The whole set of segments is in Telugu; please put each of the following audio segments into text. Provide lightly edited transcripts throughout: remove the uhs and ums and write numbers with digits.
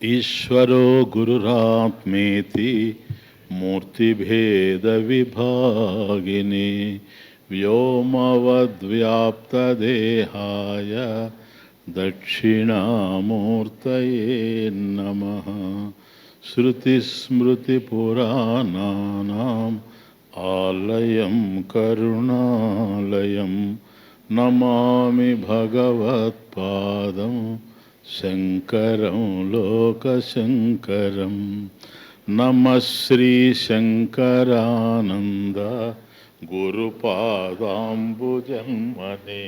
ఈశ్వరో గురురాత్మేతి మూర్తిభేద విభాగిని వ్యోమవద్వ్యాప్తదేహాయ దక్షిణామూర్తయే నమః. శృతిస్మృతిపురాణానాం ఆలయం కరుణాలయం నమామి భగవత్పాదం శంకరం లోకశంకరం. నమః శ్రీ శంకరానంద గురుపాదాంబుజన్మనే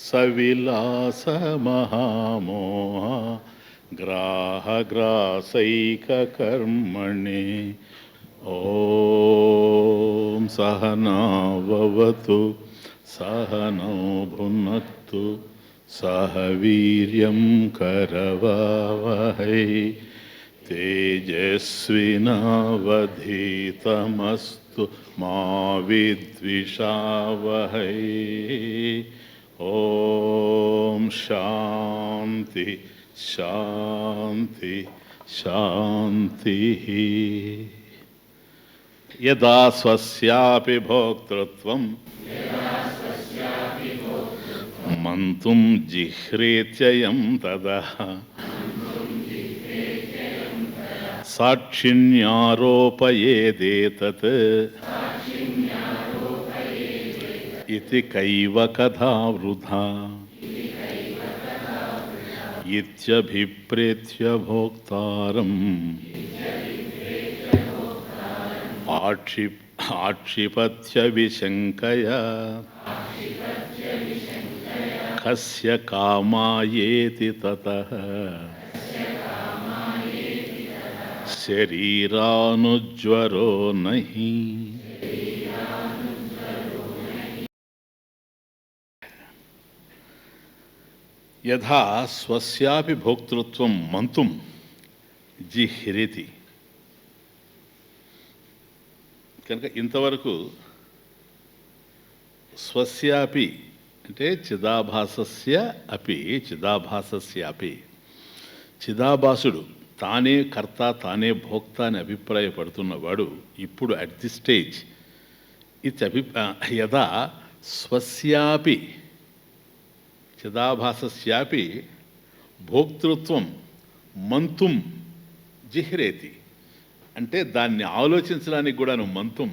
సవిలాస మహామోహ గ్రాహగ్రాసైకకర్మణే. ఓం సహనావవతు సహనౌ భునక్తు సహ వీర్యం కరవావహై తేజస్వినావధీతమస్తు మా విద్విషావహై. ఓం శాంతి శాంతి శాంతి. యదా స్వస్యాపి భోక్తృత్వం మంతుం జిహ్రేత్యయం తదా సాక్షిణ్యారోపయేదేతత్ ఇతి కైవ కథా వృథా ఇత్యభిప్రేత్య భోక్తారం ఆక్షిపత్య విశంకయా కస్య కామాయేతి తతః శరీరానుజ్వరో నహి. యథా స్వస్యాపి భోక్తృత్వం మంతుం జిహ్రేతి. కనుక ఇంతవరకు స్వస్యాపి అంటే చిదాభాసస్య అపి చిదాభాసస్యాపి, చిదాభాసుడు తానే కర్త తానే భోక్త అని అభిప్రాయపడుతున్నవాడు ఇప్పుడు అట్ ది స్టేజ్ యదా స్వస్యాపి చిదాభాసస్యాపి భోక్తృత్వం మంతుం జిహ్రేతి అంటే దాన్ని ఆలోచించడానికి కూడాను మంతుం,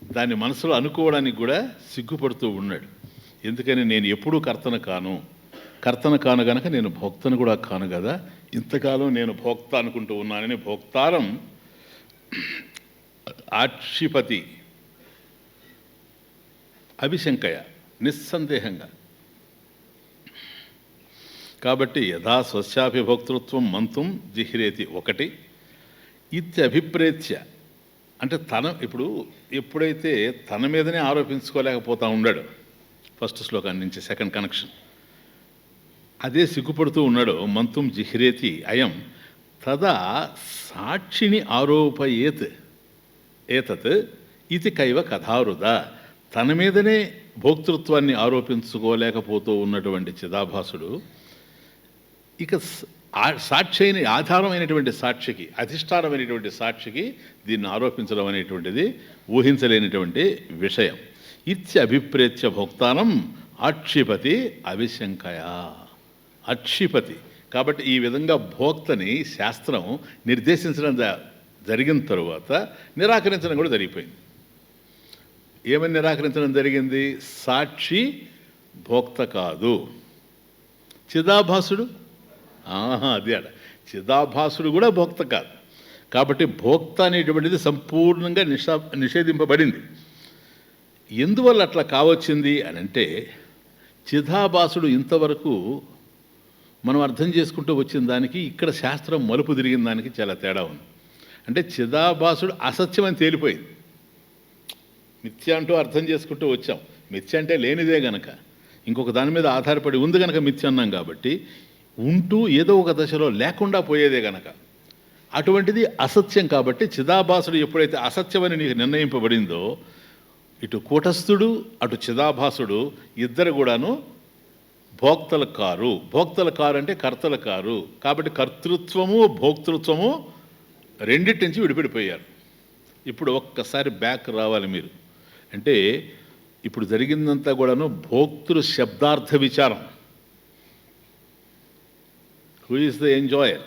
దాన్ని మనసులో అనుకోవడానికి కూడా సిగ్గుపడుతూ ఉన్నాడు. ఎందుకని నేను ఎప్పుడూ కర్తను కాను గనక నేను భోక్తను కూడా కాను కదా, ఇంతకాలం నేను భోక్త అనుకుంటూ ఉన్నానని భోక్తారం ఆక్షిపతి అభిశంకయ నిస్సందేహంగా. కాబట్టి యథా స్వస్యాపి భోక్తృత్వం మంతుం జిహ్రేతి ఒకటి. ఇత్యభిప్రేత్య అంటే ఇప్పుడు ఎప్పుడైతే తన మీదనే ఆరోపించుకోలేకపోతా ఉన్నాడు, ఫస్ట్ శ్లోకాన్ని నుంచి సెకండ్ కనెక్షన్, అదే సిగ్గుపడుతూ ఉన్నాడు. మంతుం జిహ్రేతి అయం తదా సాక్షిని ఆరోపయేత్ ఏతత్ ఇది కైవ కథావృద. తన మీదనే భోక్తృత్వాన్ని ఆరోపించుకోలేకపోతూ ఉన్నటువంటి చిదాభాసుడు ఇక సాక్షి అయిన ఆధారమైనటువంటి సాక్షికి, అధిష్టానమైనటువంటి సాక్షికి దీన్ని ఆరోపించడం అనేటువంటిది ఊహించలేనటువంటి విషయం. ఇత్యభిప్రేత్య భోక్తానం ఆక్షిపతి అభిశంకయా. అక్షిపతి కాబట్టి ఈ విధంగా భోక్తని శాస్త్రం నిర్దేశించడం జరిగిన తరువాత నిరాకరించడం కూడా జరిగిపోయింది. ఏమని నిరాకరించడం జరిగింది? సాక్షి భోక్త కాదు, చిదాభాసుడు అది చిదాభాసుడు కూడా భోక్త కాదు. కాబట్టి భోక్త అనేటువంటిది సంపూర్ణంగా నిషేధింపబడింది. ఎందువల్ల అట్లా కావచ్చింది అని అంటే, చిదాభాసుడు ఇంతవరకు మనం అర్థం చేసుకుంటూ వచ్చిన దానికి ఇక్కడ శాస్త్రం మలుపు తిరిగిన దానికి చాలా తేడా ఉంది. అంటే చిదాభాసుడు అసత్యం అని తేలిపోయింది. మిథ్య అంటూ అర్థం చేసుకుంటూ వచ్చాం. మిథ్య అంటే లేనిదే గనక, ఇంకొక దాని మీద ఆధారపడి ఉంది గనక మిథ్య అన్నాం. కాబట్టి ఉంటూ ఏదో ఒక దశలో లేకుండా పోయేదే గనక అటువంటిది అసత్యం. కాబట్టి చిదాభాసుడు ఎప్పుడైతే అసత్యమని నీకు నిర్ణయింపబడిందో, ఇటు కూటస్థుడు అటు చిదాభాసుడు ఇద్దరు కూడాను భోక్తల కారు. భోక్తల కారు అంటే కర్తల కారు. కాబట్టి కర్తృత్వము భోక్తృత్వము రెండింటి నుంచి విడిపడిపోయారు. ఇప్పుడు ఒక్కసారి బ్యాక్ రావాలి మీరు. అంటే ఇప్పుడు జరిగిందంతా కూడాను భోక్తృ శబ్దార్థ విచారం. Who is the enjoyer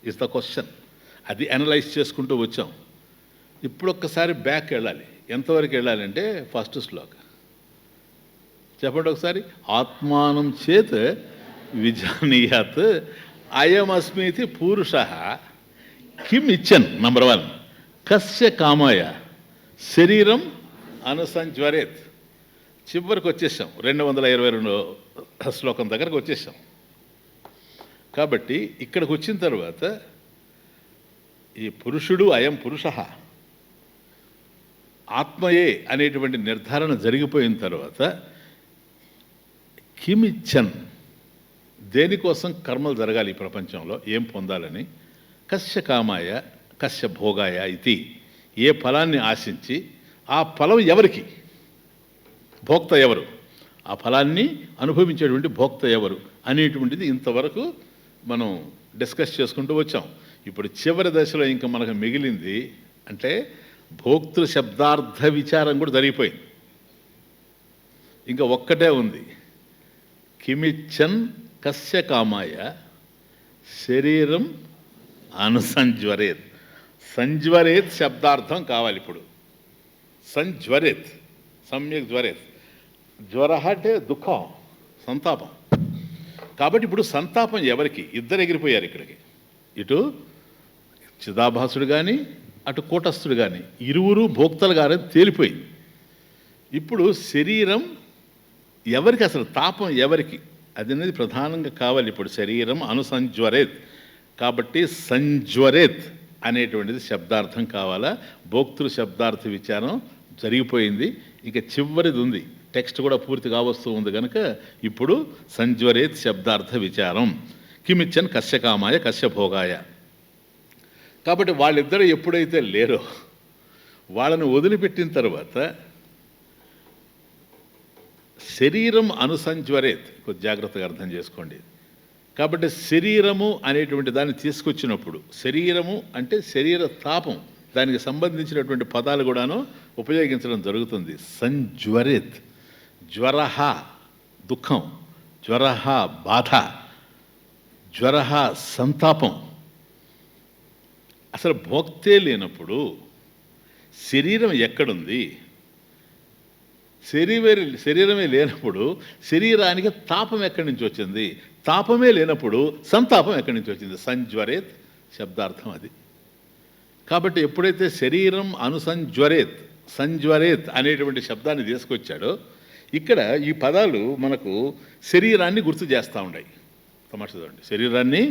is the question. అది అనలైజ్ చేసుకుంటూ వచ్చాం. ఇప్పుడు ఒక్కసారి బ్యాక్ వెళ్ళాలి. ఎంతవరకు వెళ్ళాలంటే ఫస్ట్ శ్లోక చెప్పండి ఒకసారి. ఆత్మానం చేత్ విజానీయాత్ అయమస్మీతి పురుష కిమ్ ఇచ్చన్. నంబర్ 1 కస్య కామాయ శరీరం అనుసంజ్వరేత్. చివరికి వచ్చేసాం, 222 శ్లోకం దగ్గరకు వచ్చేసాం. కాబట్టి ఇక్కడికి వచ్చిన తర్వాత ఈ పురుషుడు అయం పురుష ఆత్మయే అనేటువంటి నిర్ధారణ జరిగిపోయిన తర్వాత కిమిచ్చన్, దేనికోసం కర్మలు జరగాలి ఈ ప్రపంచంలో, ఏం పొందాలని, కస్య కామాయ కస్య భోగాయ ఇది, ఏ ఫలాన్ని ఆశించి ఆ ఫలం ఎవరికి, భోక్త ఎవరు, ఆ ఫలాన్ని అనుభవించేటువంటి భోక్త ఎవరు అనేటువంటిది ఇంతవరకు మనం డిస్కస్ చేసుకుంటూ వచ్చాం. ఇప్పుడు చివరి దశలో ఇంకా మనకు మిగిలింది అంటే భోక్తృ శబ్దార్థ విచారం కూడా జరిగిపోయింది. ఇంకా ఒక్కటే ఉంది, కిమిచ్చన్ కస్య కామాయ శరీరం అనుసంజ్వరేత్. సంజ్వరేత్ శబ్దార్థం కావాలి ఇప్పుడు. సంజ్వరేత్, సమ్యక్ జ్వరేత్. జ్వర అంటే దుఃఖం, సంతాపం. కాబట్టి ఇప్పుడు సంతాపం ఎవరికి? ఇద్దరు ఎగిరిపోయారు ఇక్కడికి. ఇటు చిదాభాసుడు కానీ అటు కూటస్థుడు కానీ ఇరువురు భోక్తలు గారని తేలిపోయింది. ఇప్పుడు శరీరం ఎవరికి, అసలు తాపం ఎవరికి, అది అనేది ప్రధానంగా కావాలి ఇప్పుడు. శరీరం అనుసంజ్వరేత్. కాబట్టి సంజ్వరేత్ అనేటువంటిది శబ్దార్థం కావాలా. భోక్తృ శబ్దార్థ విచారం జరిగిపోయింది. ఇక చివరిది ఉంది, టెక్స్ట్ కూడా పూర్తి కావస్తూ ఉంది కనుక ఇప్పుడు సంజ్వరేత్ శబ్దార్థ విచారం. కిమిచ్చన్ కస్య కామాయ కస్య భోగాయ. కాబట్టి వాళ్ళిద్దరూ ఎప్పుడైతే లేరో వాళ్ళని వదిలిపెట్టిన తర్వాత శరీరం అనుసంజ్వరేత్. కొద్ది జాగ్రత్తగా అర్థం చేసుకోండి. కాబట్టి శరీరము అనేటువంటి దాన్ని తీసుకొచ్చినప్పుడు, శరీరము అంటే శరీర తాపం, దానికి సంబంధించినటువంటి పదాలు కూడాను ఉపయోగించడం జరుగుతుంది. సంజ్వరేత్, జ్వరహ దుఃఖం, జ్వరహ బాధ, జ్వరహ సంతాపం. అసలు భోక్తే లేనప్పుడు శరీరం ఎక్కడుంది? శరీరమే లేనప్పుడు శరీరానికి తాపం ఎక్కడి నుంచి వచ్చింది? తాపమే లేనప్పుడు సంతాపం ఎక్కడి నుంచి వచ్చింది? సంజ్వరేత్ శబ్దార్థం అది. కాబట్టి ఎప్పుడైతే శరీరం అనుసంజ్వరేత్, సంజ్వరేత్ అనేటువంటి శబ్దాన్ని తీసుకొచ్చాడో ఇక్కడ ఈ పదాలు మనకు శరీరాన్ని గుర్తు చేస్తూ ఉన్నాయి. తమాషా చూడండి, శరీరాన్ని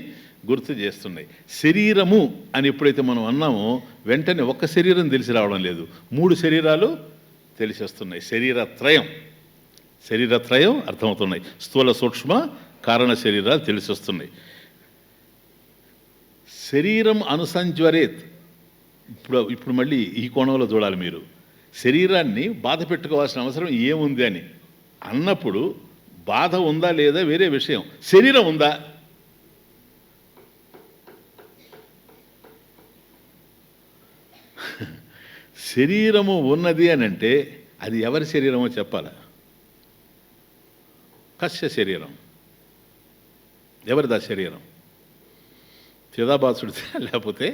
గుర్తు చేస్తున్నాయి. శరీరము అని ఎప్పుడైతే మనం అన్నామో వెంటనే ఒక్క శరీరం తెలిసి రావడం లేదు, 3 శరీరాలు తెలిసి వస్తున్నాయి. శరీరత్రయం అర్థమవుతున్నాయి. స్థూల సూక్ష్మ కారణ శరీరాలు తెలిసి వస్తున్నాయి. శరీరం అనుసంజ్వరేత్. ఇప్పుడు మళ్ళీ ఈ కోణంలో చూడాలి మీరు. శరీరాన్ని బాధ పెట్టుకోవాల్సిన అవసరం ఏముంది అని అన్నప్పుడు బాధ ఉందా లేదా వేరే విషయం. శరీరం ఉందా? శరీరము ఉన్నది అని అంటే అది ఎవరి శరీరమో చెప్పాల. కస్య శరీరం, ఎవరిదా శరీరం? చిదాభాసుడిదే లేకపోతే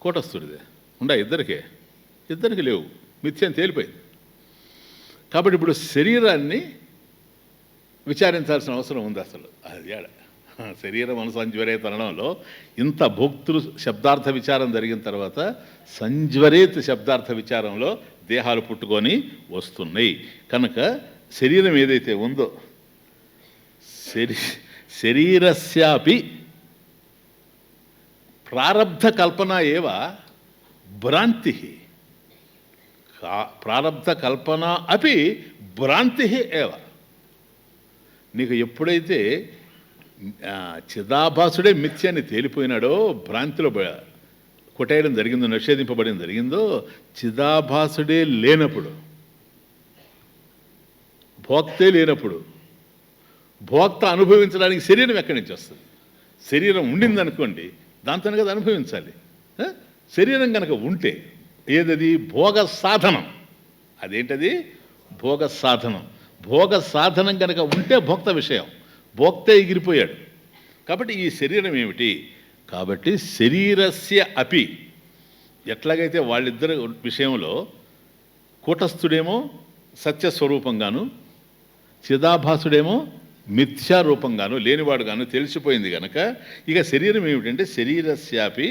కూటస్థుడిదే? ఉండా ఇద్దరికి లేవు, మిథ్యం తేలిపోయింది. కాబట్టి ఇప్పుడు శరీరాన్ని విచారించాల్సిన అవసరం ఉంది. అసలు అది శరీరం అనుసంజ్వరేత్ అనడంలో ఇంత భోక్తృ శబ్దార్థ విచారం జరిగిన తర్వాత సంజ్వరేత్ శబ్దార్థ విచారంలో దేహాలు పుట్టుకొని వస్తున్నాయి. కనుక శరీరం ఏదైతే ఉందో శరీరస్యాపి ప్రారబ్ధ కల్పన ఏవ భ్రాంతి. ప్రారబ్ధ కల్పన అపి భ్రాంతి ఏవ. నీకు ఎప్పుడైతే చిదాభాసుడే మిథ్యాన్ని తేలిపోయినాడో, భ్రాంతిలో కొట్టేయడం జరిగిందో, నిషేధింపబడడం జరిగిందో, చిదాభాసుడే లేనప్పుడు, భోక్తే లేనప్పుడు భోక్త అనుభవించడానికి శరీరం ఎక్కడి నుంచి వస్తుంది? శరీరం ఉండిందనుకోండి, దాంతోనే కదా అనుభవించాలి. శరీరం కనుక ఉంటే ఏదది? భోగ సాధనం. అదేంటది? భోగ సాధనం. భోగ సాధనం కనుక ఉంటే భోక్త విషయం, భోక్తే ఎగిరిపోయాడు. కాబట్టి ఈ శరీరం ఏమిటి? కాబట్టి శరీరస్య అపి, ఎట్లాగైతే వాళ్ళిద్దరి విషయంలో కూటస్థుడేమో సత్యస్వరూపంగాను, చిదాభాసుడేమో మిథ్యారూపంగాను, లేనివాడుగాను తెలిసిపోయింది కనుక ఇక శరీరం ఏమిటంటే శరీరస్యాపి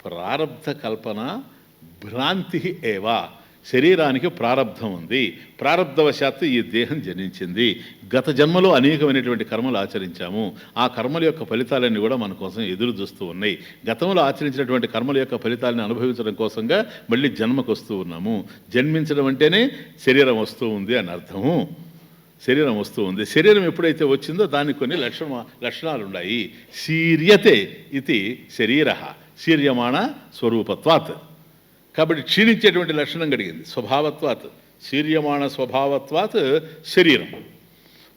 ప్రారబ్ధ కల్పన భ్రాంతి ఏవా. శరీరానికి ప్రారబ్ధం ఉంది, ప్రారబ్ధవశాత్తు ఈ దేహం జనించింది. గత జన్మలో అనేకమైనటువంటి కర్మలు ఆచరించాము, ఆ కర్మల యొక్క ఫలితాలన్నీ కూడా మన కోసం ఎదురు చూస్తూ ఉన్నాయి. గతంలో ఆచరించినటువంటి కర్మల యొక్క ఫలితాలను అనుభవించడం కోసంగా మళ్ళీ జన్మకు వస్తూ ఉన్నాము. జన్మించడం అంటేనే శరీరం వస్తూ ఉంది అని అర్థము. శరీరం వస్తూ ఉంది. శరీరం ఎప్పుడైతే వచ్చిందో దానికి కొన్ని లక్షణాలు ఉన్నాయి. శీర్యతే ఇది శరీర శీర్యమాణ స్వరూపత్వాత్. కాబట్టి క్షీణించేటువంటి లక్షణం కలిగింది. స్వభావత్వాత్, శీర్యమాణ స్వభావత్వాత్ శరీరం.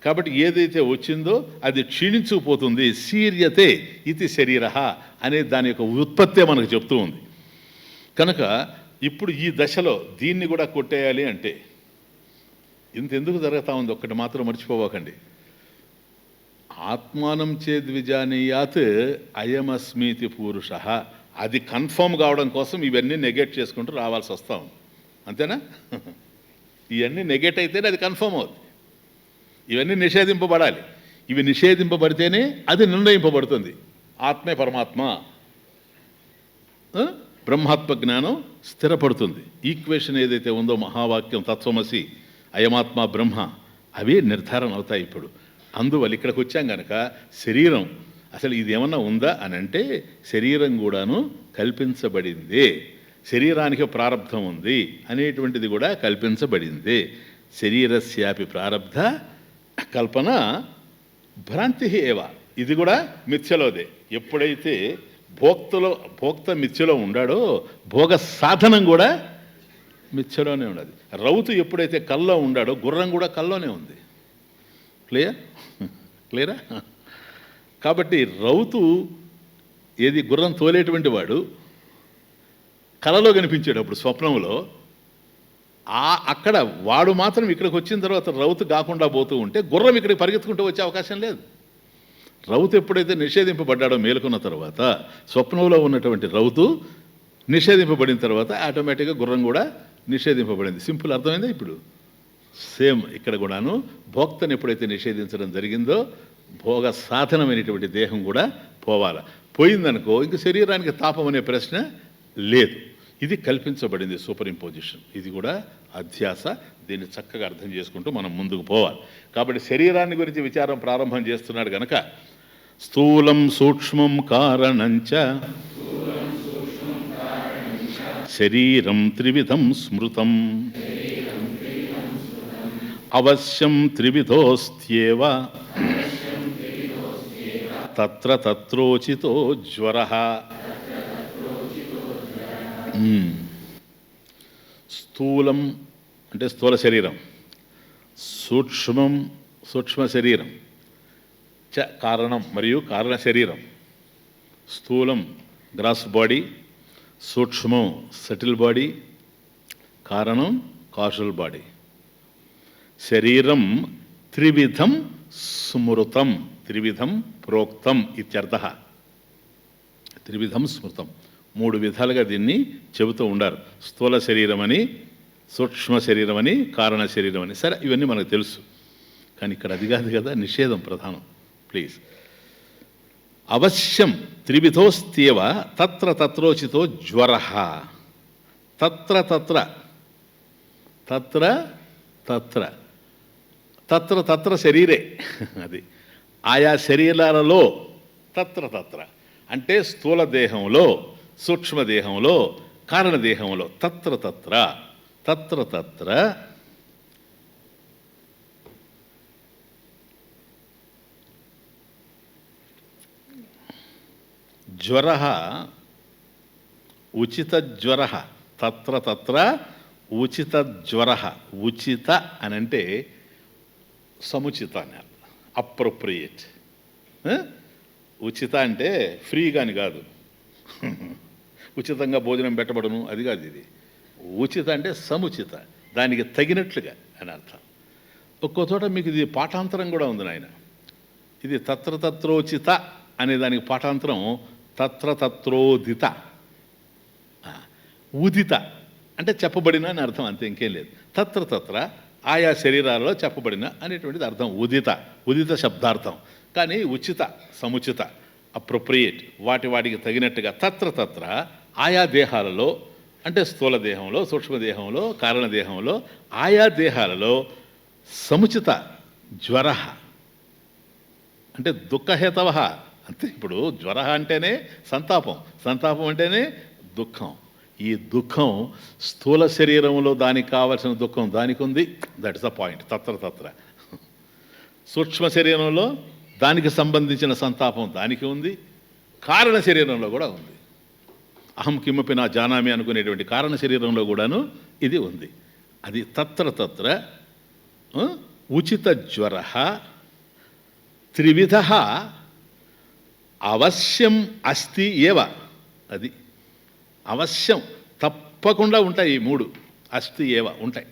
కాబట్టి ఏదైతే వచ్చిందో అది క్షీణించుకుపోతుంది. శీర్యతే ఇది శరీర అనే దాని యొక్క ఉత్పత్తే మనకు చెప్తూ ఉంది. కనుక ఇప్పుడు ఈ దశలో దీన్ని కూడా కొట్టేయాలి అంటే ఇంతెందుకు జరుగుతూ ఉంది? ఒక్కటి మాత్రం మర్చిపోవకండి. ఆత్మానం చేద్విజానీయాత్ అయమస్మీతి పురుష, అది కన్ఫర్మ్ కావడం కోసం ఇవన్నీ నెగెట్ చేసుకుంటూ రావాల్సి వస్తూ ఉంది. అంతేనా? ఇవన్నీ నెగెట్ అయితేనే అది కన్ఫర్మ్ అవుతుంది. ఇవన్నీ నిషేధింపబడాలి. ఇవి నిషేధింపబడితేనే అది నిర్ణయింపబడుతుంది. ఆత్మే పరమాత్మ, బ్రహ్మాత్మ జ్ఞానం స్థిరపడుతుంది. ఈక్వేషన్ ఏదైతే ఉందో మహావాక్యం తత్వమసి అయమాత్మ బ్రహ్మ, అవి నిర్ధారణ అవుతాయి. ఇప్పుడు అందువల్ల ఇక్కడికి వచ్చాం కనుక శరీరం అసలు ఇది ఏమన్నా ఉందా అని అంటే శరీరం కూడాను కల్పించబడిందే. శరీరానికి ప్రారబ్ధం ఉంది అనేటువంటిది కూడా కల్పించబడింది. శరీరస్యాపి ప్రారబ్ధ కల్పన భ్రాంతి ఏవ, ఇది కూడా మిథ్యలోదే. ఎప్పుడైతే భోక్త మిథ్యలో ఉండాడో భోగ సాధనం కూడా మిథ్యలోనే ఉన్నది. రౌతు ఎప్పుడైతే కల్లో ఉండాడో గుర్రం కూడా కల్లోనే ఉంది. క్లియరా? కాబట్టి రౌతు ఏది గుర్రం తోలేటువంటి వాడు కలలో కనిపించాడు అప్పుడు స్వప్నంలో. అక్కడ వాడు మాత్రం ఇక్కడికి వచ్చిన తర్వాత రౌతు కాకుండా పోతూ ఉంటే గుర్రం ఇక్కడికి పరిగెత్తుకుంటూ వచ్చే అవకాశం లేదు. రౌతు ఎప్పుడైతే నిషేధింపబడ్డాడో మేలుకున్న తర్వాత స్వప్నంలో ఉన్నటువంటి రౌతు నిషేధింపబడిన తర్వాత ఆటోమేటిక్గా గుర్రం కూడా నిషేధింపబడింది. సింపుల్, అర్థమైందా? ఇప్పుడు సేమ్ ఇక్కడ కూడాను భోక్తను ఎప్పుడైతే నిషేధించడం జరిగిందో భోగ సాధనమైనటువంటి దేహం కూడా పోవాలి. పోయిందనుకో ఇంక శరీరానికి తాపం అనే ప్రశ్న లేదు. ఇది కల్పించబడింది, సూపర్ ఇంపోజిషన్. ఇది కూడా అధ్యాస. దీన్ని చక్కగా అర్థం చేసుకుంటూ మనం ముందుకు పోవాలి. కాబట్టి శరీరాన్ని గురించి విచారం ప్రారంభం చేస్తున్నాడు కనుక స్థూలం సూక్ష్మం కారణంచ శరీరం త్రివిధం స్మృతం అవశ్యం త్రివిధోస్త్యేవ తత్ర తత్రోచితో జ్వరః. స్థూలం అంటే స్థూల శరీరం, సూక్ష్మం సూక్ష్మ శరీరం, కారణం మరియు కారణ శరీరం. స్థూలం గ్రాస్ బాడీ, సూక్ష్మం సటిల్ బాడీ, కారణం కాషల్ బాడీ. శరీరం త్రివిధం స్మృతం, త్రివిధం ప్రోక్తం ఇత్యర్థః. త్రివిధం స్మృతం, మూడు విధాలుగా దీన్ని చెబుతూ ఉండారు. స్థూల శరీరం అని, సూక్ష్మ శరీరం అని, కారణ శరీరం అని. సరే, ఇవన్నీ మనకు తెలుసు. కానీ ఇక్కడ అది కాదు కదా, నిషేధం ప్రధానం. ప్లీజ్, అవశ్యం త్రివిధోస్త్యేవ తత్ర తత్రోచితో జ్వరః. తత్ర తత్ర తత్ర తత్ర తత్ర తత్ర శరీరే, అది ఆయా శరీరాలలో. తత్ర తత్ర అంటే స్థూల దేహంలో, సూక్ష్మదేహంలో, కారణదేహంలో. తత్ర తత్ర తత్ర తత్ర జ్వరః ఉచిత జ్వరః. తత్ర తత్ర ఉచిత జ్వరః. ఉచిత అని అంటే సముచిత అని, అప్రోప్రియేట్. ఉచిత అంటే ఫ్రీగా అని కాదు, ఉచితంగా భోజనం పెట్టబడును అది కాదు. ఇది ఉచిత అంటే సముచిత, దానికి తగినట్లుగా అని అర్థం. ఒక్కో చోట మీకు ఇది పాఠాంతరం కూడా ఉంది నాయన. ఇది తత్రతత్రోచిత అనే దానికి పాఠాంతరం తత్రతత్రోదిత. ఉదిత అంటే చెప్పబడిన అని అర్థం, అంతే, ఇంకేం లేదు. తత్ర ఆయా శరీరాలలో చెప్పబడిన అనేటువంటిది అర్థం ఉదిత. ఉదిత శబ్దార్థం. కానీ ఉచిత, సముచిత, అప్రోప్రియేట్, వాటికి తగినట్టుగా తత్ర ఆయా దేహాలలో, అంటే స్థూల దేహంలో, సూక్ష్మదేహంలో, కారణదేహంలో, ఆయా దేహాలలో సముచిత జ్వర అంటే దుఃఖహేతవ అంతే. ఇప్పుడు జ్వర అంటేనే సంతాపం, సంతాపం అంటేనే దుఃఖం. ఈ దుఃఖం స్థూల శరీరంలో దానికి కావలసిన దుఃఖం దానికి ఉంది, దట్ ఇస్ ద పాయింట్. తత్ర సూక్ష్మ శరీరంలో దానికి సంబంధించిన సంతాపం దానికి ఉంది, కారణ శరీరంలో కూడా ఉంది. అహం కిమపి నా జానామి అనుకునేటువంటి కారణ శరీరంలో కూడాను ఇది ఉంది. అది తత్ర ఉచిత జ్వర త్రివిధ అవశ్యం అస్తి ఏవ. అది అవశ్యం, తప్పకుండా ఉంటాయి. ఈ మూడు అస్తి ఏవ ఉంటాయి.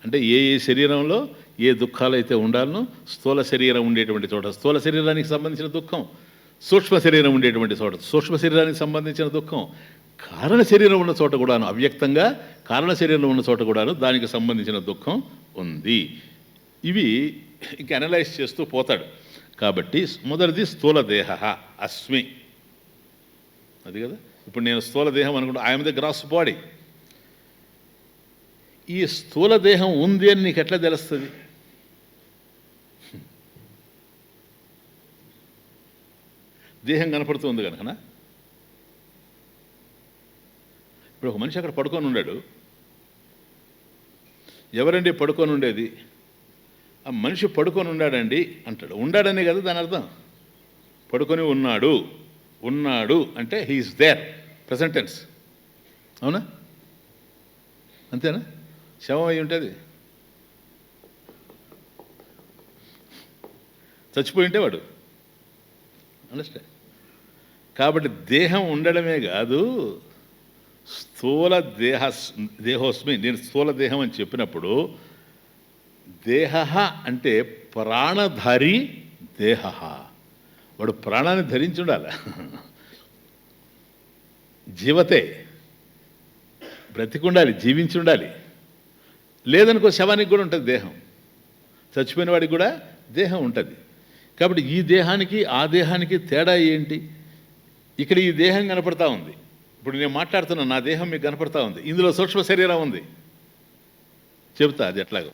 అంటే ఏ శరీరంలో ఏ దుఃఖాలు అయితే ఉండాలనో, స్థూల శరీరం ఉండేటువంటి చోట స్థూల శరీరానికి సంబంధించిన దుఃఖం, సూక్ష్మ శరీరం ఉండేటువంటి చోట సూక్ష్మ శరీరానికి సంబంధించిన దుఃఖం, కారణ శరీరం ఉన్న చోట కూడాను, అవ్యక్తంగా కారణ శరీరంలో ఉన్న చోట కూడాను దానికి సంబంధించిన దుఃఖం ఉంది. ఇవి ఇంక అనలైజ్ చేస్తూ పోతాడు. కాబట్టి మొదటిది స్థూల దేహ అస్మి, అది కదా. ఇప్పుడు నేను స్థూల దేహం అనుకుంటా, ఐఎమ్ ద గ్రాస్ బాడీ. ఈ స్థూల దేహం ఉంది అని నీకు ఎట్లా తెలుస్తుంది? దేహం కనపడుతుంది కనుకనా. ఇప్పుడు ఒక మనిషి అక్కడ పడుకొని ఉన్నాడు. ఎవరండి పడుకొని ఉండేది? ఆ మనిషి పడుకొని ఉన్నాడండి అంటాడు. ఉండాడనే కదా దాని అర్థం. పడుకొని ఉన్నాడు, ఉన్నాడు అంటే హీఈస్ దేర్, ప్రెజెంట్ టెన్స్. అవునా? అంతేనా? శవం అయి ఉంటుంది, చచ్చిపోయి ఉంటే వాడు. అండర్స్టాండ్? కాబట్టి దేహం ఉండడమే కాదు, స్థూల దేహోస్మి, నేను స్థూల దేహం అని చెప్పినప్పుడు దేహ అంటే ప్రాణధారి దేహ, వాడు ప్రాణాన్ని ధరించి ఉండాలి. జీవతే, బ్రతికుండాలి, జీవించి ఉండాలి. లేదనుకో శవానికి కూడా ఉంటుంది దేహం, చచ్చిపోయిన వాడికి కూడా దేహం ఉంటుంది. కాబట్టి ఈ దేహానికి ఆ దేహానికి తేడా ఏంటి? ఇక్కడ ఈ దేహం కనపడతా ఉంది. ఇప్పుడు నేను మాట్లాడుతున్నా, నా దేహం మీకు కనపడతా ఉంది. ఇందులో సూక్ష్మ శరీరం ఉంది. చెబుతా అది ఎట్లాగో.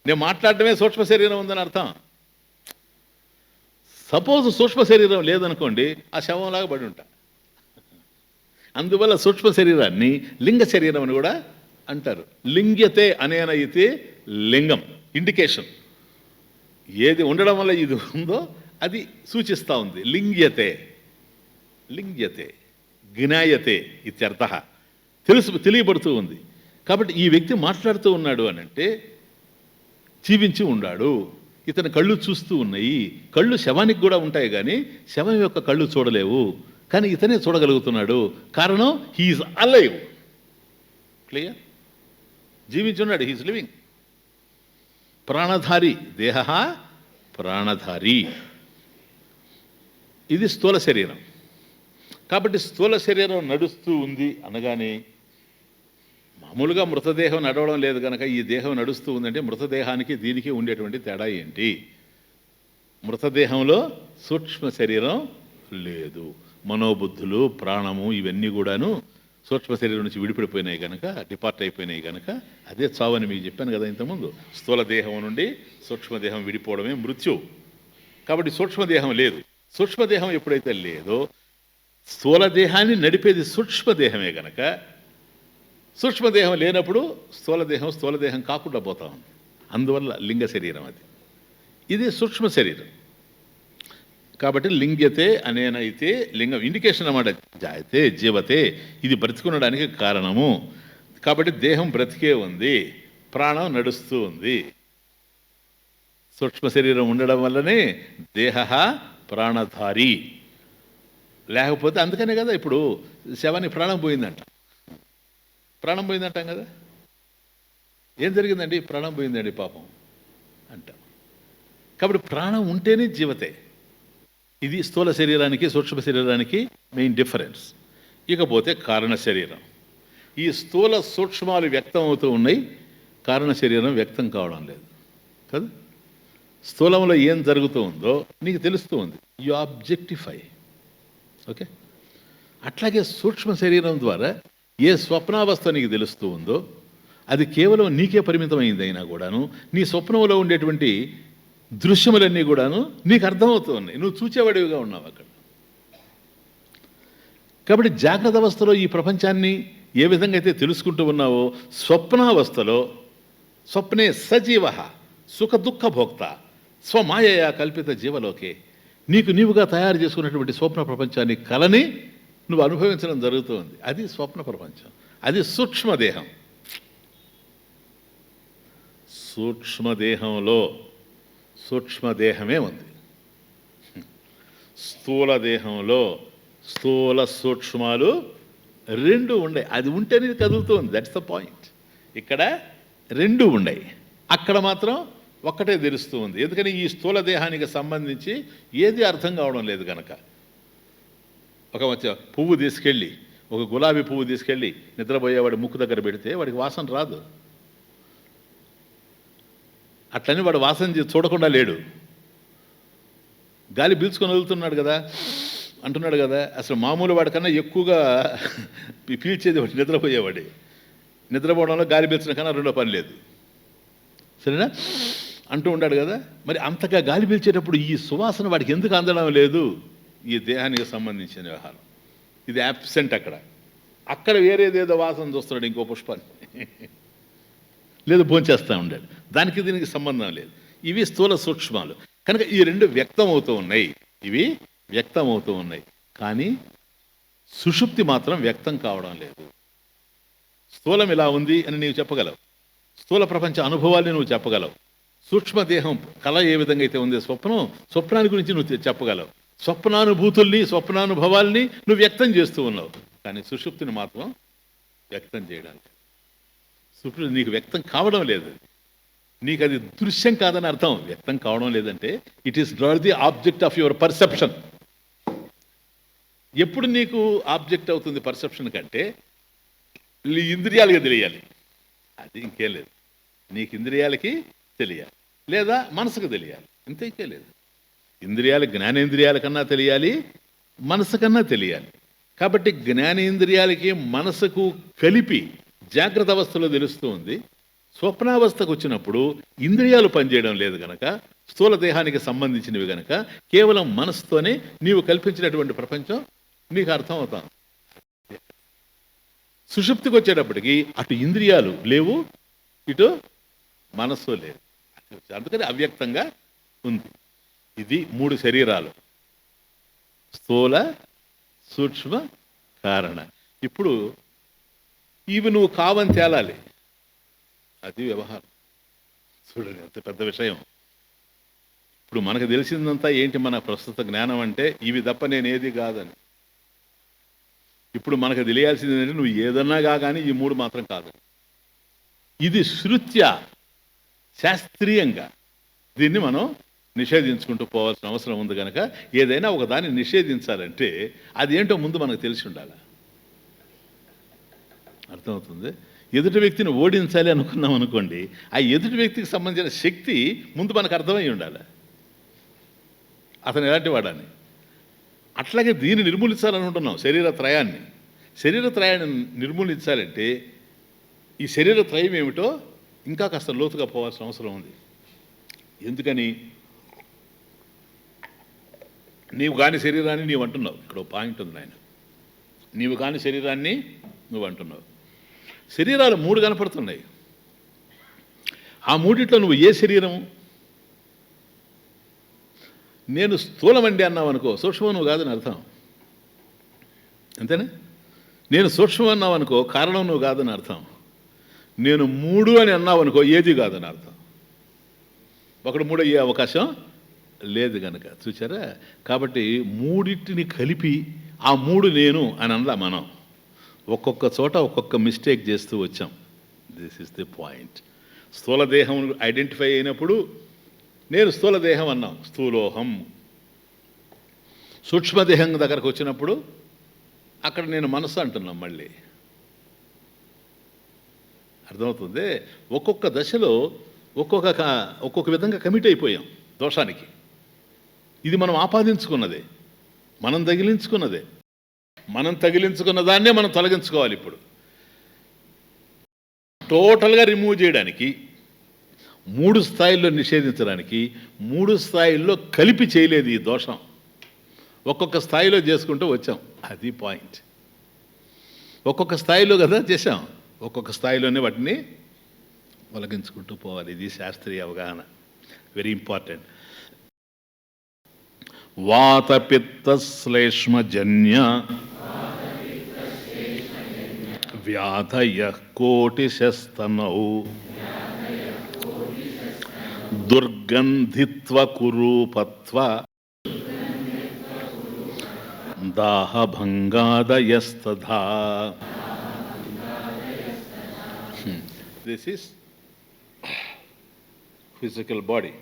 నేను మాట్లాడటమే సూక్ష్మ శరీరం ఉందని అర్థం. సపోజ్ సూక్ష్మ శరీరం లేదనుకోండి, ఆ శవంలాగా పడి ఉంటా. అందువల్ల సూక్ష్మ శరీరాన్ని లింగ శరీరం అని కూడా అంటారు. లింగ్యతే అనేనైతే లింగం, ఇండికేషన్. ఏది ఉండడం వల్ల ఇది ఉందో అది సూచిస్తూ ఉంది. లింగ్యతే, లింగ్యతే, జ్ఞాయతే ఇత్యర్థ, తెలియబడుతూ ఉంది. కాబట్టి ఈ వ్యక్తి మాట్లాడుతూ ఉన్నాడు అని అంటే జీవించి ఉన్నాడు. ఇతని కళ్ళు చూస్తూ ఉన్నాయి. కళ్ళు శవానికి కూడా ఉంటాయి, కానీ శవం యొక్క కళ్ళు చూడలేవు, కానీ ఇతనే చూడగలుగుతున్నాడు. కారణం హీఈస్ అలైవ్. క్లియర్? జీవించున్నాడు, హీఈస్ లివింగ్. ప్రాణధారి దేహ, ప్రాణధారి. ఇది స్థూల శరీరం. కాబట్టి స్థూల శరీరం నడుస్తూ ఉంది అనగానే, మామూలుగా మృతదేహం నడవడం లేదు కనుక ఈ దేహం నడుస్తూ ఉందంటే మృతదేహానికి దీనికి ఉండేటువంటి తేడా ఏంటి? మృతదేహంలో సూక్ష్మ శరీరం లేదు, మనోబుద్ధులు, ప్రాణము ఇవన్నీ కూడాను సూక్ష్మ శరీరం నుంచి విడిపడిపోయినాయి కనుక, డిపార్ట్ అయిపోయినాయి కనుక అదే చావని మీకు చెప్పాను కదా ఇంతకుముందు. స్థూల దేహం నుండి సూక్ష్మదేహం విడిపోవడమే మృత్యు. కాబట్టి సూక్ష్మదేహం లేదు. సూక్ష్మదేహం ఎప్పుడైతే లేదో, స్థూల దేహాన్ని నడిపేది సూక్ష్మదేహమే కనుక, సూక్ష్మదేహం లేనప్పుడు స్థూలదేహం కాకుండా పోతా ఉంది. అందువల్ల లింగ శరీరం అది. ఇది సూక్ష్మ శరీరం. కాబట్టి లింగ్యతే అనేనైతే లింగం, ఇండికేషన్ అన్నమాట. జాయతే, జీవతే, ఇది బ్రతికునడానికి కారణము. కాబట్టి దేహం బ్రతికే ఉంది, ప్రాణం నడుస్తూ ఉంది. సూక్ష్మ శరీరం ఉండడం వల్లనే దేహ ప్రాణధారి. లేకపోతే అందుకనే కదా ఇప్పుడు శవానికి ప్రాణం పోయిందంట, ప్రాణం పోయిందంటాం కదా. ఏం జరిగిందండి? ప్రాణం పోయిందండి పాపం అంటాం. కాబట్టి ప్రాణం ఉంటేనే జీవతే. ఇది స్థూల శరీరానికి సూక్ష్మ శరీరానికి మెయిన్ డిఫరెన్స్. ఇకపోతే కారణ శరీరం. ఈ స్థూల సూక్ష్మాలు వ్యక్తం అవుతూ ఉన్నాయి, కారణ శరీరం వ్యక్తం కావడం లేదు కదా. స్థూలంలో ఏం జరుగుతూ ఉందో నీకు తెలుస్తూ ఉంది, యు ఆబ్జెక్టిఫై. ఓకే, అట్లాగే సూక్ష్మ శరీరం ద్వారా ఏ స్వప్నావస్థ నీకు తెలుస్తూ ఉందో అది కేవలం నీకే పరిమితమైంది అయినా కూడాను నీ స్వప్నంలో ఉండేటువంటి దృశ్యములన్నీ కూడాను నీకు అర్థమవుతూ ఉన్నాయి, నువ్వు చూచేవాడివిగా ఉన్నావు అక్కడ. కాబట్టి జాగ్రత్త అవస్థలో ఈ ప్రపంచాన్ని ఏ విధంగా అయితే తెలుసుకుంటూ ఉన్నావో స్వప్నావస్థలో స్వప్నే సజీవ సుఖ దుఃఖ భోక్త స్వమాయయా కల్పిత జీవలోకే నీకు నీవుగా తయారు చేసుకున్నటువంటి స్వప్న ప్రపంచాన్ని కలని నువ్వు అనుభవించడం జరుగుతుంది. అది స్వప్న ప్రపంచం, అది సూక్ష్మదేహం. సూక్ష్మదేహంలో సూక్ష్మదేహమే ఉంది, స్థూల దేహంలో స్థూల సూక్ష్మాలు రెండు ఉన్నాయి. అది ఉంటేనే కదులుతుంది, దట్స్ ద పాయింట్. ఇక్కడ రెండు ఉన్నాయి, అక్కడ మాత్రం ఒక్కటే తెలుస్తూ ఉంది. ఎందుకని ఈ స్థూల దేహానికి సంబంధించి ఏది అర్థం కావడం లేదు కనుక. ఒక పువ్వు తీసుకెళ్ళి, ఒక గులాబీ పువ్వు తీసుకెళ్ళి నిద్రపోయేవాడు ముక్కు దగ్గర పెడితే వాడికి వాసన రాదు. అట్లని వాడు వాసన చూడకుండా లేడు, గాలి పీల్చుకొని వదులుతున్నాడు కదా, అంటున్నాడు కదా. అసలు మామూలు వాడికన్నా ఎక్కువగా పీల్చేది వాడు నిద్రపోయేవాడే. నిద్రపోవడంలో గాలి పీల్చడం కన్నా రెండో పని లేదు, సరేనా అంటూ ఉన్నాడు కదా. మరి అంతగా గాలి పీల్చేటప్పుడు ఈ సువాసన వాడికి ఎందుకు అందడం లేదు? ఈ దేహానికి సంబంధించిన వ్యవహారం, ఇది యాబ్సెంట్. అక్కడ వేరేదేదో వాసన చూస్తున్నాడు, ఇంకో పుష్పాన్ని లేదు భోంచేస్తూ ఉండాడు, దానికి దీనికి సంబంధం లేదు. ఇవి స్థూల సూక్ష్మాలు కనుక ఈ రెండు వ్యక్తం అవుతూ ఉన్నాయి, ఇవి వ్యక్తం అవుతూ ఉన్నాయి. కానీ సుషుప్తి మాత్రం వ్యక్తం కావడం లేదు. స్థూలం ఇలా ఉంది అని నీవు చెప్పగలవు, స్థూల ప్రపంచ అనుభవాల్ని నువ్వు చెప్పగలవు. సూక్ష్మదేహం కళ ఏ విధంగా అయితే ఉంది, స్వప్నాన్ని గురించి నువ్వు చెప్పగలవు. స్వప్నానుభూతుల్ని స్వప్నానుభవాల్ని నువ్వు వ్యక్తం చేస్తూ ఉన్నావు, కానీ సుషుప్తిని మాత్రం వ్యక్తం చేయడానికి సుషుప్తి నీకు వ్యక్తం కావడం లేదు. నీకు అది దృశ్యం కాదని అర్థం. వ్యక్తం కావడం లేదంటే it is not the object of your perception. ఎప్పుడు నీకు ఆబ్జెక్ట్ అవుతుంది పర్సెప్షన్ కంటే ఇంద్రియాలుగా తెలియాలి, అది ఇంకేం లేదు. నీకు ఇంద్రియాలకి తెలియాలి లేదా మనసుకు తెలియాలి, ఇంతే లేదు. ఇంద్రియాలు జ్ఞానేంద్రియాల కన్నా తెలియాలి, మనసు కన్నా తెలియాలి. కాబట్టి జ్ఞానేంద్రియాలకి మనసుకు కలిపి జాగ్రత్త అవస్థలో తెలుస్తూ ఉంది. స్వప్నావస్థకు వచ్చినప్పుడు ఇంద్రియాలు పనిచేయడం లేదు కనుక, స్థూల దేహానికి సంబంధించినవి కనుక కేవలం మనసుతోనే నీవు కల్పించినటువంటి ప్రపంచం నీకు అర్థమవుతాం. సుషుప్తికి వచ్చేటప్పటికి అటు ఇంద్రియాలు లేవు, ఇటు మనస్సు లేదు, అందుకని అవ్యక్తంగా ఉంది. ఇది మూడు శరీరాలు, స్థూల సూక్ష్మ కారణ. ఇప్పుడు ఇవి నువ్వు కావని తేలాలి, అది వ్యవహారం. చూడండి అంత పెద్ద విషయం. ఇప్పుడు మనకు తెలిసిందంతా ఏంటి? మన ప్రస్తుత జ్ఞానం అంటే ఇవి తప్ప నేనేది కాదని. ఇప్పుడు మనకు తెలియాల్సింది ఏంటంటే నువ్వు ఏదన్నా కానీ ఈ మూడు మాత్రం కాదు. ఇది శృత్యా శాస్త్రీయంగా దీన్ని మనం నిషేధించుకుంటూ పోవాల్సిన అవసరం ఉంది కనుక ఏదైనా ఒక దాన్ని నిషేధించాలంటే అది ఏంటో ముందు మనకు తెలిసి ఉండాలి. అర్థమవుతుంది? ఎదుటి వ్యక్తిని ఓడించాలి అనుకున్నాం అనుకోండి, ఆ ఎదుటి వ్యక్తికి సంబంధించిన శక్తి ముందు మనకు అర్థమై ఉండాలి, అతను ఎలాంటి వాడని. అట్లాగే దీన్ని నిర్మూలించాలనుకుంటున్నాం, శరీర త్రయాన్ని నిర్మూలించాలంటే ఈ శరీర త్రయం ఏమిటో ఇంకా కాస్త లోతుగా పోవాల్సిన అవసరం ఉంది. ఎందుకని? నీవు కాని శరీరాన్ని నీవు అంటున్నావు. ఇక్కడ పాయింట్ ఉంది నాయన, నీవు కాని శరీరాన్ని నువ్వు అంటున్నావు. శరీరాలు మూడు కనపడుతున్నాయి, ఆ మూడిట్లో నువ్వు ఏ శరీరము? నేను స్థూలమండి అన్నావు అనుకో, సూక్ష్మం నువ్వు కాదని అర్థం, అంతేనా? నేను సూక్ష్మం అన్నావు అనుకో, కారణం నువ్వు కాదని అర్థం. నేను మూడు అని అన్నావు అనుకో, ఏది కాదని అర్థం. ఒకడు 3 అయ్యే అవకాశం లేదు కనుక. చూసారా? కాబట్టి మూడింటిని కలిపి ఆ 3 నేను అని అనలా మనం. ఒక్కొక్క చోట ఒక్కొక్క మిస్టేక్ చేస్తూ వచ్చాం. This is the point. స్థూలదేహం ఐడెంటిఫై అయినప్పుడు నేను స్థూలదేహం అన్నాం, స్థూలోహం. సూక్ష్మదేహం దగ్గరకు వచ్చినప్పుడు అక్కడ నేను మనసు అంటున్నాం మళ్ళీ. అర్థమవుతుంది? ఒక్కొక్క దశలో ఒక్కొక్క విధంగా కమిట్ అయిపోయాం దోషానికి. ఇది మనం ఆపాదించుకున్నదే, మనం తగిలించుకున్నదే. మనం తగిలించుకున్న దాన్నే మనం తొలగించుకోవాలి. ఇప్పుడు టోటల్గా రిమూవ్ చేయడానికి, 3 స్థాయిల్లో నిషేధించడానికి 3 స్థాయిల్లో కలిపి చేయలేదు ఈ దోషం. ఒక్కొక్క స్థాయిలో చేసుకుంటూ వచ్చాం. అది పాయింట్. ఒక్కొక్క స్థాయిలో కదా చేశాం, ఒక్కొక్క స్థాయిలోనే వాటిని తొలగించుకుంటూ పోవాలి. ఇది శాస్త్రీయ అవగాహన, వెరీ ఇంపార్టెంట్. వాతపిత్త శ్లేష్మజన్య వ్యాధయ కోటిశస్తనౌ దుర్గంధిత్వ కురూపత్వ దాహభంగాదయస్తథా. This is physical body,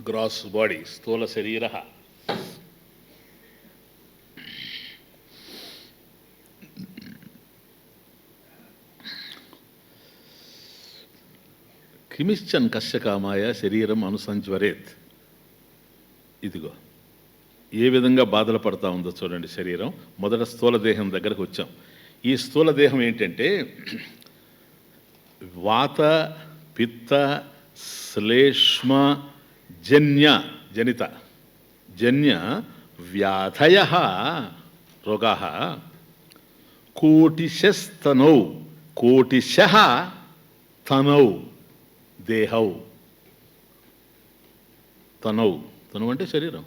gross body, స్థూల శరీర. కిమిశ్చన్ కస్య కామాయ శరీరం అనుసంజ్వరేత్. ఇదిగో ఏ విధంగా బాధలు పడతా ఉందో చూడండి శరీరం. మొదట స్థూలదేహం దగ్గరకు వచ్చాం. ఈ స్థూలదేహం ఏంటంటే వాత పిత్త శ్లేష్మ జనిత జన్య వ్యాధయ రోగా కోటిశస్తనౌ కోటిశ తనౌ దేహౌ. తనౌ అంటే శరీరం.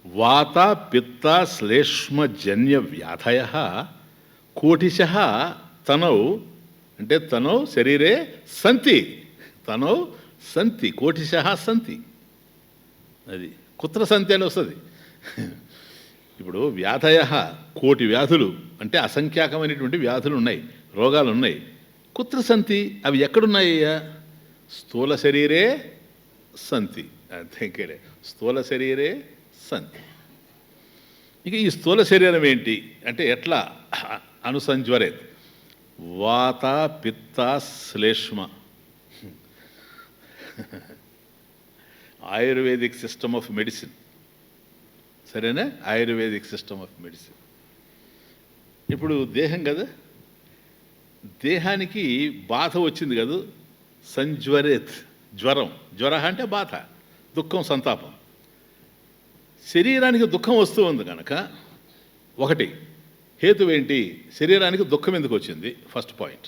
వాత పిత్త శ్లేష్మ జన్య వ్యాధయ కోటిశ తనౌ అంటే తనౌ శరీరే సంతి. తనౌ సంతి కోటిశ సంతి. అది కుత్ర సంతి అని వస్తుంది. ఇప్పుడు వ్యాధయ కోటి వ్యాధులు అంటే అసంఖ్యాకమైనటువంటి వ్యాధులు ఉన్నాయి, రోగాలు ఉన్నాయి. కుత్ర సంతి అవి ఎక్కడున్నాయ్యా? స్థూల శరీరే సంతి. అంతేకేడే స్థూల శరీరే సంతి. ఇక ఈ స్థూల శరీరం ఏంటి అంటే ఎట్లా అనుసంజ్వరేత్. వాత పిత్త శ్లేష్మ. ఆయుర్వేదిక్ సిస్టమ్ ఆఫ్ మెడిసిన్, సరేనా? Ayurvedic system of medicine. ఇప్పుడు దేహం కదా, దేహానికి బాధ వచ్చింది కదా, సంజ్వరేత్. జ్వర అంటే బాధ, దుఃఖం, సంతాపం. శరీరానికి దుఃఖం వస్తూ ఉంది కనుక ఒకటి హేతు ఏంటి? శరీరానికి దుఃఖం ఎందుకు వచ్చింది? First point.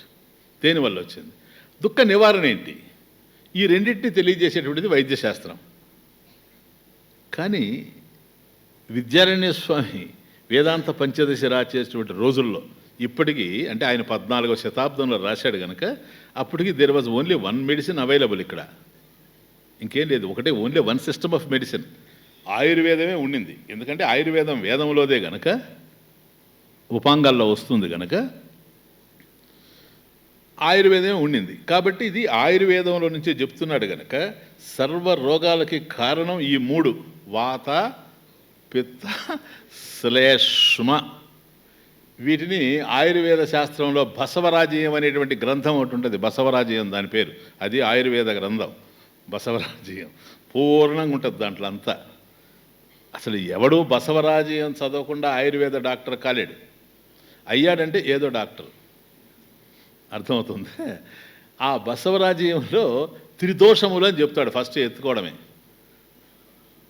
దేనివల్ల వచ్చింది? దుఃఖ నివారణ ఏంటి? ఈ రెండింటిని తెలియజేసేటువంటిది వైద్యశాస్త్రం. కానీ విద్యారణ్య స్వామి వేదాంత పంచదశ రాసేటువంటి రోజుల్లో ఇప్పటికీ, అంటే ఆయన 14వ శతాబ్దంలో రాశాడు కనుక అప్పటికి there was only 1 medicine available ఇక్కడ. ఇంకేం లేదు, ఒకటే ఓన్లీ 1 సిస్టమ్ ఆఫ్ మెడిసిన్. ఆయుర్వేదమే ఉండింది. ఎందుకంటే ఆయుర్వేదం వేదంలోదే గనక, ఉపాంగాల్లో వస్తుంది కనుక ఆయుర్వేదమే ఉండింది. కాబట్టి ఇది ఆయుర్వేదంలో నుంచే చెప్తున్నాడు కనుక సర్వ రోగాలకి కారణం ఈ 3: వాత పిత్త శ్లేష్మ. వీటిని ఆయుర్వేద శాస్త్రంలో బసవరాజీయం అనేటువంటి గ్రంథం ఒకటి ఉంటుంది. బసవరాజీయం దాని పేరు. అది ఆయుర్వేద గ్రంథం. బసవరాజీయం పూర్ణంగా ఉంటుంది దాంట్లో అంతా. అసలు ఎవడు బసవరాజీయం చదవకుండా ఆయుర్వేద డాక్టర్ కాలేడు. అయ్యాడంటే ఏదో డాక్టర్. అర్థమవుతుంది? ఆ బసవరాజీయంలో త్రిదోషములు అని చెప్తాడు. ఫస్ట్ ఎత్తుకోవడమే.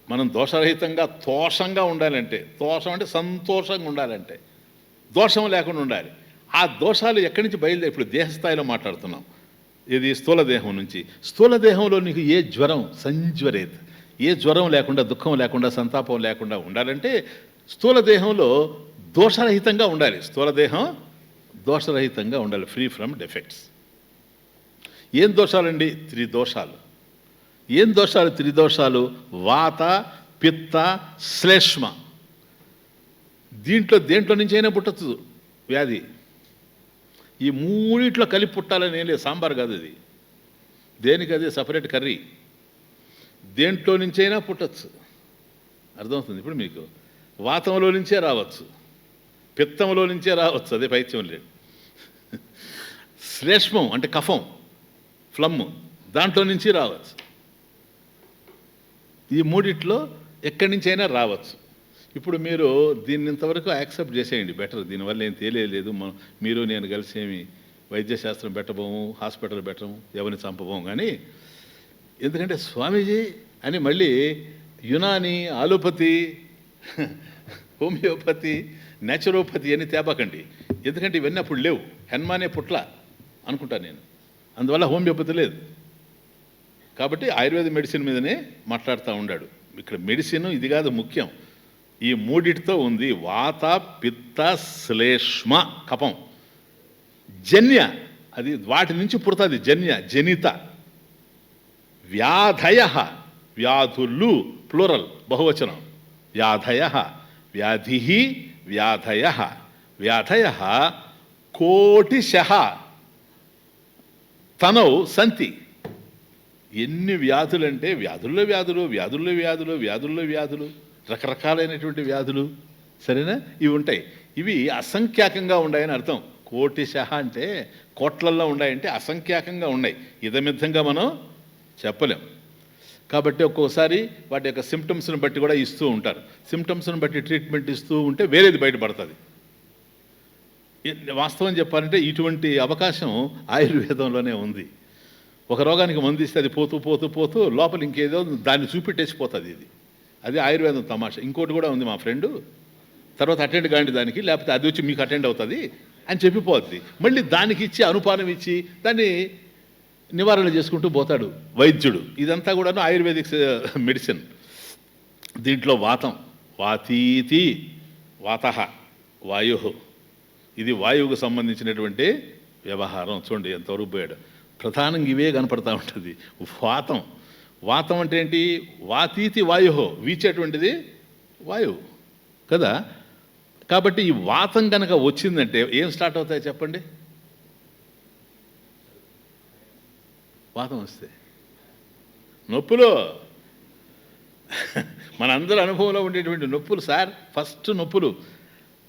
మనం దోషరహితంగా తోషంగా ఉండాలంటే, తోషం అంటే సంతోషంగా ఉండాలంటే దోషం లేకుండా ఉండాలి. ఆ దోషాలు ఎక్కడి నుంచి బయలుదేరి, ఇప్పుడు దేహస్థాయిలో మాట్లాడుతున్నాం. ఇది స్థూలదేహం నుంచి. స్థూలదేహంలో నీకు ఏ జ్వరం సంజ్వరేత్, ఏ జ్వరం లేకుండా, దుఃఖం లేకుండా, సంతాపం లేకుండా ఉండాలంటే స్థూలదేహంలో దోషరహితంగా ఉండాలి. స్థూలదేహం దోషరహితంగా ఉండాలి, ఫ్రీ ఫ్రమ్ డిఫెక్ట్స్. ఏం దోషాలండి? త్రిదోషాలు. ఏం దోషాలు? త్రిదోషాలు: వాత, పిత్త, శ్లేష్మ. దేంట్లో నుంచి అయినా పుట్టచ్చు వ్యాధి. ఈ మూడిట్లో కలిపి పుట్టాలని ఏం లేదు, సాంబార్ కాదు అది, దేనికి అది సపరేట్ కర్రీ. దేంట్లో నుంచైనా పుట్టచ్చు, అర్థమవుతుంది ఇప్పుడు మీకు. వాతంలో నుంచే రావచ్చు, పిత్తంలో నుంచే రావచ్చు, అదే పైత్యం లేదు. శ్లేష్మం అంటే కఫం, ఫ్లమ్, దాంట్లో నుంచి రావచ్చు. ఈ మూడిట్లో ఎక్కడి నుంచి అయినా రావచ్చు. ఇప్పుడు మీరు దీన్ని ఇంతవరకు యాక్సెప్ట్ చేసేయండి, బెటర్. దీనివల్ల ఏం తెలియలేదు, మీరు నేను కలిసి ఏమి వైద్యశాస్త్రం పెట్టబోము, హాస్పిటల్ పెట్టము, ఎవరిని చంపబోము. కానీ ఎందుకంటే స్వామీజీ అని మళ్ళీ యునాని, ఆలోపతి, హోమియోపతి, న్యాచురోపతి అని తేపాకండి. ఎందుకంటే ఇవన్నీ అప్పుడు లేవు, హెన్మానే పుట్ల అనుకుంటాను నేను. అందువల్ల హోమియోపతి లేదు. కాబట్టి ఆయుర్వేద మెడిసిన్ మీదనే మాట్లాడుతూ ఉన్నాడు. ఇక్కడ మెడిసిన్ ఇది కాదు ముఖ్యం, ఈ మూడిటితో ఉంది. వాత, పిత్త, శ్లేష్మ, కఫం. జన్య, అది వాటి నుంచి పుడుతుంది. జనిత. వ్యాధయ, వ్యాధులు ప్లూరల్, బహువచనం. వ్యాధయ, వ్యాధి, వ్యాధయ. వ్యాధయ కోటిశః తనౌ సంతి. ఎన్ని వ్యాధులంటే వ్యాధుల్లో వ్యాధులు, వ్యాధుల్లో వ్యాధులు, వ్యాధుల్లో వ్యాధులు, రకరకాలైనటువంటి వ్యాధులు, సరేనా? ఇవి ఉంటాయి. ఇవి అసంఖ్యాకంగా ఉన్నాయని అర్థం. కోటిశః అంటే కోట్లల్లో ఉన్నాయంటే అసంఖ్యాకంగా ఉన్నాయి, ఇదమిద్ధంగా మనం చెప్పలేం. కాబట్టి ఒక్కోసారి వాటి యొక్క సిమ్టమ్స్ని బట్టి కూడా ఇస్తూ ఉంటారు. సిమ్టమ్స్ని బట్టి ట్రీట్మెంట్ ఇస్తూ ఉంటే వేరేది బయటపడుతుంది. వాస్తవం చెప్పాలంటే ఇటువంటి అవకాశం ఆయుర్వేదంలోనే ఉంది. ఒక రోగానికి మందు ఇస్తే అది పోతూ పోతూ పోతూ లోపల ఇంకేదో దాన్ని చూపెట్టేసిపోతుంది. అది ఆయుర్వేదం తమాషా. ఇంకోటి కూడా ఉంది, మా ఫ్రెండు తర్వాత అటెండ్ కాండి దానికి, లేకపోతే అది వచ్చి మీకు అటెండ్ అవుతుంది అని చెప్పిపోద్ది. మళ్ళీ దానికి ఇచ్చి అనుపానం ఇచ్చి దాన్ని నివారణ చేసుకుంటూ పోతాడు వైద్యుడు. ఇదంతా కూడాను ఆయుర్వేదిక్ మెడిసిన్. దీంట్లో వాతం, వాతీతి, వాతః, వాయు, ఇది వాయువుకు సంబంధించినటువంటి వ్యవహారం. చూడండి ఎంతవరకు పోయాడు. ప్రధానంగా ఇవే కనపడతా ఉంటుంది. వాతం, వాతం అంటే ఏంటి? వాతీతి వాయు, వీచేటువంటిది వాయువు కదా. కాబట్టి ఈ వాతం కనుక వచ్చిందంటే ఏం స్టార్ట్ అవుతాయి చెప్పండి? వాతం వస్తే నొప్పులు, మనందరి అనుభవంలో ఉండేటువంటి నొప్పులు సార్. ఫస్ట్ నొప్పులు,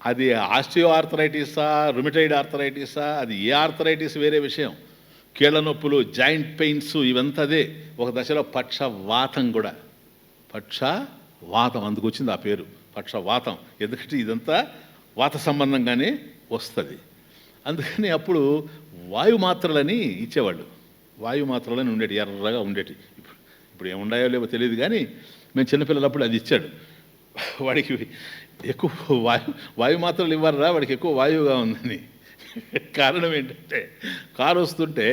అది ఆస్టియో ఆర్థరైటిసా, రుమిటైడ్ ఆర్థరైటిసా, అది ఏ ఆర్థరైటిస్ వేరే విషయం. కీళ్ళ నొప్పులు, జాయింట్ పెయిన్స్, ఇవంతా అదే. ఒక దశలో పక్షవాతం కూడా, పక్షవాతం, అందుకు వచ్చింది ఆ పేరు పక్షవాతం. ఎందుకంటే ఇదంతా వాత సంబంధంగానే వస్తుంది. అందుకని అప్పుడు వాయు మాత్రలని ఇచ్చేవాళ్ళు. వాయు మాత్రలని ఉండేటి, ఎర్రగా ఉండేటి. ఇప్పుడు ఏముండాయో లేవో తెలియదు, కానీ మేము చిన్నపిల్లలప్పుడు అది ఇచ్చాడు. వాడికి ఎక్కువ వాయు మాత్రలు ఇవ్వరా, వాడికి ఎక్కువ వాయువుగా ఉందని. కారణం ఏంటంటే కారు వస్తుంటే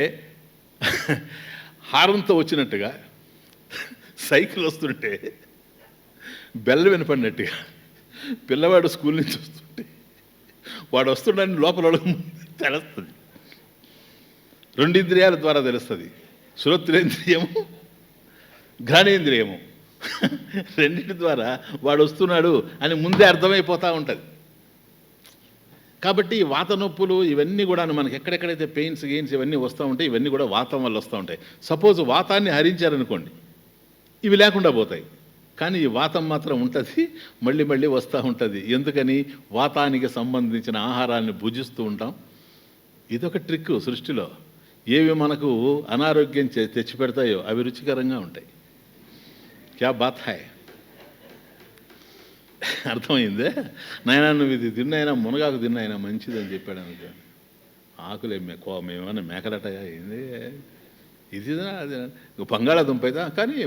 హారంతో వచ్చినట్టుగా, సైకిల్ వస్తుంటే బెల్ల వినపడినట్టుగా, పిల్లవాడు స్కూల్ నుంచి వస్తుంటే వాడు వస్తుండని లోపల తెలుస్తుంది. రెండు ఇంద్రియాల ద్వారా తెలుస్తుంది. శ్రోత్రేంద్రియము, ఘ్రాణేంద్రియము, రెండింటి ద్వారా వాడు వస్తున్నాడు అని ముందే అర్థమైపోతూ ఉంటుంది. కాబట్టి ఈ వాత నొప్పులు ఇవన్నీ కూడా మనకి ఎక్కడెక్కడైతే పెయిన్స్ గెయిన్స్ ఇవన్నీ వస్తూ ఉంటాయి, ఇవన్నీ కూడా వాతం వల్ల వస్తూ ఉంటాయి. సపోజ్ వాతాన్ని హరించారనుకోండి, ఇవి లేకుండా పోతాయి. కానీ ఈ వాతం మాత్రం ఉంటుంది, మళ్ళీ మళ్ళీ వస్తూ ఉంటుంది. ఎందుకని? వాతానికి సంబంధించిన ఆహారాన్ని భుజిస్తూ ఉంటాం. ఇదొక ట్రిక్ సృష్టిలో. ఏవి మనకు అనారోగ్యం తెచ్చిపెడతాయో అవి రుచికరంగా ఉంటాయి. క్యా బాత్ హాయ్, అర్థమైందే? నాయన నువ్వు ఇది తిన్నాయినా, మునగాకు తిన్నాయినా మంచిదని చెప్పాడు అనుకో. ఆకులే మేమేమన్నా మేకలటగా ఏంది ఇది, అది బంగాళాదుంప అయితే. కానీ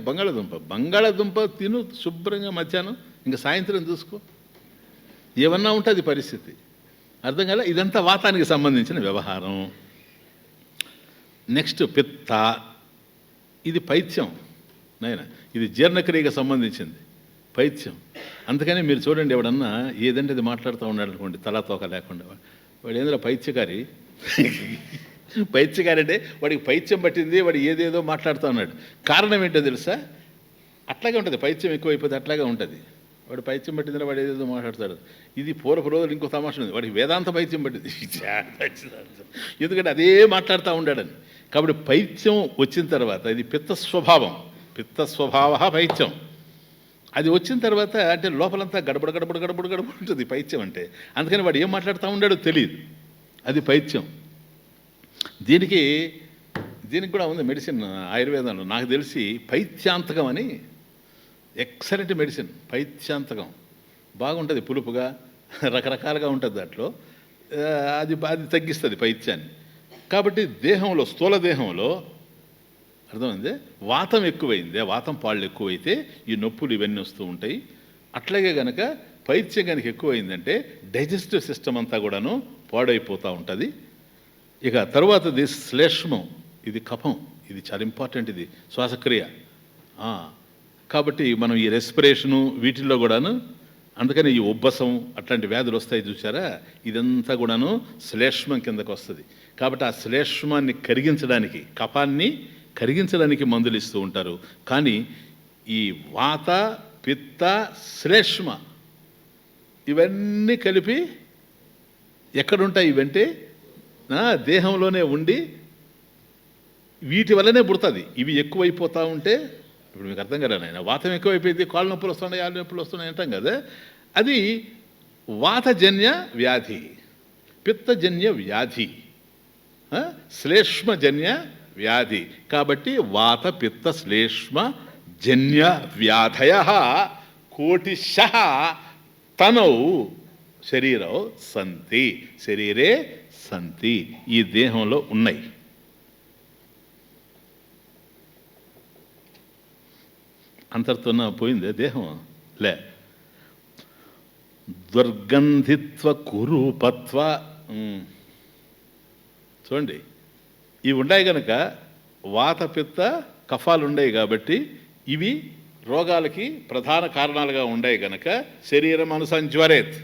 బంగాళాదుంప తిను శుభ్రంగా మధ్యాహ్నం, ఇంకా సాయంత్రం చూసుకో, ఏమన్నా ఉంటుంది పరిస్థితి. అర్థం కాలే? ఇదంతా వాతానికి సంబంధించిన వ్యవహారం. నెక్స్ట్ పిత్త, ఇది పైత్యం నాయన, ఇది జీర్ణక్రియకు సంబంధించింది పైత్యం. అందుకని మీరు చూడండి, ఎవడన్నా ఏదంటే అది మాట్లాడుతూ ఉన్నాడు అనుకోండి, తలా తోక లేకుండా, వాడు ఏంద్రా పైత్యకారి పైత్యకారంటే వాడికి పైత్యం పట్టింది, వాడు ఏదేదో మాట్లాడుతూ ఉన్నాడు. కారణం ఏంటో తెలుసా? అట్లాగే ఉంటుంది, పైత్యం ఎక్కువైపోతే అట్లాగే ఉంటుంది. వాడు పైత్యం పట్టిందని వాడు ఏదేదో మాట్లాడతాడు. ఇది పూర్వపు రోజులు ఇంకో తమాష ఉంది, వాడికి వేదాంత పైత్యం పట్టింది. ఎందుకంటే అదే మాట్లాడుతూ ఉండాడని. కాబట్టి పైత్యం వచ్చిన తర్వాత ఇది పిత్త స్వభావం, పిత్త స్వభావ పైత్యం. అది వచ్చిన తర్వాత అంటే లోపలంతా గడబడ గడబడ గడబడ గడబడ ఉంటుంది పైత్యం అంటే. అందుకని వాడు ఏం మాట్లాడుతూ ఉన్నాడో తెలియదు, అది పైత్యం. దీనికి కూడా ఉంది మెడిసిన్ ఆయుర్వేదంలో, నాకు తెలిసి పైత్యాంతకం అని ఎక్సలెంట్ మెడిసిన్. పైత్యాంతకం బాగుంటుంది, పులుపుగా రకరకాలుగా ఉంటుంది దాంట్లో. అది తగ్గిస్తుంది పైత్యాన్ని. కాబట్టి దేహంలో, స్థూల దేహంలో అర్థమైందే, వాతం ఎక్కువైందే, వాతం పాళ్ళు ఎక్కువైతే ఈ నొప్పులు ఇవన్నీ వస్తూ ఉంటాయి. అట్లాగే కనుక పైత్యం కనుక ఎక్కువైందంటే డైజెస్టివ్ సిస్టమ్ అంతా కూడాను పాడైపోతూ ఉంటుంది. ఇక తర్వాతది శ్లేష్మం, ఇది కఫం, ఇది చాలా ఇంపార్టెంట్, ఇది శ్వాసక్రియ. కాబట్టి మనం ఈ రెస్పిరేషను వీటిల్లో కూడాను, అందుకని ఈ ఉబ్బసం అట్లాంటి వ్యాధులు వస్తాయి చూసారా, ఇదంతా కూడాను శ్లేష్మం కిందకు వస్తుంది. కాబట్టి ఆ శ్లేష్మాన్ని కరిగించడానికి, కఫాన్ని కరిగించడానికి మందులు ఇస్తూ ఉంటారు. కానీ ఈ వాత, పిత్త, శ్లేష్మ ఇవన్నీ కలిపి ఎక్కడుంటాయి? ఇవంటే దేహంలోనే ఉండి వీటి వల్లనే పుడుతుంది. ఇవి ఎక్కువైపోతూ ఉంటే, ఇప్పుడు మీకు అర్థం కదా నాయన, వాతం ఎక్కువైపోయింది, కాళ్ళు నొప్పులు వస్తున్నాయి, ఆళ్ళు నొప్పులు వస్తున్నాయి అంటాం కదా, అది వాతజన్య వ్యాధి, పిత్తజన్య వ్యాధి, శ్లేష్మజన్య వ్యాధి. కాబట్టి వాత, పిత్త, శ్లేష్మ జన్య వ్యాధయ కోటిశః తనౌ శరీరౌ సంతి, శరీరే సంతి, ఈ దేహంలో ఉన్నాయి. అంతటితోన పోయిందే దేహం? లే. దుర్గంధిత్వ కురూపత్వ, చూడండి, ఇవి ఉన్నాయి కనుక వాత, పిత్త, కఫాలు ఉన్నాయి కాబట్టి ఇవి రోగాలకి ప్రధాన కారణాలుగా ఉన్నాయి కనుక శరీరం అనుసంజ్వరేత్.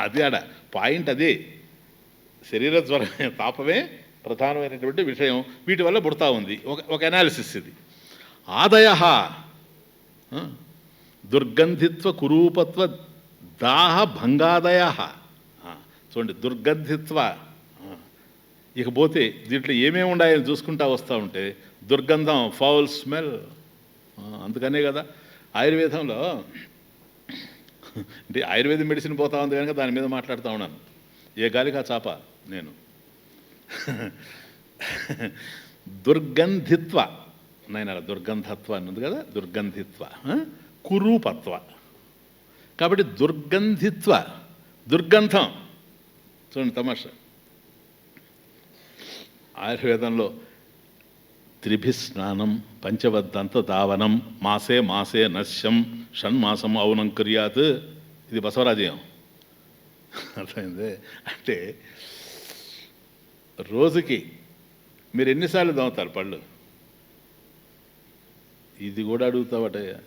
అది ఆడ పాయింట్, అదే శరీర జ్వరమే, తాపమే ప్రధానమైనటువంటి విషయం. వీటి వల్ల పుడతా ఉంది. ఒక అనాలిసిస్ ఇది. ఆదయ దుర్గంధిత్వ కురూపత్వ దాహ భంగాదయ. చూడండి, దుర్గంధిత్వ. ఇకపోతే దీంట్లో ఏమేమి ఉన్నాయని చూసుకుంటా వస్తూ ఉంటే దుర్గంధం, ఫౌల్ స్మెల్. అందుకనే కదా ఆయుర్వేదంలో, అంటే ఆయుర్వేద మెడిసిన్ పోతా ఉంది కనుక దాని మీద మాట్లాడుతూ ఉన్నాను. ఏ గాలికా చాప నేను. దుర్గంధిత్వ, నేను దుర్గంధత్వ అన్నది కదా, దుర్గంధిత్వ కురూపత్వ. కాబట్టి దుర్గంధిత్వ, దుర్గంధం. చూడండి తమాషా, ఆయుర్వేదంలో త్రిభిస్నానం పంచవద్దంత దావనం మాసే మాసే నశ్యం షణ్మాసం ఔనం కుర్యాత్. ఇది బసవరాజయం. అర్థమైంది? అంటే రోజుకి మీరు ఎన్నిసార్లు దోమతారు పళ్ళు? ఇది కూడా అడుగుతావటయ్యా.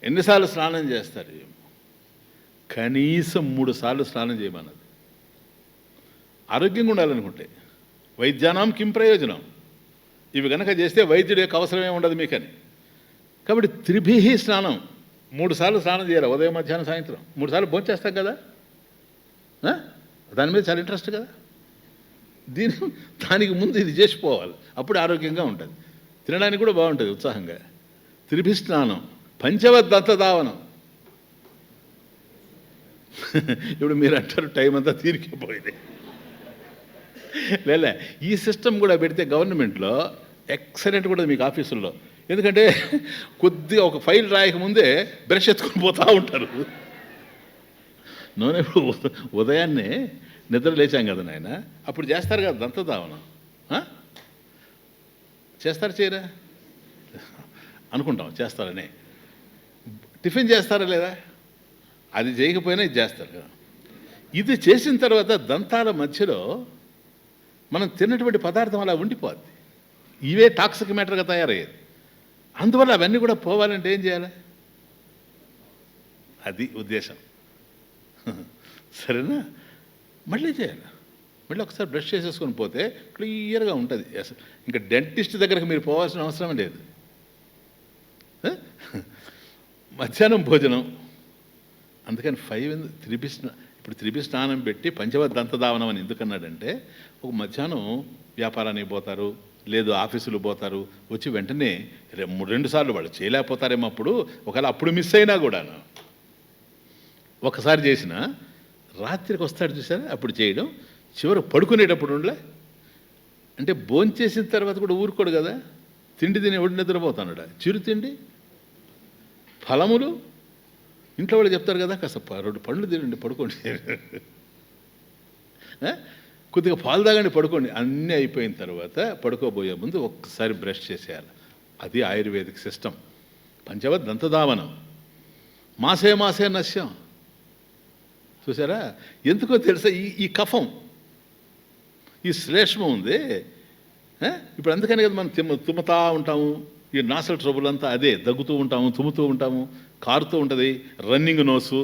ఎన్నిసార్లు స్నానం చేస్తారు? కనీసం 3 సార్లు స్నానం చేయమన్నది. ఆరోగ్యంగా ఉండాలనుకుంటే. వైద్యానాం కిం ప్రయోజనం, ఇవి కనుక చేస్తే వైద్యుడు యొక్క అవసరమే ఉండదు మీకని. కాబట్టి త్రిభిహి స్నానం, 3 సార్లు స్నానం చేయాలి, ఉదయం, మధ్యాహ్నం, సాయంత్రం. 3 సార్లు భోంచేస్తాం కదా, దాని మీద చాలా ఇంట్రెస్ట్ కదా. దానికి ముందు ఇది చేసిపోవాలి, అప్పుడు ఆరోగ్యంగా ఉంటుంది. తినడానికి కూడా బాగుంటుంది ఉత్సాహంగా. త్రిభి స్నానం పంచవద్దంత దావనం. ఇప్పుడు మీరు అంటారు టైం అంతా తీరికిపోయింది. లేలే, ఈ సిస్టమ్ కూడా పెడితే గవర్నమెంట్లో ఎక్సలెంట్ కూడా మీకు ఆఫీసుల్లో. ఎందుకంటే కొద్దిగా ఒక ఫైల్ రాయకముందే బ్రష్ ఎత్తుకొని పోతూ ఉంటారు. నూనె ఉదయాన్నే నిద్ర లేచాం కదా నాయన, అప్పుడు చేస్తారు కదా దంతదావనం. చేస్తారు చేయరా అనుకుంటాం, చేస్తారని. టిఫిన్ చేస్తారా లేదా? అది చేయకపోయినా ఇది చేస్తారు కదా. ఇది చేసిన తర్వాత దంతాల మధ్యలో మనం తిన్నటువంటి పదార్థం అలా ఉండిపోద్ది. ఇవే టాక్సిక్ మ్యాటర్గా తయారయ్యేది. అందువల్ల అవన్నీ కూడా పోవాలంటే ఏం చేయాలి? అది ఉద్దేశం. సరేనా? మళ్ళీ చేయాలి. మళ్ళీ ఒకసారి బ్రష్ చేసేసుకొని పోతే క్లియర్గా ఉంటుంది. అసలు ఇంకా డెంటిస్ట్ దగ్గరకు మీరు పోవాల్సిన అవసరం లేదు. మధ్యాహ్నం భోజనం, అందుకని 5 ఇప్పుడు త్రిభి స్నానం పెట్టి పంచమ దంతధావనం అని ఎందుకన్నాడంటే, ఒక మధ్యాహ్నం వ్యాపారానికి పోతారు, లేదు ఆఫీసులు పోతారు, వచ్చి వెంటనే 2 సార్లు వాళ్ళు చేయలేకపోతారేమో, అప్పుడు ఒకవేళ అప్పుడు మిస్ అయినా కూడాను ఒకసారి చేసిన రాత్రికి వస్తాడు చూసారా, అప్పుడు చేయడం. చివరి పడుకునేటప్పుడు ఉండలే అంటే భోంచేసిన తర్వాత కూడా ఊరుకోడు కదా, తిండి తిని ఎవడు నిద్రపోతాడు. చిరు తిండి, ఫలములు, ఇంట్లో వాళ్ళు చెప్తారు కదా, కాస్త 2 పండ్లు తినండి పడుకోండి, కొద్దిగా పాలు తాగండి పడుకోండి. అన్నీ అయిపోయిన తర్వాత పడుకోబోయే ముందు ఒక్కసారి బ్రష్ చేసేయాలి. అది ఆయుర్వేదిక్ సిస్టమ్. పంచమ దంతధావనం, మాసే మాసే నశ్యం. చూసారా, ఎందుకో తెలుసా, ఈ కఫం, ఈ శ్లేష్మం ఉంది. ఇప్పుడు అందుకని కదా మనం తుమ్ముతా ఉంటాము, ఈ నాసల్ ట్రబుల్ అంతా అదే, దగ్గుతూ ఉంటాము, తుమ్ముతూ ఉంటాము, కారుతూ ఉంటుంది, రన్నింగ్ నోసు.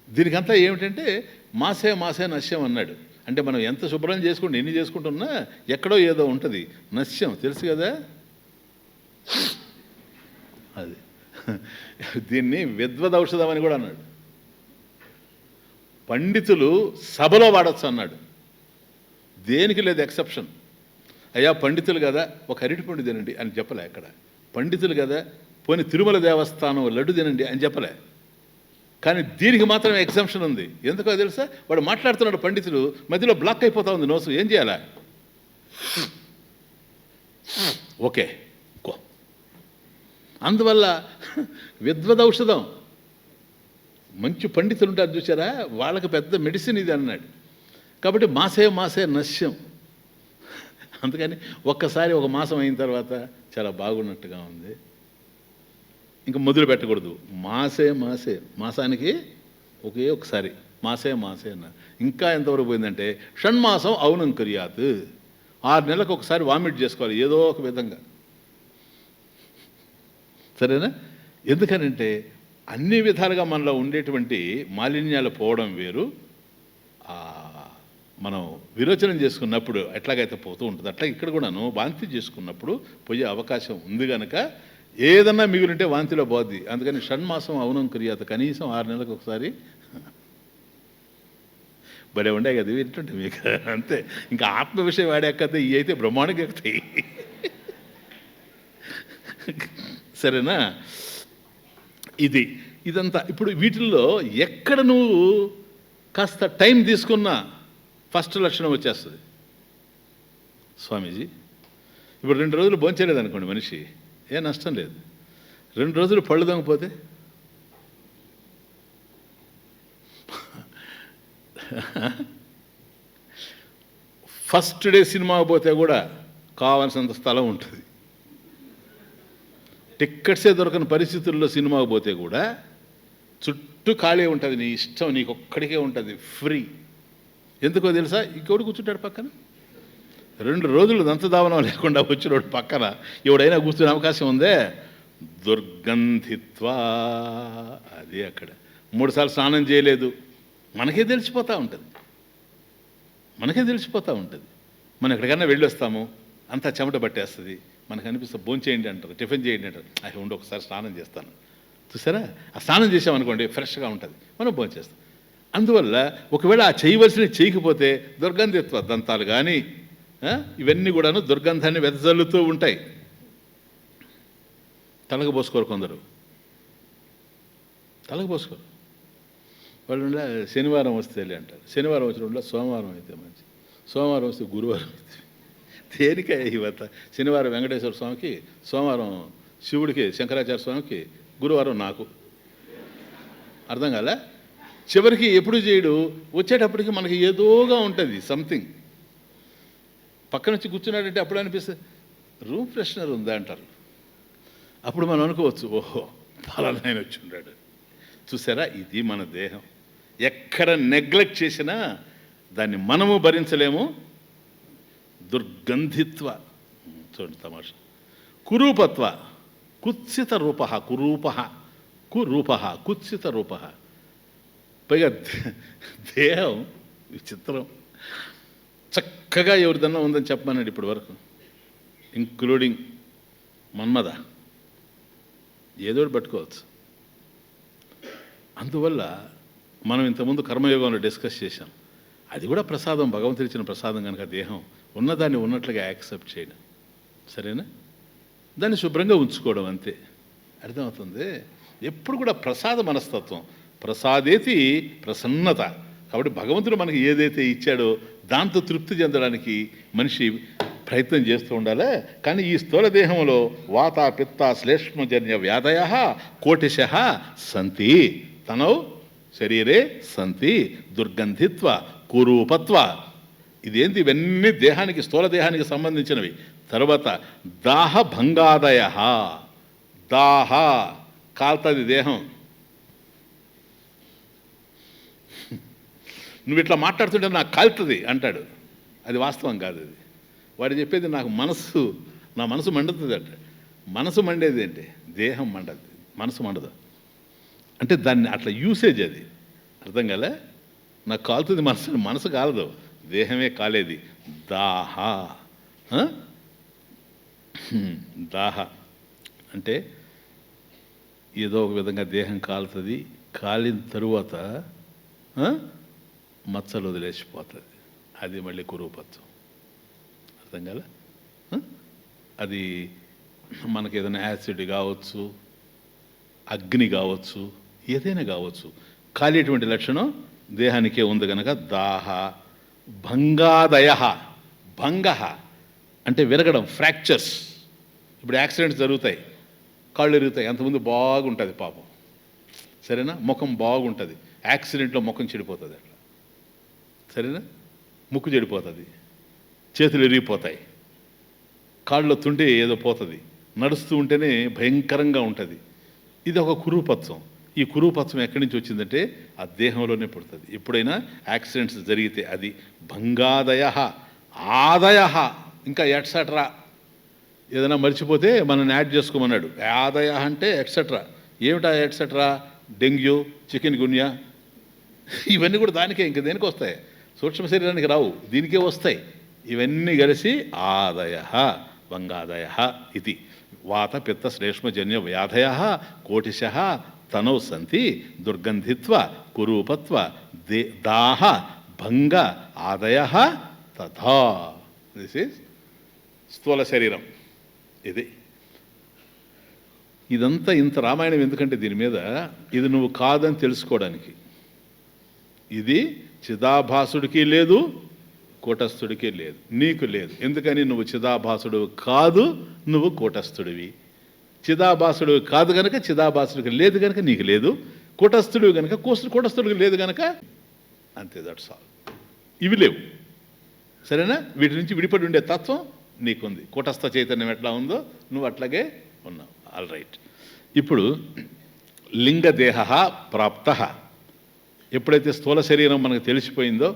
దీనికంతా ఏమిటంటే మాసే మాసే నశ్యం అన్నాడు. అంటే మనం ఎంత శుభ్రం చేసుకుంటూ ఎన్ని చేసుకుంటున్నా ఎక్కడో ఏదో ఉంటుంది, నశ్యం తెలుసు కదా అది. దీన్ని విద్వద్ ఔషధం అని కూడా అన్నాడు. పండితులు సభలో వాడచ్చు అన్నాడు, దేనికి లేదు ఎక్సెప్షన్. అయ్యా పండితులు కదా ఒక అరటిపండు తినండి అని చెప్పలే ఎక్కడ. పండితులు కదా పోని తిరుమల దేవస్థానం లడ్డు తినండి అని చెప్పలే. కానీ దీనికి మాత్రం ఎగ్జంప్షన్ ఉంది. ఎందుకో తెలుసా, వాడు మాట్లాడుతున్నాడు, పండితులు మధ్యలో బ్లాక్ అయిపోతా ఉంది నోసు, ఏం చేయాలా? ఓకే కో. అందువల్ల విద్వద్ ఔషధం. మంచి పండితులు ఉంటారు చూసారా, వాళ్ళకి పెద్ద మెడిసిన్ ఇది అన్నాడు. కాబట్టి మాసే మాసే నశ్యం. అందుకని ఒక్కసారి ఒక మాసం అయిన తర్వాత చాలా బాగున్నట్టుగా ఉంది, ఇంకా మొదలు పెట్టకూడదు. మాసే మాసే, మాసానికి ఒకసారి మాసే మాసే అన్న. ఇంకా ఎంతవరకు పోయిందంటే షణ్మాసం ఔనం కుర్యాత్, 6 నెలలకు ఒకసారి వామిట్ చేసుకోవాలి ఏదో ఒక విధంగా, సరేనా? ఎందుకనంటే అన్ని విధాలుగా మనలో ఉండేటువంటి మాలిన్యాలు పోవడం వేరు, మనం విరోచనం చేసుకున్నప్పుడు ఎట్లాగైతే పోతూ ఉంటుంది అట్లా ఇక్కడ కూడాను వాంతి చేసుకున్నప్పుడు పోయే అవకాశం ఉంది కనుక ఏదన్నా మిగులుంటే వాంతిలో పోద్ది. అందుకని షణ్మాసం ఔనం కుర్యాత్, కనీసం 6 నెలలకు ఒకసారి. భలే ఉండే కదా వింటుంటే మీకు, అంతే. ఇంకా ఆత్మ విషయం వాడేక్కతే ఇవి అయితే బ్రహ్మాండంగా ఎక్కుతాయి, సరేనా? ఇదంతా ఇప్పుడు వీటిల్లో ఎక్కడ నువ్వు కాస్త టైం తీసుకున్నా ఫస్ట్ లక్షణం వచ్చేస్తుంది. స్వామీజీ ఇప్పుడు 2 రోజులు భోంచలేదు అనుకోండి మనిషి, ఏ నష్టం లేదు. 2 రోజులు పళ్ళు దొంగపోతే ఫస్ట్ డే సినిమాకి పోతే కూడా కావాల్సినంత స్థలం ఉంటుంది. టిక్కెట్సే దొరకని పరిస్థితుల్లో సినిమాకి పోతే కూడా చుట్టూ ఖాళీ ఉంటుంది, నీ ఇష్టం, నీకు ఒక్కడికే ఉంటుంది, ఫ్రీ. ఎందుకో తెలుసా, ఇంకోటి కూర్చుంటాడు పక్కన. 2 రోజులు దంతధావనం లేకుండా వచ్చినోడు పక్కన ఎవడైనా కూర్చునే అవకాశం ఉందే? దుర్గంధిత్వా, అది అక్కడ 3 సార్లు స్నానం చేయలేదు, మనకే తెలిసిపోతూ ఉంటుంది. మనం ఎక్కడికైనా వెళ్ళొస్తాము, అంతా చెమట పట్టేస్తుంది, మనకు అనిపిస్తుంది భోంచేయండి అంటారు, టిఫిన్ చేయండి అంటారు, అది ఉండి ఒకసారి స్నానం చేస్తాను. చూసారా, ఆ స్నానం చేసామనుకోండి ఫ్రెష్గా ఉంటుంది, మనం భోంచేస్తాం. అందువల్ల ఒకవేళ ఆ చేయవలసినవి చేయకపోతే దుర్గంధిత్వ, దంతాలు కానీ ఇవన్నీ కూడాను దుర్గంధాన్ని వెదజల్లుతూ ఉంటాయి. తలకు పోసుకోరు కొందరు, తలకు పోసుకోరు. వాళ్ళు శనివారం వస్తే వెళ్ళి అంటారు, శనివారం వచ్చిన సోమవారం అయితే మంచి, సోమవారం వస్తే గురువారం అయితే దేనికే ఇవత. శనివారం వెంకటేశ్వర స్వామికి, సోమవారం శివుడికి, శంకరాచార్య స్వామికి, గురువారం నాకు. అర్థం కాలే? చివరికి ఎప్పుడు చేయడు, వచ్చేటప్పటికి మనకి ఏదోగా ఉంటుంది సంథింగ్. పక్క నుంచి కూర్చున్నాడంటే అప్పుడు అనిపిస్తుంది రూమ్ ఫ్రెషనర్ ఉందా అంటారు. అప్పుడు మనం అనుకోవచ్చు, ఓహో ఫలానాయన వచ్చి ఉన్నాడు. చూసారా, ఇది మన దేహం. ఎక్కడ నెగ్లెక్ట్ చేసినా దాన్ని మనము భరించలేము. దుర్గంధిత్వ, చూడండి తమాషా. కురూపత్వ, కుత్సిత రూప, కురూప కుత్సిత రూప. పైగా దేహం విచిత్రం. చక్కగా ఎవరిదన్నా ఉందని చెప్పమన్నాడు ఇప్పటి వరకు, ఇంక్లూడింగ్ మన్మద. ఏదో పట్టుకోవచ్చు. అందువల్ల మనం ఇంతకుముందు కర్మయోగంలో డిస్కస్ చేశాం, అది కూడా ప్రసాదం, భగవంతుడు ఇచ్చిన ప్రసాదం కనుక దేహం ఉన్నదాన్ని ఉన్నట్లుగా యాక్సెప్ట్ చేయడం, సరేనా? దాన్ని శుభ్రంగా ఉంచుకోవడం, అంతే. అర్థమవుతుంది? ఎప్పుడు కూడా ప్రసాద మనస్తత్వం, ప్రసాదేతి ప్రసన్నత. కాబట్టి భగవంతుడు మనకి ఏదైతే ఇచ్చాడో దాంతో తృప్తి చెందడానికి మనిషి ప్రయత్నం చేస్తూ ఉండాలి. కానీ ఈ స్థూల దేహంలో వాత పిత్త శ్లేష్మజన్య వ్యాధయ కోటిశ సంతి తనౌ శరీరే సంతి దుర్గంధిత్వ కురూపత్వ. ఇదేంటి? ఇవన్నీ దేహానికి, స్థూల దేహానికి సంబంధించినవి. తర్వాత దాహ భంగాదయ. దాహ కాల్తది దేహం. నువ్వు ఇట్లా మాట్లాడుతుంటే నాకు కాలుతుంది అంటాడు, అది వాస్తవం కాదు. అది వాడు చెప్పేది నాకు నా మనసు మండుతుంది అంట. మనసు మండేది ఏంటి? దేహం మండదు, మనసు మండదు. అంటే దాన్ని అట్లా యూసేజ్, అది అర్థం కాలే. నాకు కాలుతుంది మనసు కాలదు, దేహమే కాలేది. దాహ దాహ అంటే ఏదో ఒక విధంగా దేహం కాలుతుంది. కాలిన తరువాత మచ్చలు వదిలేసిపోతుంది, అది మళ్ళీ కురూపత్వం. అర్థం కాలే. అది మనకి ఏదైనా యాసిడ్ కావచ్చు, అగ్ని కావచ్చు, ఏదైనా కావచ్చు, కాలేటువంటి లక్షణం దేహానికే ఉంది కనుక దాహ భంగాదయ. భంగ అంటే విరగడం, ఫ్రాక్చర్స్. ఇప్పుడు యాక్సిడెంట్స్ జరుగుతాయి, కాళ్ళు ఎరుగుతాయి, అంతకుముందు బాగుంటుంది పాపం, సరేనా? ముఖం బాగుంటుంది, యాక్సిడెంట్లో ముఖం చెడిపోతుంది అట్లా, సరేనా? ముక్కు చెడిపోతుంది, చేతులు ఎరిగిపోతాయి, కాళ్ళలో తుంటే ఏదో పోతుంది, నడుస్తూ ఉంటేనే భయంకరంగా ఉంటుంది. ఇది ఒక కురూపత్వం. ఈ కురూపత్వం ఎక్కడి నుంచి వచ్చిందంటే ఆ దేహంలోనే పుడుతుంది. ఎప్పుడైనా యాక్సిడెంట్స్ జరిగితే అది భంగాదయ. ఆదయ ఇంకా ఎట్సెట్రా, ఏదైనా మర్చిపోతే మనం యాడ్ చేసుకోమన్నాడు. ఆదయ అంటే ఎట్సెట్రా. ఏమిటా ఎట్సెట్రా? డెంగ్యూ, చికెన్ గున్యా, ఇవన్నీ కూడా దానికే, ఇంక దేనికి వస్తాయి? సూక్ష్మ శరీరానికి రావు, దీనికే వస్తాయి. ఇవన్నీ కలిసి ఆదయ భంగాదయ ఇది. వాత పిత్త శ్లేష్మజన్య వ్యాధయ కోటిశ తనౌ సంతి దుర్గంధిత్వ కురూపత్వ దాహ భంగ ఆదయ తథా. దిస్ ఈజ్ స్థూల శరీరం. ఇది ఇదంతా ఇంత రామాయణం ఎందుకంటే దీని మీద, ఇది నువ్వు కాదని తెలుసుకోవడానికి. ఇది చిదాభాసుడికి లేదు, కూటస్థుడికి లేదు, నీకు లేదు. ఎందుకని? నువ్వు చిదాభాసుడు కాదు, నువ్వు కూటస్థుడివి. చిదాభాసుడు కాదు కనుక చిదాభాసుడికి లేదు కనుక నీకు లేదు, కూటస్థుడివి కనుక కూటస్థుడికి లేదు కనుక అంతే. That's all. ఇవి లేవు, సరేనా? వీటి నుంచి విడిపడి ఉండే తత్వం నీకుంది. కూటస్థ చైతన్యం ఎట్లా ఉందో నువ్వు అట్లాగే ఉన్నావు. All right. ఇప్పుడు లింగదేహ ప్రాప్త. ఎప్పుడైతే స్థూల శరీరం మనకు తెలిసిపోయిందో,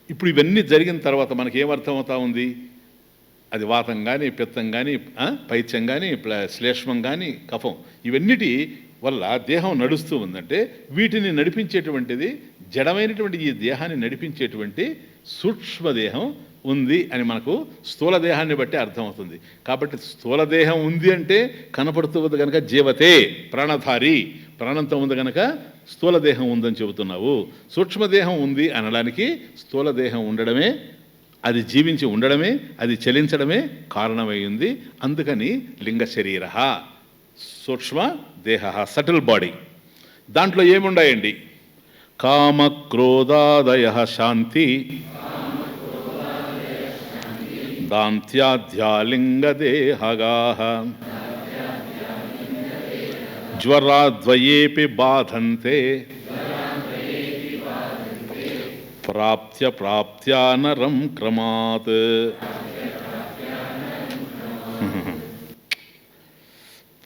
ఇప్పుడు ఇవన్నీ జరిగిన తర్వాత మనకి ఏమర్థమవుతా ఉంది? అది వాతం కానీ, పిత్తం కానీ, పైత్యం కానీ, శ్లేష్మం కానీ, కఫం, ఇవన్నిటి వల్ల దేహం నడుస్తూ ఉందంటే వీటిని నడిపించేటువంటిది, జడమైనటువంటి ఈ దేహాన్ని నడిపించేటువంటి సూక్ష్మదేహం ఉంది అని మనకు స్థూల దేహాన్ని బట్టి అర్థమవుతుంది. కాబట్టి స్థూల దేహం ఉంది అంటే కనపడుతూ ఉంది కనుక జీవతే, ప్రాణధారి, ప్రాణంతో ఉంది కనుక స్థూల దేహం ఉందని చెబుతున్నావు. సూక్ష్మదేహం ఉంది అనడానికి స్థూల దేహం ఉండడమే, అది జీవించి ఉండడమే, అది చలించడమే కారణమైంది. అందుకని లింగ శరీర సూక్ష్మ దేహ, సటిల్ బాడీ. దాంట్లో ఏముండాయండి? కామక్రోధాదయ శాంతి దాంత్యాధ్యాలింగదేహగా జ్వరాద్వయేపి బాధంతే ప్రాప్త్యా నరం క్రమాత్.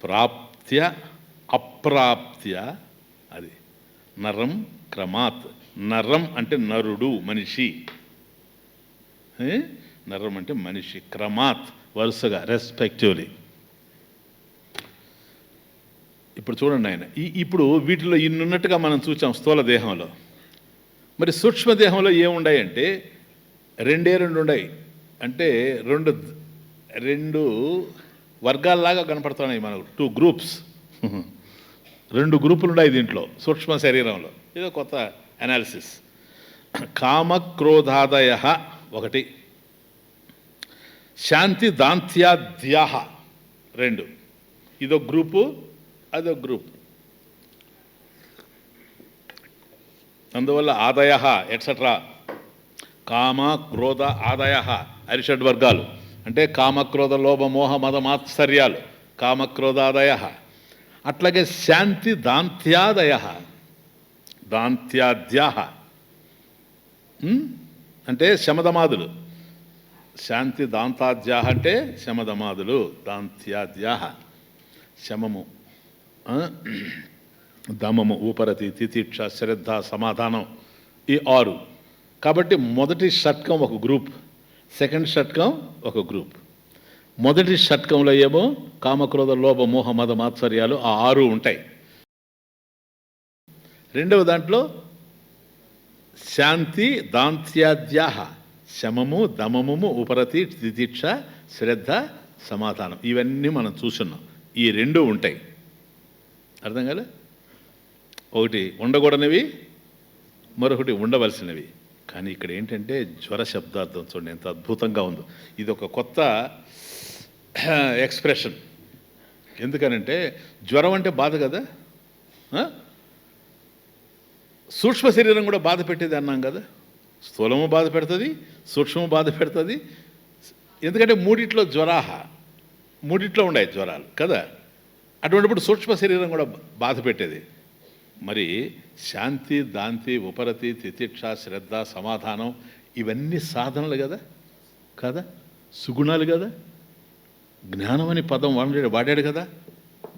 ప్రాప్త్య అప్రాప్త్య, అది నరం క్రమాత్. నరం అంటే నరుడు, మనిషి. నరం అంటే మనిషి. క్రమాత్ వరుసగా, రెస్పెక్టివ్లీ. ఇప్పుడు చూడండి ఆయన, ఇప్పుడు వీటిలో ఇన్నున్నట్టుగా మనం చూసాం స్థూల దేహంలో. మరి సూక్ష్మదేహంలో ఏముండాయంటే రెండు ఉన్నాయి. అంటే రెండు రెండు వర్గాల్లాగా కనపడుతున్నాయి మనకు, 2 గ్రూప్స్. 2 గ్రూపులు ఉన్నాయి దీంట్లో సూక్ష్మ శరీరంలో. ఇదో కొత్త అనాలిసిస్. కామక్రోధాదయ ఒకటి, శాంతి దాంత్యాద్యాహ 2. ఇదో గ్రూపు, అదో గ్రూప్. అందువల్ల ఆదయ ఎట్సెట్రా, కామ క్రోధ ఆదయ అరిషడ్ వర్గాలు. అంటే కామక్రోధ లోభ మోహ మద మాత్సర్యాలు కామక్రోధాదయ. అట్లాగే శాంతి దాంత్యాదయ దాంత్యాద్యాహ అంటే శమదమాదులు. శాంతి దాంతాద్యాహ అంటే శమదమాదులు, దాంత్యాద్యాహ శమము, దమము, ఉపరతి, తితిక్ష, శ్రద్ధ, సమాధానం, ఈ 6. కాబట్టి మొదటి షట్కం ఒక గ్రూప్, సెకండ్ షట్కం ఒక గ్రూప్. మొదటి షట్కంలో ఏమో కామక్రోధ లోభ మోహ మద మాత్సర్యాలు ఆ 6 ఉంటాయి. రెండవ దాంట్లో శాంతి దాంత్యాద్యాహ శమము, దమము, ఉపరతి, తితిక్ష, శ్రద్ధ, సమాధానం, ఇవన్నీ మనం చూస్తున్నాం. ఈ 2 ఉంటాయి. అర్థం కాలే? ఒకటి ఉండకూడనివి, మరొకటి ఉండవలసినవి. కానీ ఇక్కడ ఏంటంటే జ్వర శబ్దార్థం చూడండి ఎంత అద్భుతంగా ఉందో. ఇది ఒక కొత్త ఎక్స్ప్రెషన్. ఎందుకనంటే జ్వరం అంటే బాధ కదా, సూక్ష్మ శరీరం కూడా బాధ పెట్టేది అన్నాం కదా. స్థూలము బాధ పెడుతుంది, సూక్ష్మము బాధ పెడుతుంది. ఎందుకంటే మూడిట్లో ఉన్నాయి జ్వరాలు కదా. అటువంటిప్పుడు సూక్ష్మ శరీరం కూడా బాధ పెట్టేది. మరి శాంతి దాంతి ఉపరతి తితిక్ష శ్రద్ధ సమాధానం ఇవన్నీ సాధనలు కదా కదా, సుగుణాలు కదా. జ్ఞానం అని పదం వాడాడు కదా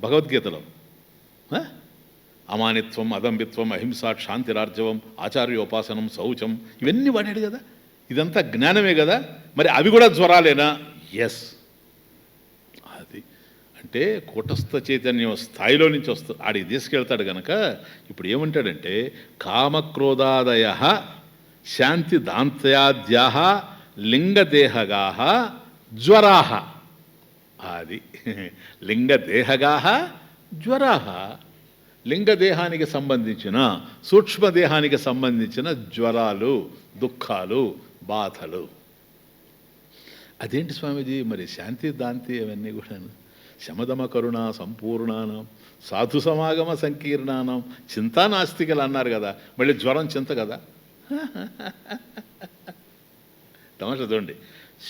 భగవద్గీతలో. అమానిత్వం, అదంబిత్వం, అహింస, శాంతిరార్జవం, ఆచార్యోపాసనం, శౌచం, ఇవన్నీ వాడాడు కదా. ఇదంతా జ్ఞానమే కదా. మరి అవి కూడా జ్వరాలేనా? ఎస్. అది అంటే కూటస్థ చైతన్యం స్థాయిలో నుంచి ఆడికి తీసుకెళ్తాడు కనుక ఇప్పుడు ఏమంటాడంటే కామక్రోధాదయ శాంతి దాంత్యాద్యా లింగదేహగా జ్వరా. అది లింగదేహగా జ్వరా. లింగదేహానికి సంబంధించిన సూక్ష్మదేహానికి సంబంధించిన జ్వరాలు, దుఃఖాలు, బాధలు. అదేంటి స్వామీజీ మరి శాంతి దాంతి అవన్నీ కూడా శమదమ కరుణ సంపూర్ణానం సాధు సమాగమ సంకీర్ణానం చింతా నాస్తికలు అన్నారు కదా. మళ్ళీ జ్వరం చింత కదా. తమాషా చూడండి.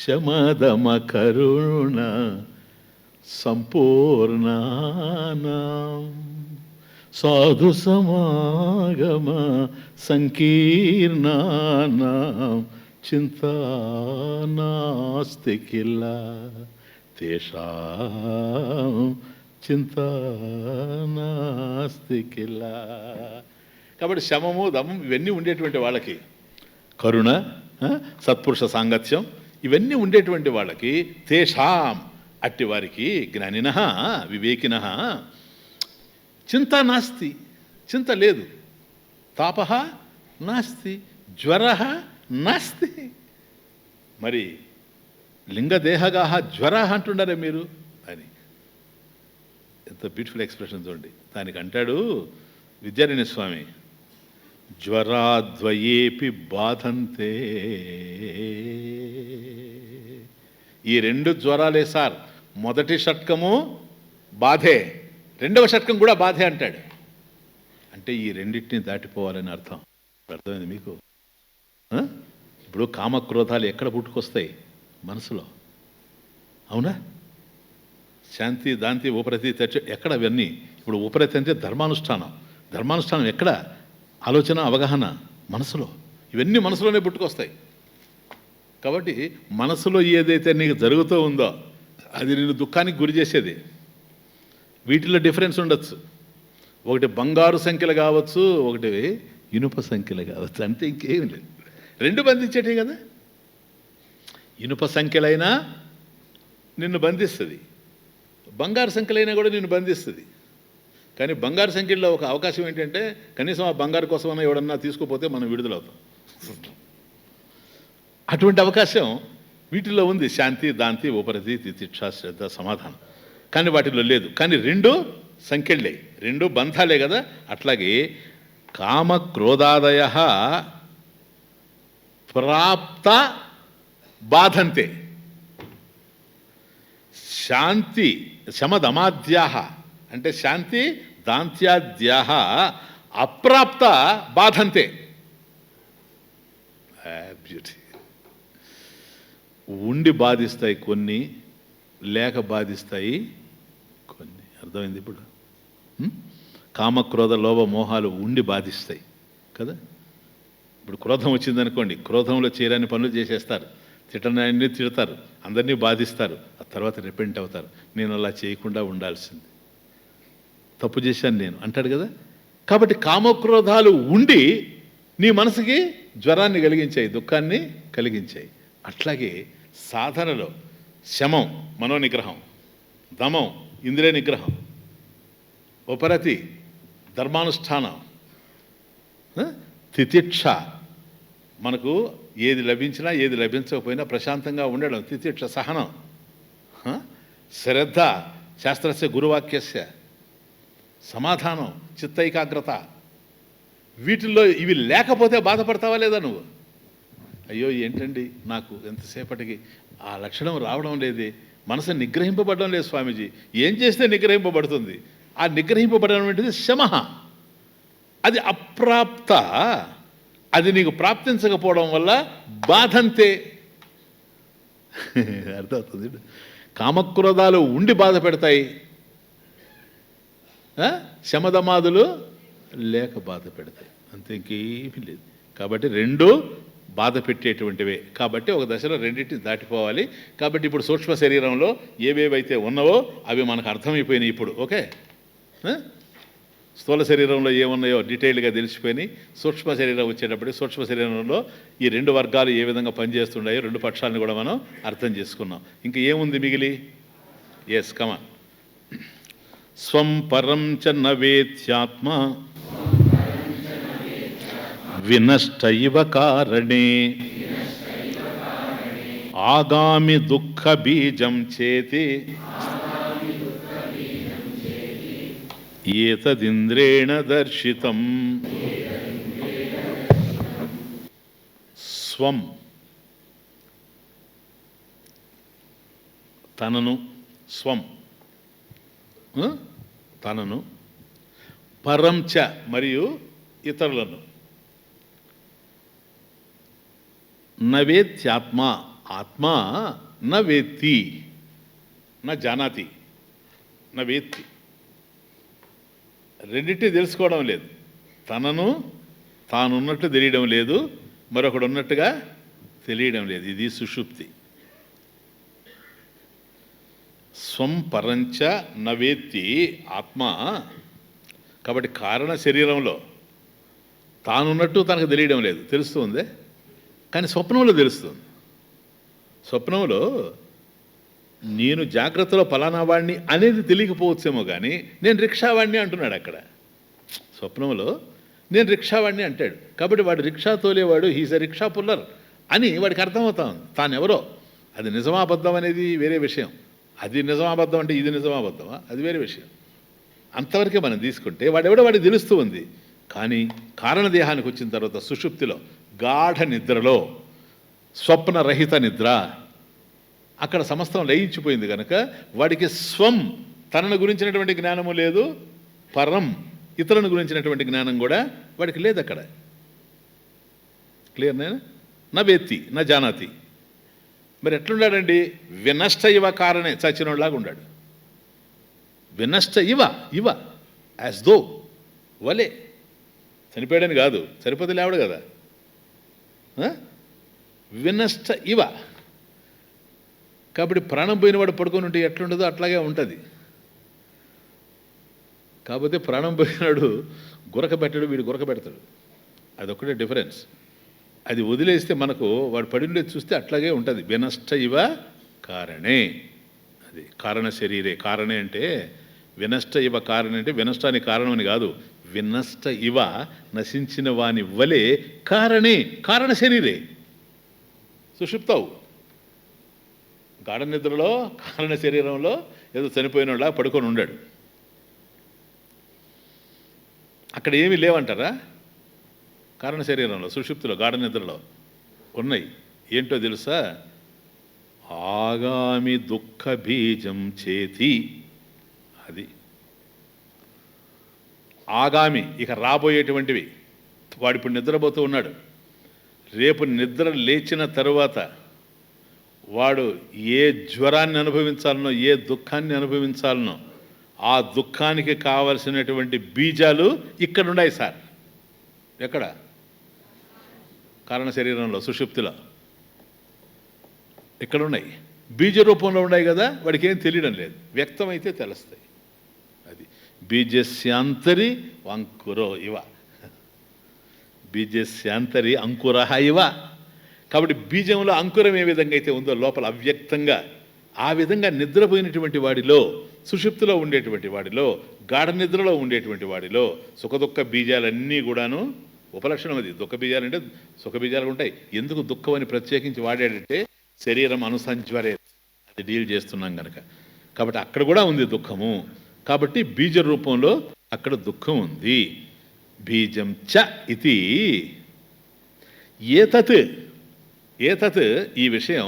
శమదమ కరుణ సంపూర్ణానం సాధు సమాగమ సంకీర్ణానం చింతా నాస్తి కిల తేషాం చింతా నాస్తి కిల. కాబట్టి శమము దమం ఇవన్నీ ఉండేటువంటి వాళ్ళకి, కరుణ సత్పురుష సాంగత్యం ఇవన్నీ ఉండేటువంటి వాళ్ళకి, తేషాం అట్టి వారికి, జ్ఞానినః వివేకినః చింతా నాస్తి, చింత లేదు, తాపః నాస్తి, జ్వరః నాస్తి. మరి లింగదేహగా జ్వర అంటున్నారే మీరు అని ఎంత బ్యూటిఫుల్ ఎక్స్ప్రెషన్ చూడండి. దానికి అంటాడు విద్యారణ్య స్వామి, జ్వరాద్వయేపి బాధంతే. ఈ 2 జ్వరాలే సార్. మొదటి షట్కము బాధే, రెండవ షట్కం కూడా బాధే అంటాడు. అంటే ఈ రెండింటిని దాటిపోవాలని అర్థం. అర్థమైంది మీకు? ఇప్పుడు కామక్రోధాలు ఎక్కడ పుట్టుకొస్తాయి? మనసులో. అవునా? శాంతి దాంతి ఉపరతి ఎక్కడ అవన్నీ? ఇప్పుడు ఉపరతి అంటే ధర్మానుష్ఠానం. ధర్మానుష్ఠానం ఎక్కడ? ఆలోచన అవగాహన మనసులో. ఇవన్నీ మనసులోనే పుట్టుకొస్తాయి. కాబట్టి మనసులో ఏదైతే నీకు జరుగుతూ ఉందో అది నిన్ను దుఃఖానికి గురి చేసేది. వీటిలో డిఫరెన్స్ ఉండొచ్చు. ఒకటి బంగారు సంఖ్యలు కావచ్చు, ఒకటి ఇనుప సంఖ్యలు కావచ్చు, అంతే, ఇంకేం లేదు. 2 బంధించేటే కదా. ఇనుప సంఖ్యలైనా నిన్ను బంధిస్తుంది, బంగారు సంఖ్యలైనా కూడా నిన్ను బంధిస్తుంది. కానీ బంగారు సంఖ్యలో ఒక అవకాశం ఏంటంటే కనీసం ఆ బంగారు కోసమైనా ఎవడన్నా తీసుకోపోతే మనం విడుదలవుతాం. అటువంటి అవకాశం వీటిలో ఉంది. శాంతి, దాంతి, ఉపరతి, తితిక్ష, శ్రద్ధ, సమాధానం. కానీ వాటిలో లేదు. కానీ రెండు సంఖ్యలే, రెండు బంధాలే కదా. అట్లాగే కామ క్రోధాదయ ప్రాప్త బాధంతే. శాంతి శమదమాద్యా అంటే శాంతి దాంత్యాద్యా అప్రాప్త బాధంతే. బ్యూటీ. ఉండి బాధిస్తాయి కొన్ని, లేక బాధిస్తాయి కొన్ని. అర్థమైంది ఇప్పుడు? కామక్రోధ లోభ మోహాలు ఉండి బాధిస్తాయి కదా. ఇప్పుడు క్రోధం వచ్చిందనుకోండి, క్రోధంలో చేయరాని పనులు చేసేస్తారు, తిట్టడాన్ని తిడతారు, అందరినీ బాధిస్తారు. ఆ తర్వాత రిపెంట్ అవుతారు. నేను అలా చేయకుండా ఉండాల్సింది, తప్పు చేశాను నేను అంటాడు కదా. కాబట్టి కామక్రోధాలు ఉండి నీ మనసుకి జ్వరాన్ని కలిగించాయి, దుఃఖాన్ని కలిగించాయి. అట్లాగే సాధనలో శమం మనోనిగ్రహం, దమం ఇంద్రియ నిగ్రహం, ఉపరతి ధర్మానుష్ఠానం, తితిక్ష మనకు ఏది లభించినా ఏది లభించకపోయినా ప్రశాంతంగా ఉండడం, తితిక్ష సహనం, శ్రద్ధ శాస్త్రస్య గురువాక్యస్య, సమాధానం చిత్తైకాగ్రత. వీటిల్లో ఇవి లేకపోతే బాధపడతావా లేదా నువ్వు? అయ్యో ఏంటండి నాకు ఎంతసేపటికి ఆ లక్షణం రావడం లేదే, మనసు నిగ్రహింపబడడం లేదు స్వామీజీ. ఏం చేస్తే నిగ్రహింపబడుతుంది? ఆ నిగ్రహింపబడడం ఏంటిది? శమః. అది అప్రాప్త, అది నీకు ప్రాప్తించకపోవడం వల్ల బాధంతే. అర్థమవుతుంది? కామక్రోధాలు ఉండి బాధ పెడతాయి, శమదమాదులు లేక బాధ పెడతాయి, అంతే, ఇంకేమీ లేదు. కాబట్టి రెండు బాధ పెట్టేటువంటివే. కాబట్టి ఒక దశలో రెండింటిని దాటిపోవాలి. కాబట్టి ఇప్పుడు సూక్ష్మ శరీరంలో ఏవేవైతే ఉన్నావో అవి మనకు అర్థమైపోయినాయి ఇప్పుడు. ఓకే, స్థూల శరీరంలో ఏమున్నాయో డీటెయిల్గా తెలిసిపోయినాయి. సూక్ష్మ శరీరం వచ్చేటప్పటికి సూక్ష్మ శరీరంలో ఈ రెండు వర్గాలు ఏ విధంగా పనిచేస్తున్నాయో రెండు పక్షాలను కూడా మనం అర్థం చేసుకున్నాం. ఇంకా ఏముంది మిగిలి? ఎస్, కమాన్. స్వం పరం చ నవేత్యాత్మ వినష్ట ఇవ కారణే ఆగామి దుఃఖ బీజం చేతి ఏతదింద్రేణ దర్శితం. స్వం తనను, స్వం తనను, పరంచ మరియు ఇతరులను, నవేత్యాత్మ ఆత్మ నవేత్తి న జానాతి నవేత్తి. రెండింటినీ తెలుసుకోవడం లేదు. తనను తానున్నట్టు తెలియడం లేదు, మరొకడు ఉన్నట్టుగా తెలియడం లేదు. ఇది సుషుప్తి. స్వం పరంచ నవేత్తి ఆత్మ. కాబట్టి కారణ శరీరంలో తానున్నట్టు తనకు తెలియడం లేదు, తెలుస్తుంది. కానీ స్వప్నంలో తెలుస్తుంది. స్వప్నంలో నేను జాగ్రత్తలో ఫలానా వాడిని అనేది తెలియకపోవచ్చేమో, కానీ నేను రిక్షావాడిని అంటున్నాడు అక్కడ. స్వప్నంలో నేను రిక్షావాడిని అంటాడు. కాబట్టి వాడు రిక్షా తోలేవాడు, హీజ్ ఎ రిక్షా పుల్లర్ అని వాడికి అర్థమవుతా ఉంది. తానెవరో. అది నిజమాబద్ధం అనేది వేరే విషయం. అది నిజమాబద్ధం అంటే ఇది నిజమాబద్ధమా, అది వేరే విషయం. అంతవరకే మనం తీసుకుంటే వాడెవడో వాడికి తెలుస్తూ ఉంది. కానీ కారణదేహానికి వచ్చిన తర్వాత సుషుప్తిలో, గాఢ నిద్రలో, స్వప్నరహిత నిద్ర, అక్కడ సమస్తం లయించిపోయింది కనుక వాడికి స్వం తనను గురించినటువంటి జ్ఞానము లేదు, పరం ఇతరులను గురించినటువంటి జ్ఞానం కూడా వాడికి లేదు అక్కడ. క్లియర్ నేనా? నా వేత్తి నా జానాతి. మరి ఎట్లున్నాడండి? వినష్ట ఇవ కారణే, చచ్చినోళ్ళలాగా ఉన్నాడు. వినష్ట ఇవ ఇవ యాజ్ దో, వలే. చనిపోయాడని కాదు, సరిపోతే లేవడు కదా. వినష్ట ఇవ. కాబట్టి ప్రాణం పోయినవాడు పడుకొని ఉంటే ఎట్లుంటుందో అట్లాగే ఉంటుంది. కాకపోతే ప్రాణం పోయినాడు గురక పెట్టాడు, వీడు గురక పెడతాడు. అదొక్కటే డిఫరెన్స్. అది వదిలేస్తే మనకు వాడు పడిండేది చూస్తే అట్లాగే ఉంటుంది. వినష్ట ఇవ కారణే, అది కారణ శరీరే. కారణే అంటే వినష్ట ఇవ కారణే అంటే వినష్టానికి కారణం అని కాదు. వినష్ట ఇవ నశించిన వాని వలే కారణే, కారణ శరీరే. సుషుప్తవు. గాఢ నిద్రలో కారణ శరీరంలో ఏదో చనిపోయినలా పడుకొని ఉన్నాడు. అక్కడ ఏమీ లేవంటారా? కారణ శరీరంలో సుషుప్తిలో గాఢ నిద్రలో ఉన్నాయి. ఏంటో తెలుసా? ఆగామి దుఃఖ బీజం చేతి. అది ఆగామి, ఇక రాబోయేటువంటివి. వాడు ఇప్పుడు నిద్రపోతూ ఉన్నాడు. రేపు నిద్ర లేచిన తరువాత వాడు ఏ జ్వరాన్ని అనుభవించాలనో, ఏ దుఃఖాన్ని అనుభవించాలనో, ఆ దుఃఖానికి కావలసినటువంటి బీజాలు ఇక్కడ ఉన్నాయి సార్. ఎక్కడ? కారణ శరీరంలో సుషుప్తిలో ఇక్కడ ఉన్నాయి. బీజ రూపంలో ఉన్నాయి కదా, వాడికి ఏం తెలియడం లేదు. వ్యక్తమైతే తెలుస్తాయి. అది బీజస్యాంతరి అంకురో ఇవ, బీజస్యాంతరి అంకుర ఇవ. కాబట్టి బీజంలో అంకురం ఏ విధంగా అయితే ఉందో లోపల అవ్యక్తంగా, ఆ విధంగా నిద్రపోయినటువంటి వాడిలో, సుషుప్తిలో ఉండేటువంటి వాడిలో, గాఢ నిద్రలో ఉండేటువంటి వాడిలో సుఖదుఖ బీజాలన్నీ కూడాను ఉపలక్షణం. అది దుఃఖ బీజాలంటే సుఖ బీజాలు ఉంటాయి. ఎందుకు దుఃఖం అని ప్రత్యేకించి వాడాడంటే శరీరం అనుసంజ్వరే, అది డీల్ చేస్తున్నాం కనుక. కాబట్టి అక్కడ కూడా ఉంది దుఃఖము. కాబట్టి బీజ రూపంలో అక్కడ దుఃఖం ఉంది. బీజం చ ఇది ఏతత్ ఈ విషయం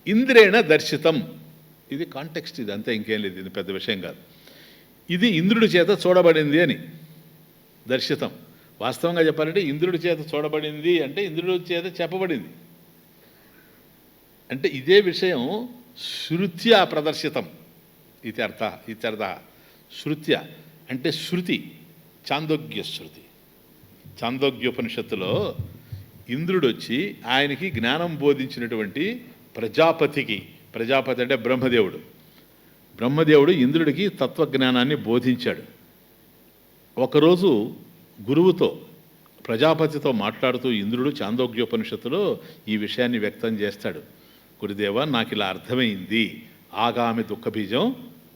ఇంద్రేణ దర్శితం. ఇది కాంటెక్స్ట్, ఇది అంతే, ఇంకేం లేదు. ఇది పెద్ద విషయం కాదు. ఇది ఇంద్రుడి చేత చూడబడింది అని. దర్శితం వాస్తవంగా చెప్పాలంటే ఇంద్రుడి చేత చూడబడింది అంటే ఇంద్రుడి చేత చెప్పబడింది. అంటే ఇదే విషయం శృత్యా ప్రదర్శితం ఇత్యర్థ. శృత్య అంటే శృతి, చాందోగ్య శృతి. చాందోగ్యోపనిషత్తులో ఇంద్రుడు వచ్చి ఆయనకి జ్ఞానం బోధించినటువంటి ప్రజాపతికి, ప్రజాపతి అంటే బ్రహ్మదేవుడు ఇంద్రుడికి తత్వజ్ఞానాన్ని బోధించాడు. ఒకరోజు గురువుతో, ప్రజాపతితో మాట్లాడుతూ ఇంద్రుడు చాందోగ్యోపనిషత్తులో ఈ విషయాన్ని వ్యక్తం చేస్తాడు. గురుదేవ, నాకు ఇలా అర్థమైంది, ఆగామి దుఃఖబీజం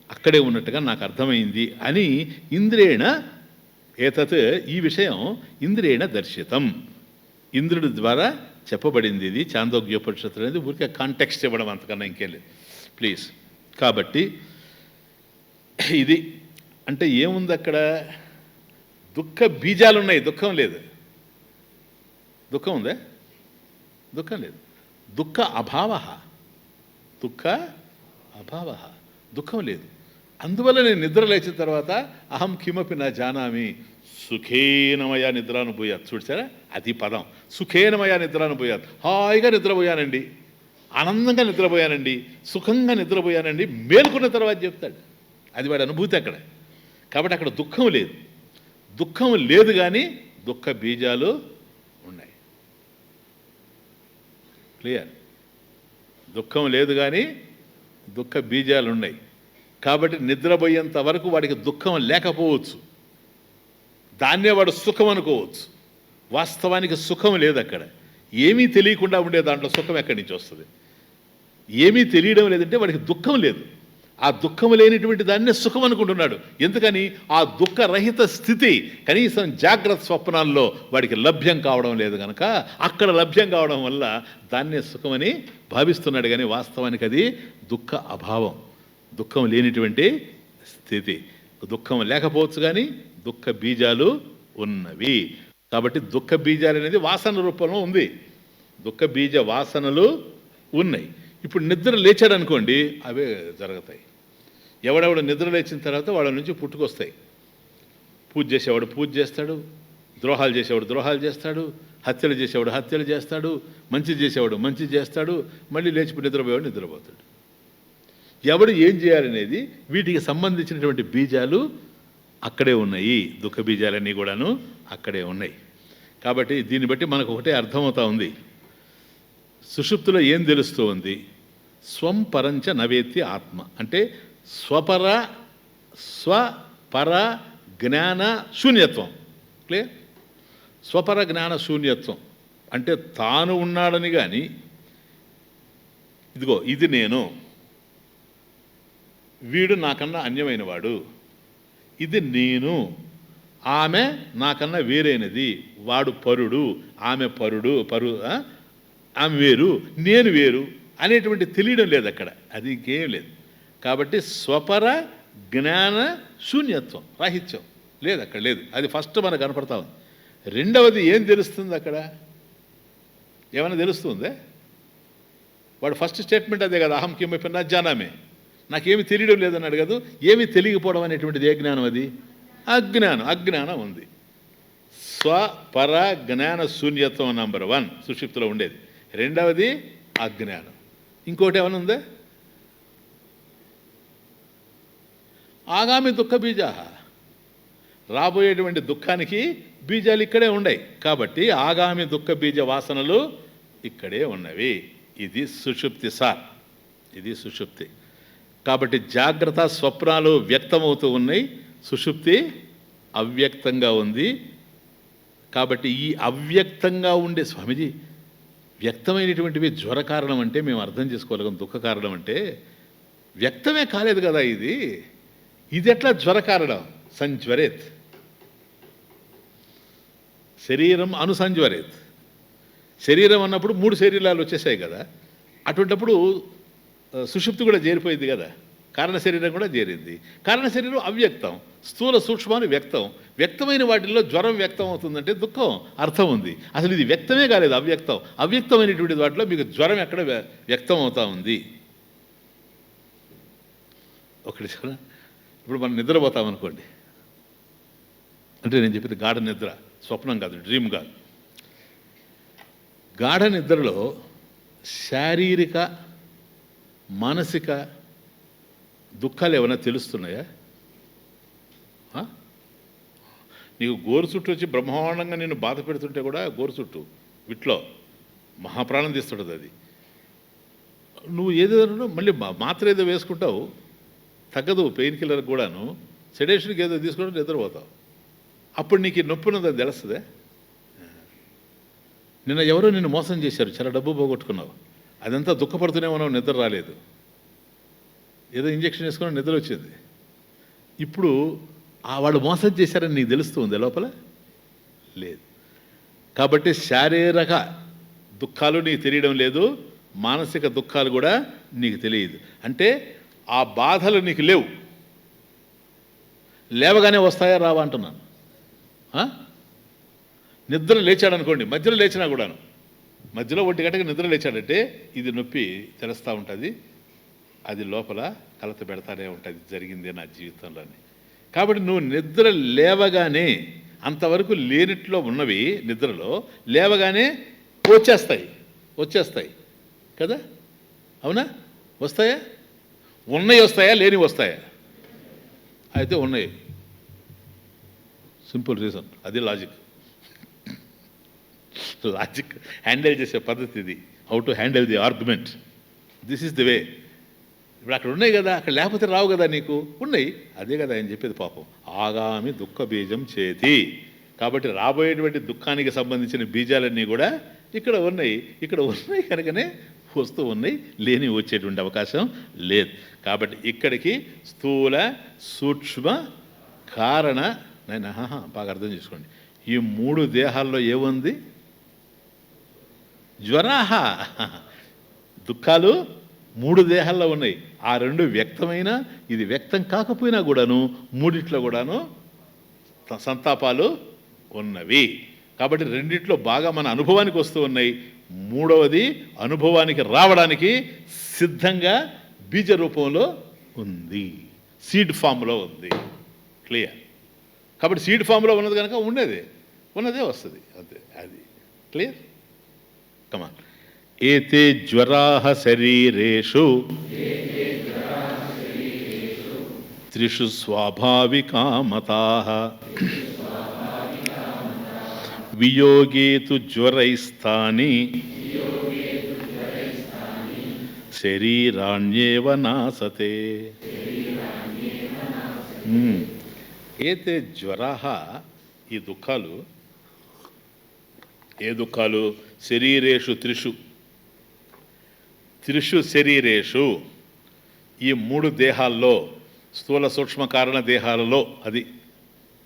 అక్కడే ఉన్నట్టుగా నాకు అర్థమైంది అని ఇంద్రేణ ఏతత్ ఈ విషయం ఇంద్రేణ దర్శితం, ఇంద్రుడి ద్వారా చెప్పబడింది. ఇది చాందోగ్యోపనిషత్తు అనేది ఊరికే కాంటెక్స్ట్ ఇవ్వడం, అంతకన్నా ఇంకేం లేదు ప్లీజ్. కాబట్టి ఇది అంటే ఏముంది అక్కడ? దుఃఖ బీజాలు ఉన్నాయి, దుఃఖం లేదు. దుఃఖం ఉందా? దుఃఖం లేదు. దుఃఖ అభావ, దుఃఖం లేదు. అందువల్ల నేను నిద్ర లేచిన తర్వాత అహం కిమపి నా జానామి సుఖేనమయ నిద్రానుభూయాత్. చూసారా, అది పదం. సుఖేనమయ నిద్రానుభూయాత్. హాయిగా నిద్రపోయానండి, ఆనందంగా నిద్రపోయానండి, సుఖంగా నిద్రపోయానండి, మేలుకున్న తర్వాత చెప్తాడు. అది వాడి అనుభూతి అక్కడ. కాబట్టి అక్కడ దుఃఖం లేదు. దుఃఖం లేదు కానీ దుఃఖ బీజాలు ఉన్నాయి. క్లియర్? దుఃఖం లేదు కానీ దుఃఖ బీజాలు ఉన్నాయి. కాబట్టి నిద్రపోయేంత వరకు వాడికి దుఃఖం లేకపోవచ్చు, దాన్నే వాడు సుఖం అనుకోవచ్చు. వాస్తవానికి సుఖం లేదు అక్కడ. ఏమీ తెలియకుండా ఉండే దాంట్లో సుఖం ఎక్కడి నుంచి వస్తుంది? ఏమీ తెలియడం లేదంటే వాడికి దుఃఖం లేదు. ఆ దుఃఖం లేనిటువంటి దాన్నే సుఖం అనుకుంటున్నాడు. ఎందుకని? ఆ దుఃఖరహిత స్థితి కనీసం జాగ్రత్త స్వప్నాల్లో వాడికి లభ్యం కావడం లేదు కనుక అక్కడ లభ్యం కావడం వల్ల దాన్నే సుఖమని భావిస్తున్నాడు. కానీ వాస్తవానికి అది దుఃఖ అభావం, దుఃఖం లేనిటువంటి స్థితి. దుఃఖం లేకపోవచ్చు కానీ దుఃఖ బీజాలు ఉన్నవి. కాబట్టి దుఃఖ బీజాలు అనేది వాసన రూపంలో ఉంది. దుఃఖ బీజ వాసనలు ఉన్నాయి. ఇప్పుడు నిద్ర లేచాడు అనుకోండి, అవే జరుగుతాయి. ఎవడెవడు నిద్ర లేచిన తర్వాత వాళ్ళ నుంచి పుట్టుకొస్తాయి. పూజ చేసేవాడు పూజ చేస్తాడు, ద్రోహాలు చేసేవాడు ద్రోహాలు చేస్తాడు, హత్యలు చేసేవాడు హత్యలు చేస్తాడు, మంచి చేసేవాడు మంచి చేస్తాడు, మళ్ళీ లేచిపోయి నిద్రపోయేవాడు నిద్రపోతాడు. ఎవడు ఏం చేయాలనేది వీటికి సంబంధించినటువంటి బీజాలు అక్కడే ఉన్నాయి. దుఃఖ బీజాలన్నీ కూడాను అక్కడే ఉన్నాయి. కాబట్టి దీన్ని బట్టి మనకు ఒకటే అర్థమవుతా ఉంది. సుషుప్తిలో ఏం తెలుస్తూ ఉంది? స్వం పరంచ నవేత్తి ఆత్మ అంటే స్వపర జ్ఞాన శూన్యత్వం. క్లియర్? స్వపర జ్ఞాన శూన్యత్వం అంటే తాను ఉన్నాడని కానీ, ఇదిగో ఇది నేను, వీడు నాకన్నా అన్యమైన వాడు, ఇది నేను, ఆమె నాకన్నా వేరైనది, వాడు పరుడు ఆమె పరుడు ఆమె వేరు, నేను వేరు అనేటువంటి తెలియడం లేదు అక్కడ. అది ఇంకేం లేదు. కాబట్టి స్వపర జ్ఞాన శూన్యత్వం, రాహిత్యం లేదు అక్కడ, లేదు. అది ఫస్ట్ మనకు కనపడతా ఉంది. రెండవది ఏం తెలుస్తుంది అక్కడ? ఏమైనా తెలుస్తుందే? వాడు ఫస్ట్ స్టేట్మెంట్ అదే కదా, అహం కిమపి న జానామి, నాకేమి తెలియడం లేదన్నాడు కదా. ఏమి తెలియకపోవడం అనేటువంటిది ఏ జ్ఞానం? అది అజ్ఞానం. అజ్ఞానం ఉంది. స్వపర జ్ఞాన శూన్యత్వం నంబర్ 1 సుషుప్తిలో ఉండేది. రెండవది అజ్ఞానం. ఇంకోటి ఏమైనా ఉందా? ఆగామి దుఃఖ బీజా, రాబోయేటువంటి దుఃఖానికి బీజాలు ఇక్కడే ఉన్నాయి. కాబట్టి ఆగామి దుఃఖ బీజ వాసనలు ఇక్కడే ఉన్నవి. ఇది సుషుప్తి సార్, ఇది సుషుప్తి. కాబట్టి జాగ్రత్త స్వప్నాలు వ్యక్తమవుతూ ఉన్నాయి, సుషుప్తి అవ్యక్తంగా ఉంది. కాబట్టి ఈ అవ్యక్తంగా ఉండే స్వామీజీ వ్యక్తమైనటువంటివి జ్వర కారణం అంటే మేము అర్థం చేసుకోగలం, దుఃఖ కారణం అంటే వ్యక్తమే కాలేదు కదా ఇది ఎట్లా జ్వర కారణం? సంజ్వరేత్, శరీరం అనుసంజ్వరేత్. శరీరం అన్నప్పుడు 3 శరీరాలు వచ్చేసాయి కదా, అటువంటిప్పుడు సుషుప్తి కూడా చేరిపోయింది కదా, కారణ శరీరం కూడా చేరింది. కారణ శరీరం అవ్యక్తం, స్థూల సూక్ష్మాలు వ్యక్తం. వ్యక్తమైన వాటిల్లో జ్వరం వ్యక్తం అవుతుందంటే దుఃఖం అర్థం ఉంది. అసలు ఇది వ్యక్తమే కాలేదు, అవ్యక్తం. అవ్యక్తమైనటువంటి వాటిలో మీకు జ్వరం ఎక్కడ వ్యక్తం అవుతా ఉంది? ఒకటి చూడ, ఇప్పుడు మనం నిద్రపోతామనుకోండి, అంటే నేను చెప్పేది గాఢ నిద్ర, స్వప్నం కాదు, డ్రీమ్ కాదు. గాఢ నిద్రలో శారీరక మానసిక దుఃఖాలు ఏమైనా తెలుస్తున్నాయా? నీకు గోరు చుట్టూ వచ్చి బ్రహ్మాండంగా నేను బాధ పెడుతుంటే కూడా గోరు చుట్టూ విట్లో మహాప్రాణం తీస్తుంటుంది అది. నువ్వు ఏదో మళ్ళీ మాత్ర ఏదో వేసుకుంటావు, తగ్గదు. పెయిన్ కిల్లర్ కూడాను, సెడేషన్కి ఏదో తీసుకుంటే నిద్రపోతావు. అప్పుడు నీకు నొప్పి ఉన్నదని తెలుస్తుందే. నిన్న ఎవరో నిన్ను మోసం చేశారు, చాలా డబ్బు పోగొట్టుకున్నావు, అదంతా దుఃఖపడుతూనే ఉన్నావు, నిద్ర రాలేదు. ఏదో ఇంజక్షన్ వేసుకుని నిద్ర వచ్చింది. ఇప్పుడు వాళ్ళు మోసం చేశారని నీకు తెలుస్తుంది లోపల? లేదు. కాబట్టి శారీరక దుఃఖాలు నీకు తెలియడం లేదు, మానసిక దుఃఖాలు కూడా నీకు తెలియదు. అంటే ఆ బాధలు నీకు లేవు. లేవగానే వస్తాయా రావా అంటున్నాను. నిద్ర లేచాడు అనుకోండి, మధ్యలో లేచినా కూడాను, మధ్యలో 1 గంటకి నిద్ర లేచాడంటే ఇది నొప్పి తెలుస్తూ ఉంటుంది, అది లోపల కలత పెడతానే ఉంటుంది, జరిగిందే నా జీవితంలోని. కాబట్టి నువ్వు నిద్ర లేవగానే, అంతవరకు లేనిట్లో ఉన్నవి నిద్రలో లేవగానే వచ్చేస్తాయి కదా, అవునా? వస్తాయా? ఉన్నాయి వస్తాయా, లేని వస్తాయా? అయితే ఉన్నాయి. సింపుల్ రీజన్, అది లాజిక్ హ్యాండిల్ చేసే పద్ధతి ఇది. How to handle the argument, this is the way. ఇప్పుడు అక్కడ ఉన్నాయి కదా, అక్కడ లేకపోతే రావు కదా, నీకు ఉన్నాయి. అదే కదా ఆయన చెప్పేది. పాపం ఆగామి దుఃఖ బీజం చేతి. కాబట్టి రాబోయేటువంటి దుఃఖానికి సంబంధించిన బీజాలన్నీ కూడా ఇక్కడ ఉన్నాయి కనుకనే వస్తూ ఉన్నాయి, లేని వచ్చేటువంటి అవకాశం లేదు. కాబట్టి ఇక్కడికి స్థూల సూక్ష్మ కారణ, నేను బాగా అర్థం చేసుకోండి, ఈ 3 దేహాల్లో ఏముంది? జ్వరాహ, దుఃఖాలు 3 దేహాల్లో ఉన్నాయి. ఆ 2 వ్యక్తమైన, ఇది వ్యక్తం కాకపోయినా కూడాను 3 కూడాను సంతాపాలు ఉన్నవి. కాబట్టి 2 బాగా మన అనుభవానికి వస్తూ ఉన్నాయి. 3వది అనుభవానికి రావడానికి సిద్ధంగా బీజ రూపంలో ఉంది, సీడ్ ఫామ్లో ఉంది. క్లియర్? కాబట్టి సీడ్ ఫామ్లో ఉన్నది కనుక ఉన్నదే వస్తుంది, అంతే. అది క్లియర్? కమాన్. ఏతే జ్వరాః శరీరేషు త్రిషు స్వాభావికామతాః వియోగే తు జ్వరైస్తాని శరీరాణ్యేవ నాసతే. ఏతే జ్వరాః, ఈ దుఃఖాలు, ఏ దుఃఖాలు? శరీరేషు త్రిషు శరీరేషు, ఈ 3 దేహాల్లో, స్థూల సూక్ష్మ కారణ దేహాలలో, అది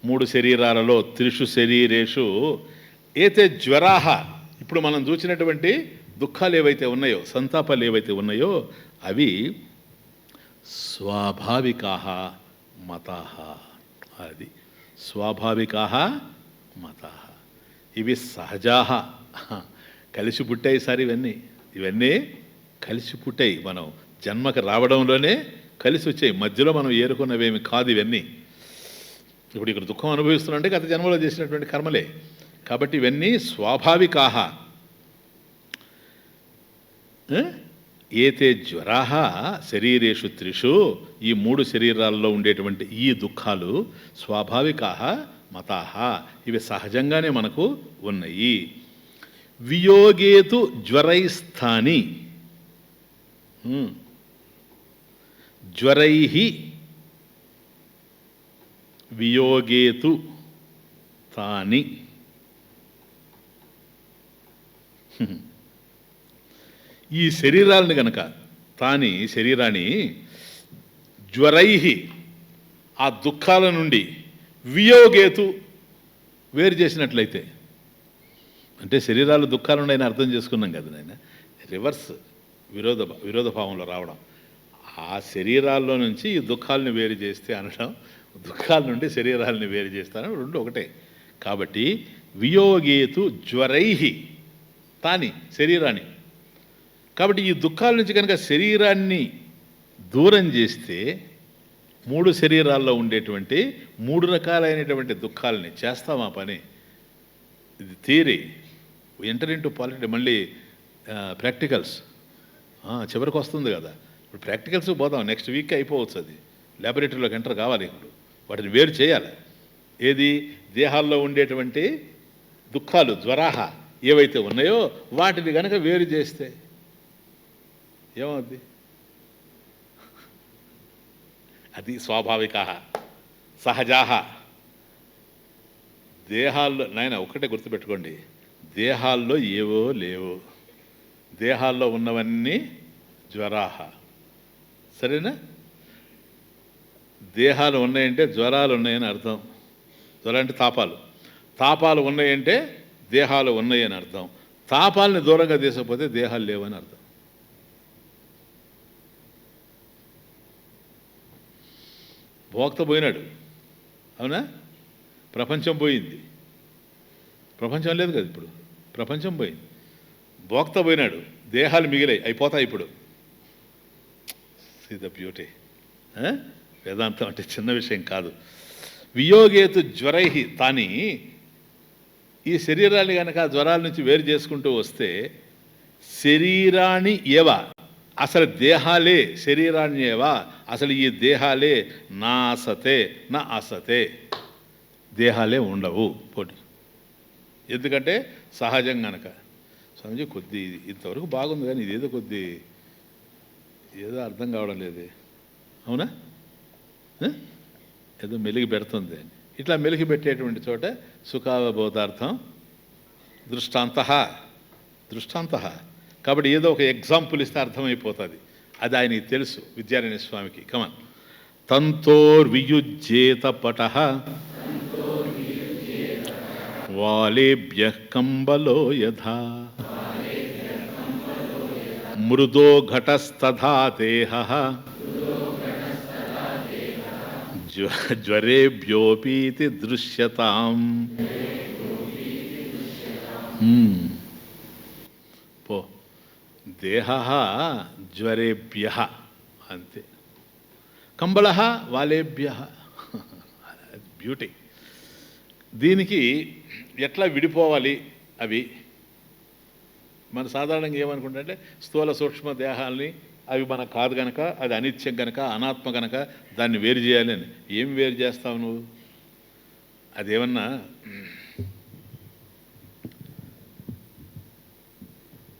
3 శరీరాలలో, త్రిషు శరీరేషు ఏతే జ్వరాహ, ఇప్పుడు మనం చూసినటువంటి దుఃఖాలు ఏవైతే ఉన్నాయో, సంతాపాలు ఏవైతే ఉన్నాయో అవి స్వాభావికాః మతాః. అది స్వాభావికాః మతాః. ఇవి సహజాః, కలిసి పుట్టాయి సార్. ఇవన్నీ కలిసి పుట్టాయి. మనం జన్మకు రావడంలోనే కలిసి వచ్చాయి. మధ్యలో మనం ఏరుకున్నవేమి కాదు ఇవన్నీ. ఇప్పుడు ఇక్కడ దుఃఖం అనుభవిస్తున్నంటే గత జన్మలో చేసినటువంటి కర్మలే. కాబట్టి ఇవన్నీ స్వాభావికాః. ఏతే జ్వరాః శరీరేషు త్రిషు, ఈ 3 శరీరాల్లో ఉండేటువంటి ఈ దుఃఖాలు స్వాభావికాః మతాః, ఇవి సహజంగానే మనకు ఉన్నాయి. వియోగేతు జ్వరైస్థాని, జ్వరైః వియోగేతు తాని. ఈ శరీరాలని గనక తాని శరీరాన్ని జ్వరైః ఆ దుఃఖాల నుండి వియోగేతు వేరు చేసినట్లయితే, అంటే శరీరాలు దుఃఖాలు ఉన్నాయని అర్థం చేసుకున్నాం కదా నాయన. రివర్స్, విరోధభావంలో రావడం. ఆ శరీరాల్లో నుంచి ఈ దుఃఖాలను వేరు చేస్తే అనడం, దుఃఖాల నుండి శరీరాలని వేరు చేస్తాను, రెండు ఒకటే. కాబట్టి వియోగేతు జ్వరైః తాని శరీరాన్ని. కాబట్టి ఈ దుఃఖాల నుంచి కనుక శరీరాన్ని దూరం చేస్తే 3 శరీరాల్లో ఉండేటువంటి 3 రకాలైనటువంటి దుఃఖాలని చేస్తాం ఆ పని. ఇది థియరీ. Enter into politics. మళ్ళీ ప్రాక్టికల్స్ చివరికి వస్తుంది కదా. ఇప్పుడు ప్రాక్టికల్స్ పోదాం, నెక్స్ట్ వీక్ అయిపోవచ్చు. అది ల్యాబొరేటరీలోకి ఎంటర్ కావాలి. ఇప్పుడు వాటిని వేరు చేయాలి. ఏది? దేహాల్లో ఉండేటువంటి దుఃఖాలు జ్వరాహ ఏవైతే ఉన్నాయో వాటిని కనుక వేరు చేస్తే ఏమవుద్ది? అది స్వాభావికాః సహజాః. దేహాల్లో నాయన ఒక్కటే గుర్తుపెట్టుకోండి, దేహాల్లో ఏవో లేవు. దేహాల్లో ఉన్నవన్నీ జ్వరాహ. సరేనా? దేహాలు ఉన్నాయంటే జ్వరాలు ఉన్నాయని అర్థం. జ్వరం అంటే తాపాలు. తాపాలు ఉన్నాయంటే దేహాలు ఉన్నాయని అర్థం. తాపాలని దూరంగా తీసకపోతే దేహాలు లేవని అర్థం. భోక్త పోయినాడు, అవునా? ప్రపంచం పోయింది. ప్రపంచం లేదు కదా ఇప్పుడు, ప్రపంచం పోయింది. భోక్త పోయినాడు, దేహాలు మిగిలాయి, అయిపోతాయి ఇప్పుడు. See the beauty. వేదాంతం అంటే చిన్న విషయం కాదు. వియోగేతు జ్వరైః తాని. ఈ శరీరాన్ని కనుక జ్వరాల నుంచి వేరు చేసుకుంటూ వస్తే శరీరాన్ని ఏవా, అసలు దేహాలే శరీరాన్ని ఏవా, అసలు ఈ దేహాలే నా అసతే నా అసతే, దేహాలే ఉండవు పోటీ. ఎందుకంటే సహజం కనుక. స్వామిజీ కొద్ది ఇంతవరకు బాగుంది కానీ ఇదేదో కొద్ది ఏదో అర్థం కావడం లేదే, అవునా? ఏదో మెలిగి పెడుతుంది అని. ఇట్లా మెలిగి పెట్టేటువంటి చోట సుఖావబోధార్థం దృష్టాంత. కాబట్టి ఏదో ఒక ఎగ్జాంపుల్ ఇస్తే అర్థమైపోతుంది. అది ఆయనకి తెలుసు, విద్యారణ్య స్వామికి. కమన్. తంతోర్వియుజ్యేత పటః వాలేభ్యః కంబలో యథా మృదో ఘటస్తథా దేహః జ్వరేభ్యోపీతి దృశ్యతాం. పో దేహః జ్వరేభ్యః అంతే. కంబళః వాలేభ్యః. బ్యూటీ. దీనికి ఎట్లా విడిపోవాలి అవి? మన సాధారణంగా ఏమనుకుంటే స్థూల సూక్ష్మ దేహాలని అవి మనకు కాదు కనుక, అది అనిత్యం కనుక, అనాత్మ కనుక దాన్ని వేరు చేయాలి అని. ఏం వేరు చేస్తావు నువ్వు? అదేమన్నా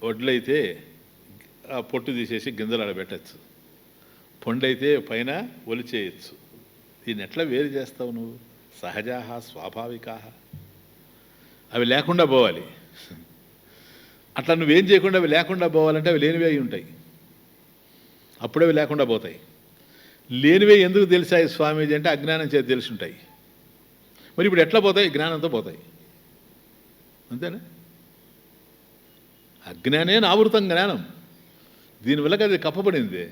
వడ్లయితే ఆ పొట్టు తీసేసి గింజలు ఆడబెట్టచ్చు, పండైతే పైన ఒలిచేయచ్చు. దీన్ని ఎట్లా వేరు చేస్తావు నువ్వు? సహజాః స్వాభావికాః. అవి లేకుండా పోవాలి. అట్లా నువ్వేం చేయకుండా అవి లేకుండా పోవాలంటే అవి లేనివే అయి ఉంటాయి, అప్పుడే అవి లేకుండా పోతాయి. లేనివే ఎందుకు తెలిసాయి స్వామీజీ అంటే అజ్ఞానం చేతి తెలిసి ఉంటాయి. మరి ఇప్పుడు ఎట్లా పోతాయి? జ్ఞానంతో పోతాయి, అంతేనా? అజ్ఞానే ఆవృతం జ్ఞానం. దీనివల్ల అది కప్పబడింది,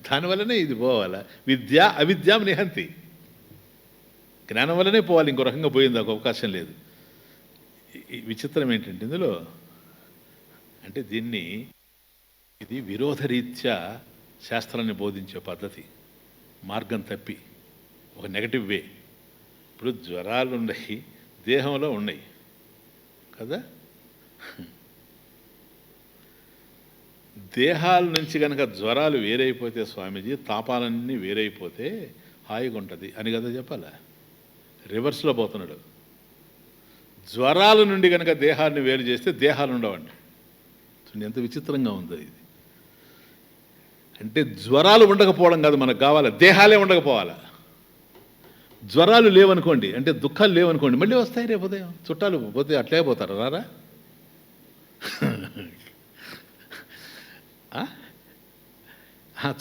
దానివల్లనే ఇది పోవాలా. విద్య అవిద్యాం నిహంతి. జ్ఞానం వల్లనే పోవాలి, ఇంకో రకంగా పోయింది ఒక అవకాశం లేదు. విచిత్రం ఏంటంటే ఇందులో అంటే ఇది విరోధరీత్యా శాస్త్రాన్ని బోధించే పద్ధతి, మార్గం తప్పి ఒక నెగటివ్ వే. ఇప్పుడు జ్వరాలు ఉన్నాయి, దేహంలో ఉన్నాయి కదా. దేహాల నుంచి కనుక జ్వరాలు వేరైపోతే స్వామీజీ, తాపాలన్నీ వేరైపోతే హాయిగా ఉంటుంది అని కదా చెప్పాలా. రివర్స్లో పోతున్నాడు. జ్వరాల నుండి కనుక దేహాన్ని వేరు చేస్తే దేహాలు ఉండవండి. ఎంత విచిత్రంగా ఉందో ఇది. అంటే జ్వరాలు ఉండకపోవడం కాదు మనకు కావాలా, దేహాలే ఉండకపోవాలా. జ్వరాలు లేవనుకోండి, అంటే దుఃఖాలు లేవనుకోండి, మళ్ళీ వస్తాయి రేపు ఉదయం. చుట్టాలు పోతే అట్లే పోతారు, రారా?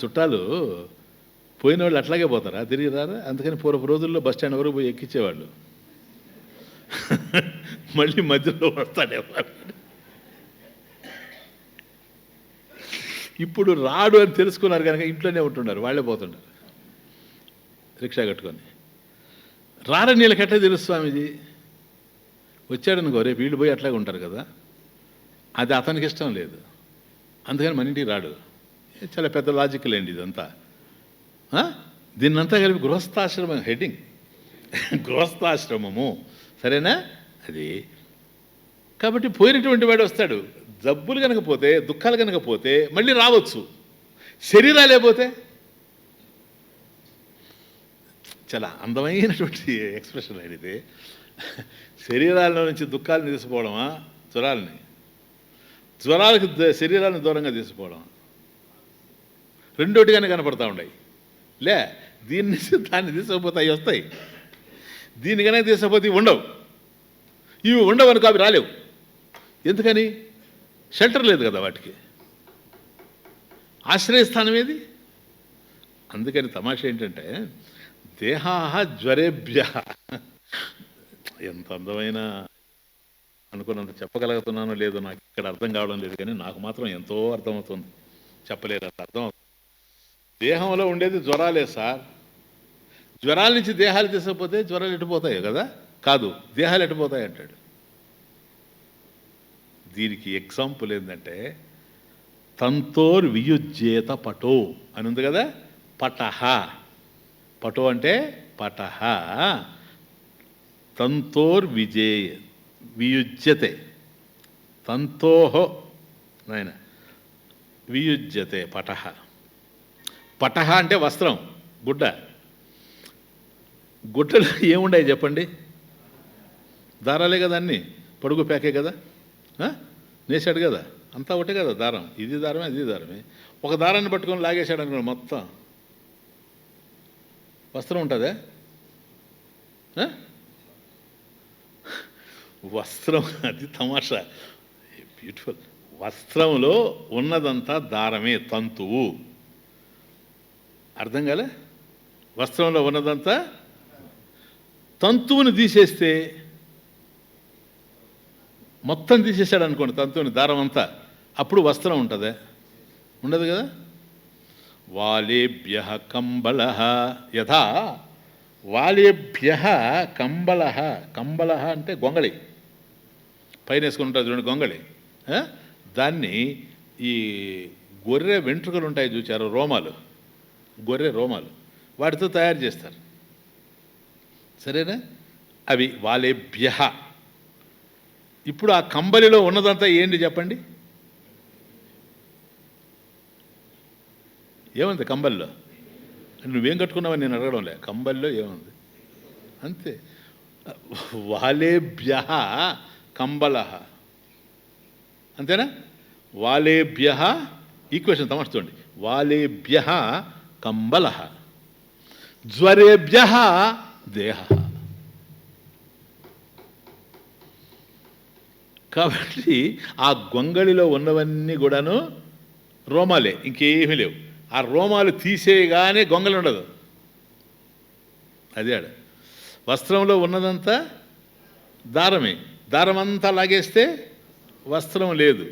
చుట్టాలు పోయిన వాళ్ళు అట్లాగే పోతారా, తిరిగి రారా? అందుకని పూర్వపు రోజుల్లో బస్ స్టాండ్ వరకు పోయి ఎక్కించేవాళ్ళు, మళ్ళీ మధ్యలో వస్తాడేవాళ్ళు. ఇప్పుడు రాడు అని తెలుసుకున్నారు కనుక ఇంట్లోనే ఉంటున్నారు, వాళ్ళే పోతున్నారు రిక్షా కట్టుకొని. రారని వీళ్ళకి ఎట్లా తెలుసు స్వామీజీ? వచ్చాడనుకో రేపు వీళ్ళు పోయి అట్లాగే ఉంటారు కదా, అది అతనికి ఇష్టం లేదు, అందుకని మన ఇంటికి రాడు. చాలా పెద్ద లాజికల్ అండి ఇదంతా. దీన్నంతా కలిపి గృహస్థాశ్రమం హెడ్డింగ్, గృహస్థాశ్రమము, సరేనా? అది కాబట్టి పోయినటువంటి వాడు వస్తాడు. జబ్బులు కనుక పోతే, దుఃఖాలు కనుక పోతే మళ్ళీ రావచ్చు. శరీరాలే పోతే చాలా అందమైనటువంటి ఎక్స్ప్రెషన్ అడిగితే, శరీరాల నుంచి దుఃఖాలను తీసుకోవడమా, జ్వరాలకు శరీరాలను దూరంగా తీసుకోవడమా, రెండోటిగానే కనపడతా ఉన్నాయి. దీని నుంచి దాన్ని తీసుకుపోతే అవి వస్తాయి, దీనికనే తీసుకుపోతే ఇవి ఉండవు. ఇవి ఉండవనుకో అవి రాలేవు. ఎందుకని? షెల్టర్ లేదు కదా వాటికి, ఆశ్రయస్థానం ఏది? అందుకని తమాషా ఏంటంటే దేహాహ జ్వరేభ్య, ఎంత అందమైన అనుకున్నంత చెప్పగలుగుతున్నానో లేదో నాకు ఇక్కడ అర్థం కావడం లేదు, కానీ నాకు మాత్రం ఎంతో అర్థమవుతుంది. చెప్పలేదు అంత అర్థం. దేహంలో ఉండేది జ్వరాలే సార్. జ్వరాల నుంచి దేహాలు తీసుకపోతే జ్వరాలు ఎట్టిపోతాయి కదా? కాదు, దేహాలు ఎట్టిపోతాయి అంటాడు. దీనికి ఎగ్జాంపుల్ ఏంటంటే తంతోర్ వియుజ్యేత పటో అని ఉంది కదా. పటహ, పటో అంటే పటహ, తంతోర్ వియుజ్యతే, తంతోహో నాయన వియుజ్యతే పటహ. పటహ అంటే వస్త్రం, గుడ్డ. గుడ్డలో ఏముండాయి చెప్పండి? దారాలే కదా, అన్నీ పొడుగు ప్యాకే కదా, నేసాడు కదా, అంతా ఒకటే కదా దారం. ఇది దారమే, అది దారమే. ఒక దారాన్ని పట్టుకొని లాగేశాడు అనుకోండి, మొత్తం వస్త్రం ఉంటుందే. వస్త్రం, అది తమాషా, బ్యూటిఫుల్. వస్త్రంలో ఉన్నదంతా దారమే, తంతువు. అర్థం కాలే? వస్త్రంలో ఉన్నదంతా తంతువుని తీసేస్తే, మొత్తం తీసేసాడు అనుకోండి తంతువుని, దారం అంతా, అప్పుడు వస్త్రం ఉంటుందే? ఉండదు కదా. వాలేభ్య కంబళ యథా, వాలేభ్య కంబళ, కంబళ అంటే గొంగళి, పైన వేసుకుని ఉంటుంది చూడండి గొంగళి. దాన్ని ఈ గొర్రె వెంట్రుకలు ఉంటాయి చూచారు, రోమాలు, గొర్రె రోమాలు, వాటితో తయారు చేస్తారు, సరేనా? అవి వాలేభ్య. ఇప్పుడు ఆ కంబలిలో ఉన్నదంతా ఏంటి చెప్పండి? ఏముంది కంబల్లో? నువ్వేం కట్టుకున్నావని నేను అడగడంలే, కంబల్లో ఏముంది అంతే. వాలేభ్య కంబళ, అంతేనా? వాలేభ్య, ఈక్వేషన్ తమర్చుకోండి. వాలేభ్య కంబళ, జ్వరేభ్య దేహ. కాబట్టి ఆ గొంగళిలో ఉన్నవన్నీ కూడాను రోమాలే, ఇంకేమీ లేవు. ఆ రోమాలు తీసేయగానే గొంగళి ఉండదు. అదే ఆడ వస్త్రంలో ఉన్నదంతా దారమే, దారం అంతా లాగేస్తే వస్త్రం లేదు.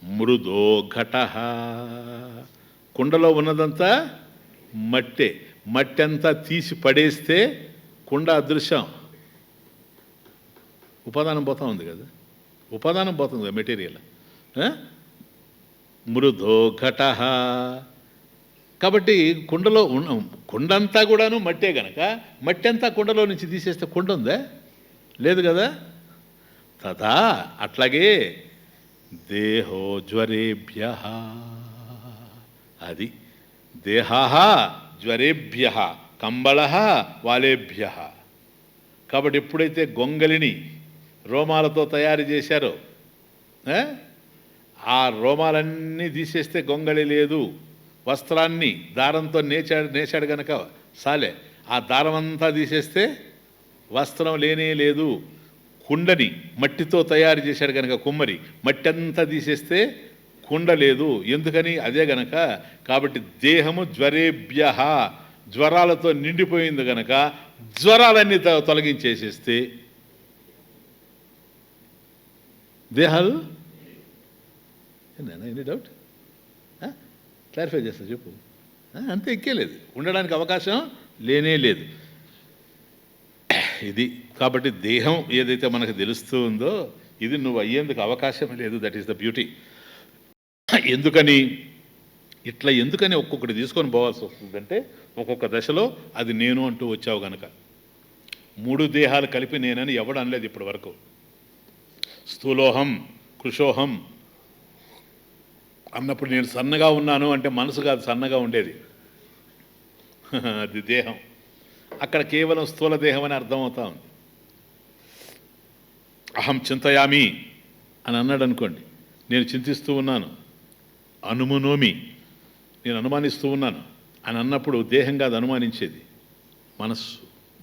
మృదో ఘట. కుండలో ఉన్నదంతా మట్టే. మట్టి అంతా తీసి పడేస్తే కుండ అదృశ్యం. ఉపాదానం పోతా ఉంది కదా, ఉపాదానం పోతుంది కదా మెటీరియల్. మృదో ఘట. కాబట్టి కుండలో కుండంతా కూడాను మట్టే గనక మట్టి అంతా కుండలో నుంచి తీసేస్తే కుండ ఉందా? లేదు కదా. తదా అట్లాగే దేహో జ్వరేభ్య. అది దేహ జ్వరేభ్య కంబళ వాలేభ్య. కాబట్టి ఎప్పుడైతే గొంగలిని రోమాలతో తయారు చేశారో ఆ రోమాలన్నీ తీసేస్తే గొంగళి లేదు. వస్త్రాన్ని దారంతో నేచాడు గనక సాలే, ఆ దారం అంతా తీసేస్తే వస్త్రం లేనే లేదు. కుండని మట్టితో తయారు చేశాడు గనక కుమ్మరి, మట్టి అంతా తీసేస్తే కుండ లేదు. ఎందుకని? అదే గనక. కాబట్టి దేహము జ్వరేభ్య, జ్వరాలతో నిండిపోయింది గనక జ్వరాలన్నీ తొలగించేసేస్తే దేహాలు. Any doubt? క్లారిఫై చేస్తా చెప్పు. అంతే, ఎక్కేలేదు, ఉండడానికి అవకాశం లేనే లేదు. ఇది కాబట్టి దేహం ఏదైతే మనకు తెలుస్తూ ఉందో ఇది నువ్వు అయ్యేందుకు అవకాశం లేదు. That is the beauty. ఎందుకని ఇట్లా ఎందుకని ఒక్కొక్కటి తీసుకొని పోవాల్సి వస్తుందంటే ఒక్కొక్క దశలో అది నేను అంటూ వచ్చావు గనక. 3 దేహాలు కలిపి నేనని ఎవడు అనలేదు ఇప్పటి వరకు. స్థూలోహం కృషోహం అన్నప్పుడు నేను సన్నగా ఉన్నాను అంటే మనసు కాదు సన్నగా ఉండేది, అది దేహం. అక్కడ కేవలం స్థూల దేహం అని అర్థమవుతా ఉంది. అహం చింతయామి అని అన్నాడు అనుకోండి, నేను చింతిస్తూ ఉన్నాను. అనుమనోమి, నేను అనుమానిస్తూ ఉన్నాను అని అన్నప్పుడు దేహం కాదు అనుమానించేది, మనస్సు.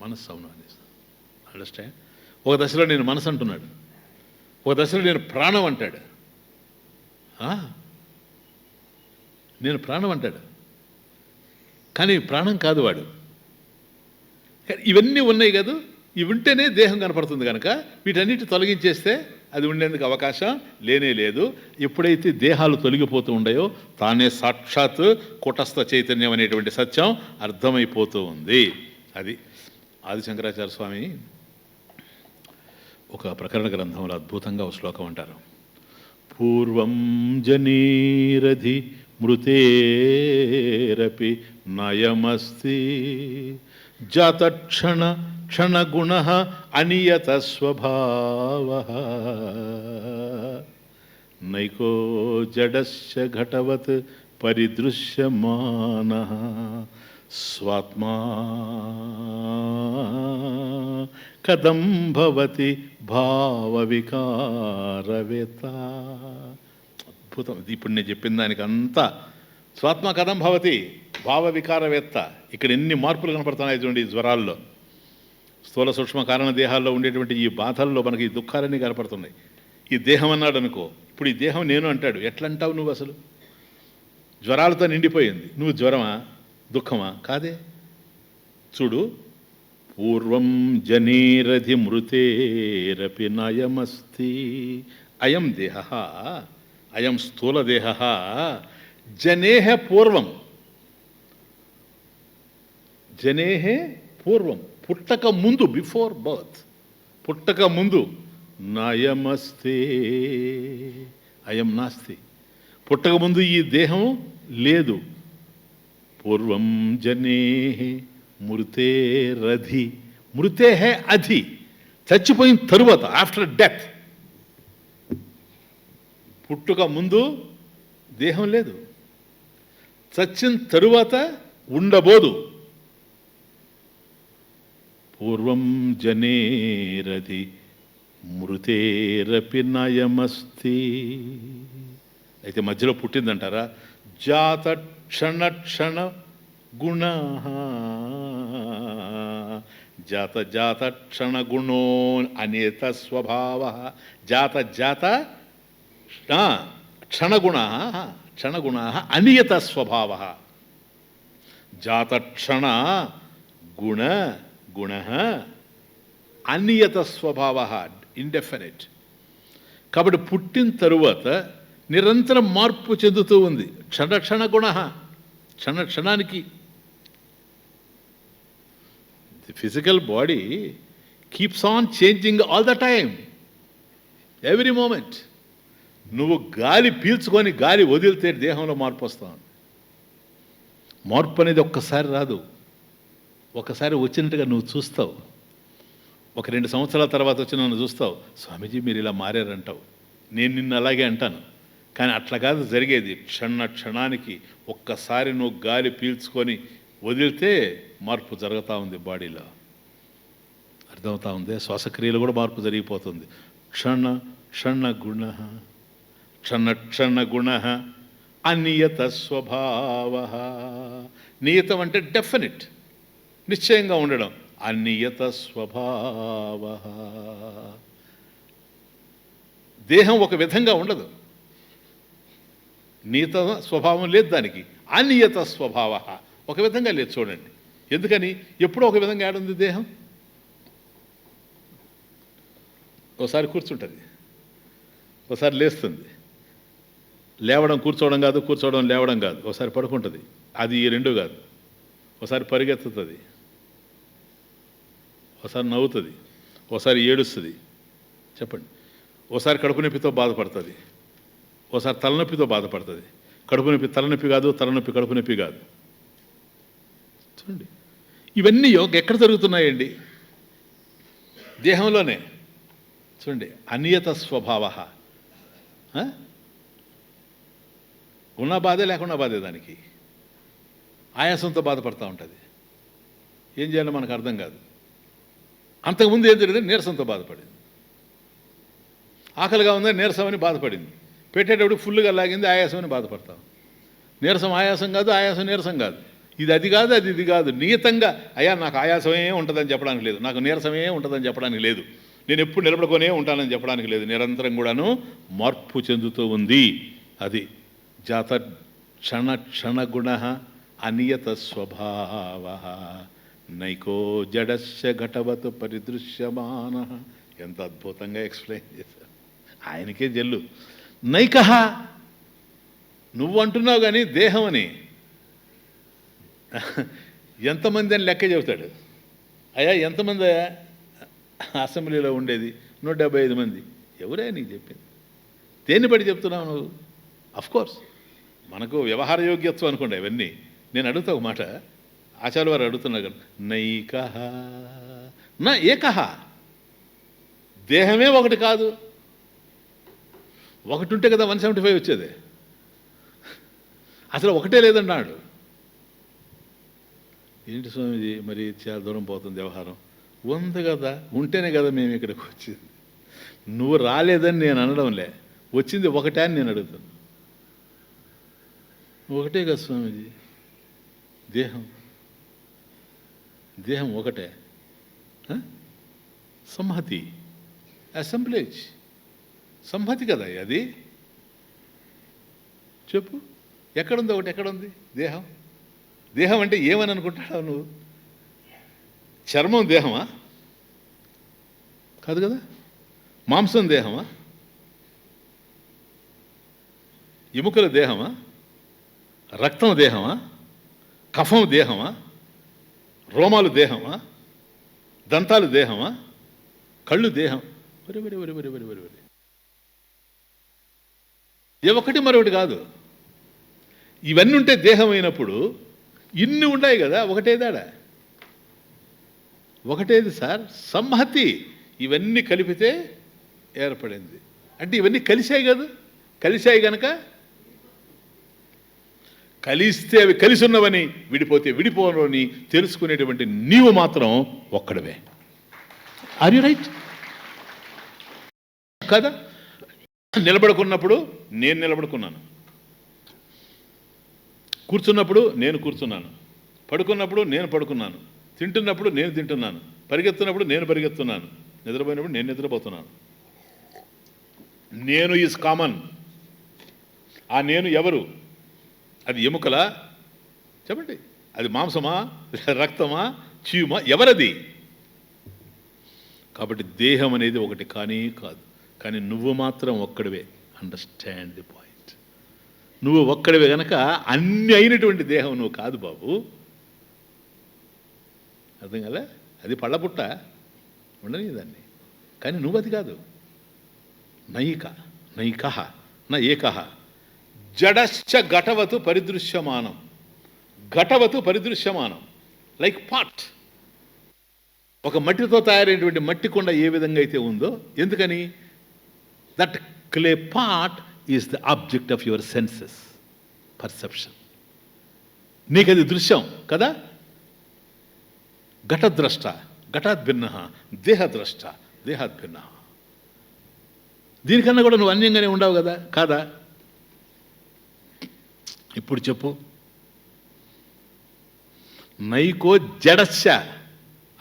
మనస్సు అనుమానిస్తాను. అండర్స్టాండ్? ఒక దశలో నేను మనసు అంటున్నాడు, ఒక దశలో నేను ప్రాణం అంటాడు. నేను ప్రాణం అంటాడు, కానీ ప్రాణం కాదు వాడు. ఇవన్నీ ఉన్నాయి కదా, ఇవి ఉంటేనే దేహం కనపడుతుంది కనుక వీటన్నిటి తొలగించేస్తే అది ఉండేందుకు అవకాశం లేనే లేదు. ఎప్పుడైతే దేహాలు తొలగిపోతూ ఉన్నాయో తానే సాక్షాత్ కూటస్థ చైతన్యం అనేటువంటి సత్యం అర్థమైపోతూ ఉంది. అది ఆది శంకరాచార్య స్వామి ఒక ప్రకరణ గ్రంథంలో అద్భుతంగా ఒక శ్లోకం అంటారు. పూర్వం జనీరధి మృతేరపి నయమస్తి జాతక్షణ క్షణగుణ అనియత స్వభావ నైకో జడస్య ఘటవత్ పరిదృశ్యమాన స్వాత్మా కథం భవతి భావ వికారవేత్త. అద్భుతం. ఇప్పుడు నేను చెప్పిన దానికి అంతా స్వాత్మ కథం భవతి భావ వికారవేత్త. ఇక్కడ ఎన్ని మార్పులు కనపడుతున్నాయి చూడండి. ఈ జ్వరాల్లో, స్థూల సూక్ష్మ కారణ దేహాల్లో ఉండేటువంటి ఈ బాధల్లో మనకి ఈ దుఃఖాలన్నీ కనపడుతున్నాయి. ఈ దేహం అన్నాడు అనుకో, ఇప్పుడు ఈ దేహం నేను అంటాడు. ఎట్లా అంటావు నువ్వు? అసలు జ్వరాలతో నిండిపోయింది, నువ్వు జ్వరమా దుఃఖమా? కాదే. చూడు, పూర్వం జనీరధి మృతేరపి నయమస్తి. అయం దేహ, అయం స్థూలదేహ జనేహ పూర్వం. జనేహ పూర్వం, పుట్టక ముందు, బిఫోర్ బర్త్, పుట్టక ముందు. నయమస్తే, అయం నాస్తి, పుట్టక ముందు ఈ దేహం లేదు. పూర్వం జనేహ మృతేరధి, మృతే అధి, చచ్చిపోయిన తరువాత, ఆఫ్టర్ డెత్. పుట్టుక ముందు దేహం లేదు, చచ్చిన తరువాత ఉండబోదు. పూర్వం జనేరధి మృతేరపి నయమస్తి. అయితే మధ్యలో పుట్టిందంటారా? జాత క్షణ క్షణ గుణ, జాత జాత క్షణ గుణో అనేత స్వభావ. జాత జాత క్షణగుణ, క్షణగుణ అనియత స్వభావ. జాత క్షణ గుణ, గుణ అనియత స్వభావ, ఇండెఫినెట్. కాబట్టి పుట్టిన తరువాత నిరంతరం మార్పు చెందుతూ ఉంది. క్షణ గుణ, క్షణానికి. The physical body keeps on changing all the time, every moment. నువ్వు గాలి పీల్చుకొని గాలి వదిలితే దేహంలో మార్పు వస్తావు. మార్పు అనేది ఒక్కసారి రాదు, ఒకసారి వచ్చినట్టుగా నువ్వు చూస్తావు. ఒక 2 సంవత్సరాల తర్వాత వచ్చి నన్ను చూస్తావు, స్వామీజీ మీరు ఇలా మారారంటావు. నేను నిన్ను అలాగే అంటాను. కానీ అట్లా కాదు జరిగేది. క్షణానికి ఒక్కసారి నువ్వు గాలి పీల్చుకొని వదిలితే మార్పు జరుగుతూ ఉంది బాడీలో. అర్థమవుతా ఉంది. శ్వాసక్రియలు కూడా మార్పు జరిగిపోతుంది. క్షణ గుణ అనియత స్వభావ. నియతం అంటే డెఫినెట్, నిశ్చయంగా ఉండడం. అనియత స్వభావ. దేహం ఒక విధంగా ఉండదు, నియత స్వభావం లేదు దానికి. అనియత స్వభావ ఒక విధంగా లేదు. చూడండి ఎందుకని, ఎప్పుడో ఒక విధంగా ఏడుంది దేహం. ఒకసారి కూర్చుంటుంది, ఒకసారి లేస్తుంది. లేవడం కూర్చోవడం కాదు, కూర్చోవడం లేవడం కాదు. ఒకసారి పడుకుంటుంది, అది ఈ రెండు కాదు. ఒకసారి పరిగెత్తుతుంది, ఒకసారి నవ్వుతుంది, ఒకసారి ఏడుస్తుంది. చెప్పండి. ఒకసారి కడుపు నొప్పితో బాధపడుతుంది, ఒకసారి తలనొప్పితో బాధపడుతుంది. కడుపు నొప్పి తలనొప్పి కాదు, తలనొప్పి కడుపు నొప్పి కాదు. చూడండి ఇవన్నీ ఎక్కడ జరుగుతున్నాయండి? దేహంలోనే. చూడండి అనియత స్వభావ. ఉన్న బాధే లేకుండా బాధే దానికి. ఆయాసంతో బాధపడుతూ ఉంటుంది. ఏం చేయాలో మనకు అర్థం కాదు. అంతకుముందు ఏం జరిగింది? నీరసంతో బాధపడింది. ఆకలిగా ఉందని నీరసమని బాధపడింది. పెట్టేటప్పుడు ఫుల్గా లాగింది, ఆయాసం అని బాధపడతాం. నీరసం ఆయాసం కాదు, ఆయాసం నీరసం కాదు. ఇది అది కాదు, అది ఇది కాదు. నియతంగా అయ్యా నాకు ఆయాసమే ఉంటుందని చెప్పడానికి లేదు, నాకు నీరసమే ఉంటుందని చెప్పడానికి లేదు, నేను ఎప్పుడు నిలబడుకొనే ఉంటానని చెప్పడానికి లేదు. నిరంతరం కూడాను మార్పు చెందుతూ ఉంది. అది జాత క్షణ అనియత స్వభావ. నైకో జడస్య ఘటవత్ పరిదృశ్యమాన. ఎంత అద్భుతంగా ఎక్స్ప్లెయిన్ చేశారు. ఆయనకే జల్లు. నైకహ నువ్వు అంటున్నావు కానీ దేహం అని ఎంతమంది అని లెక్క చెబుతాడు. అయ్యా ఎంతమంది అసెంబ్లీలో ఉండేది? 175 మంది. ఎవరే నీకు చెప్పింది? దేన్ని బట్టి చెప్తున్నావు నువ్వు? అఫ్కోర్స్ మనకు వ్యవహార యోగ్యత్వం అనుకోండి ఇవన్నీ. నేను అడుగుతా ఒక మాట, ఆచార్య వారు అడుగుతున్నా కదా, నైకహ నా ఏకహ. దేహమే ఒకటి కాదు. ఒకటి ఉంటే కదా 175 వచ్చేది. అసలు ఒకటే లేదన్నాడు. ఏంటి స్వామీజీ మరి చాలా దూరం పోతుంది వ్యవహారం. ఉంది కదా, ఉంటేనే కదా మేము ఇక్కడికి వచ్చింది. నువ్వు రాలేదని నేను అనడంలే, వచ్చింది ఒకటే అని నేను అడుగుతాను. ఒకటే కదా స్వామీజీ దేహం ఒకటే. సంహతి, అసెంబ్లేజ్, సంహతి కదా అది. చెప్పు ఎక్కడుంది? ఒకటి ఎక్కడుంది దేహం? దేహం అంటే ఏమని అనుకుంటావు నువ్వు? చర్మం దేహమా? కాదు కదా. మాంసం దేహమా? ఎముకల దేహమా? రక్తం దేహమా? కఫం దేహమా? రోమాలు దేహమా? దంతాలు దేహమా? కళ్ళు దేహం? వరి వరి వరి వరి వరి వరి వరి ఏ ఒకటి మరొకటి కాదు. ఇవన్నీ ఉంటే దేహం అయినప్పుడు ఇన్ని ఉన్నాయి కదా, ఒకటేదాడా? ఒకటేది సార్, సంహతి. ఇవన్నీ కలిపితే ఏర్పడింది. అంటే ఇవన్నీ కలిసాయి కదా. కలిసాయి కనుక కలిస్తే అవి కలిసి ఉన్నవని, విడిపోతే విడిపోవని తెలుసుకునేటువంటి నీవు మాత్రం ఒక్కడవే. ఆర్ యు రైట్ కదా? నిలబడుకున్నప్పుడు నేను నిలబడుకున్నాను, కూర్చున్నప్పుడు నేను కూర్చున్నాను, పడుకున్నప్పుడు నేను పడుకున్నాను, తింటున్నప్పుడు నేను తింటున్నాను, పరిగెత్తున్నప్పుడు నేను పరిగెత్తున్నాను, నిద్రపోయినప్పుడు నేను నిద్రపోతున్నాను. నేను ఈజ్ కామన్. ఆ నేను ఎవరు? అది ఎముకలా? చెప్పండి. అది మాంసమా, రక్తమా, చీమా? ఎవరది? కాబట్టి దేహం అనేది ఒకటి కానీ కాదు. కానీ నువ్వు మాత్రం ఒక్కడివే. Understand the point. నువ్వు ఒక్కడివి గనక అన్ని అయినటువంటి దేహం నువ్వు కాదు బాబు. అర్థం కదా? అది పళ్ళపుట్ట ఉండని దాన్ని, కానీ నువ్వు అది కాదు. నైక నా ఏకః జడశ్చ ఘటవతు పరిదృశ్యమానం. ఘటవతు పరిదృశ్యమానం లైక్ పాట్. ఒక మట్టితో తయారైనటువంటి మట్టి కొండ ఏ విధంగా అయితే ఉందో, ఎందుకని? That clay pot is the object of your senses perception. నీకు అది దృశ్యం కదా. ఘటద్రష్ట ఘటాత్ భిన్న, దేహద్రష్ట దేహాత్ భిన్న. దీనికన్నా కూడా నువ్వు అన్యంగానే ఉండవు కదా, కాదా? ఇప్పుడు చెప్పు. నైకో జడశ్చ,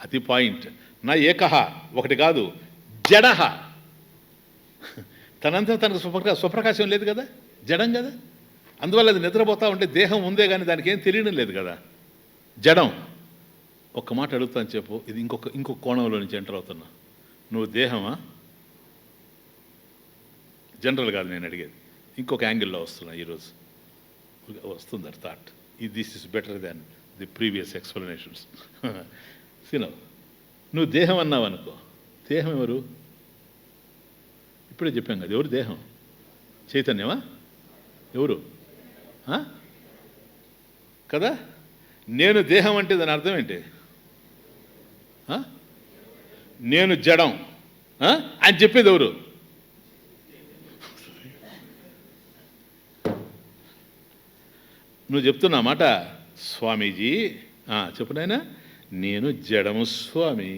అది పాయింట్. నా ఏకః, ఒకటి కాదు, జడః. తనంతా తనకు స్వప్రకాశం లేదు కదా, జడం కదా. అందువల్ల అది నిద్రపోతా ఉంటే దేహం ఉందే కానీ దానికి ఏం తెలియడం లేదు కదా, జడం. ఒక్క మాట అడుగుతాను చెప్పు, ఇది ఇంకొక కోణంలో నుంచి ఎంటర్ అవుతున్నా. నువ్వు దేహమా? జనరల్ కాదు నేను అడిగేది, ఇంకొక యాంగిల్లో వస్తున్నా ఈరోజు. వస్తుంది thought. This is better than the previous explanations. సినో, నువ్వు దేహం అన్నావు అనుకో, దేహం ఎవరు? ఇప్పుడే చెప్పాం కదా, ఎవరు దేహం? చైతన్యమా? ఎవరు కదా? నేను దేహం అంటే దాని అర్థం ఏంటి? నేను జడం అని చెప్పేది ఎవరు? నువ్వు చెప్తున్నా మాట, స్వామీజీ చెప్పు నాయనా, నేను జడము స్వామి.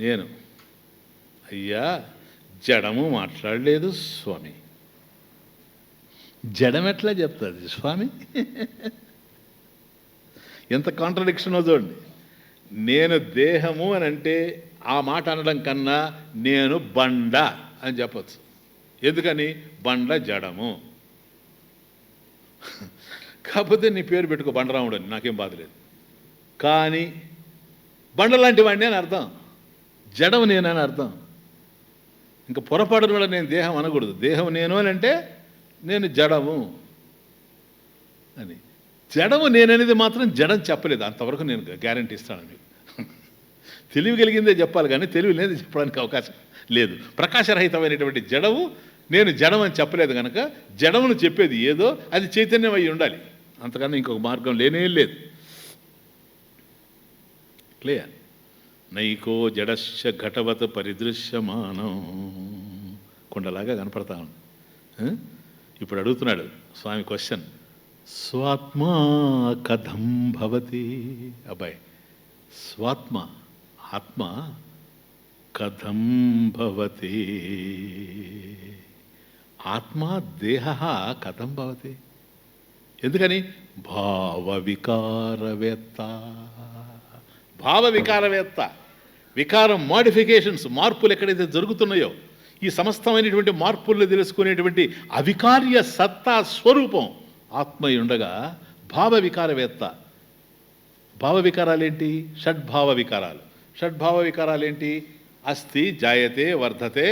నేను అయ్యా జడము మాట్లాడలేదు స్వామి. జడం ఎట్లా చెప్తుంది స్వామి? ఎంత కాంట్రడిక్షనో చూడండి. నేను దేహము అని అంటే ఆ మాట అనడం కన్నా నేను బండ అని చెప్పచ్చు. ఎందుకని? బండ జడము. కాకపోతే నీ పేరు పెట్టుకో బండరాముడు అని, నాకేం బాధలేదు. కానీ బండ లాంటి వాడిని అని అర్థం, జడం నేనని అర్థం. ఇంకా పొరపాటును కూడా నేను దేహం అనకూడదు. దేహం నేను అని అంటే నేను జడము అని. జడము నేననేది మాత్రం జడం చెప్పలేదు. అంతవరకు నేను గ్యారంటీ ఇస్తాను మీకు. తెలివి కలిగిందే చెప్పాలి కానీ తెలివి లేదు చెప్పడానికి అవకాశం లేదు. ప్రకాశరహితమైనటువంటి జడము నేను జడం అని చెప్పలేదు కనుక జడమును చెప్పేది ఏదో అది చైతన్యం అయి ఉండాలి, అంతకన్నా ఇంకొక మార్గం లేనే లేదు. క్లియర్? నైకో జడశ్చ ఘటవత్ పరిదృశ్యమానం. కొండలాగా కనపడతా ఉంది. ఇప్పుడు అడుగుతున్నాడు స్వామి క్వశ్చన్, స్వాత్మా కథం భవతి? అబ్బాయి, స్వాత్మ ఆత్మ కథం భవతి? ఆత్మ దేహ కథం భవతి? ఎందుకని? భావవికారవేత్త. భావవికారవేత్త. వికారం, మోడిఫికేషన్స్, మార్పులు ఎక్కడైతే జరుగుతున్నాయో ఈ సమస్తమైనటువంటి మార్పులను తెలుసుకునేటువంటి అవికార్య సత్తా స్వరూపం ఆత్మ ఉండగా భావ వికారవేత్త. భావ వికారాలేంటి? షడ్భావ వికారాలు. షడ్భావ వికారాలేంటి? అస్థి, జాయతే, వర్ధతే,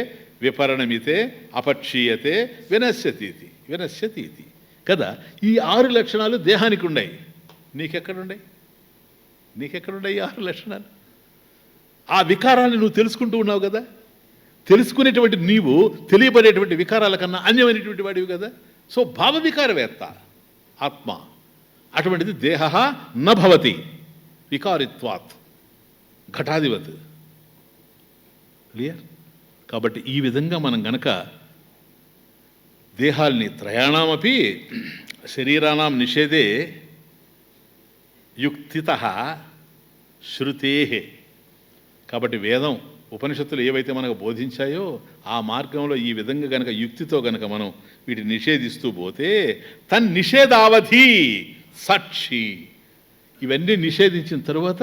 విపరణమితే, అపక్షీయతే, వినశ్యతీతి. వినశ్యతీతి కదా. ఈ 6 లక్షణాలు దేహానికి ఉన్నాయి. నీకెక్కడున్నాయి? నీకెక్కడున్నాయి 6 లక్షణాలు? ఆ వికారాన్ని నువ్వు తెలుసుకుంటూ ఉన్నావు కదా. తెలుసుకునేటువంటి నీవు తెలియబడేటువంటి వికారాల కన్నా అన్యమైనటువంటి వాడివి కదా. సో భావ వికారవేత్త ఆత్మ. అటువంటిది దేహ నభవతి వికారిత్వాత్ ఘటాధివత్. క్లియర్? కాబట్టి ఈ విధంగా మనం గనక దేహాల్ని త్రయాణమపి శరీరాణం నిషేధే యుక్తితః శృతేః. కాబట్టి వేదం, ఉపనిషత్తులు ఏవైతే మనకు బోధించాయో ఆ మార్గంలో ఈ విధంగా గనక యుక్తితో గనక మనం వీటిని నిషేధిస్తూ పోతే తన్నిషేధావధి సాక్షి. ఇవన్నీ నిషేధించిన తర్వాత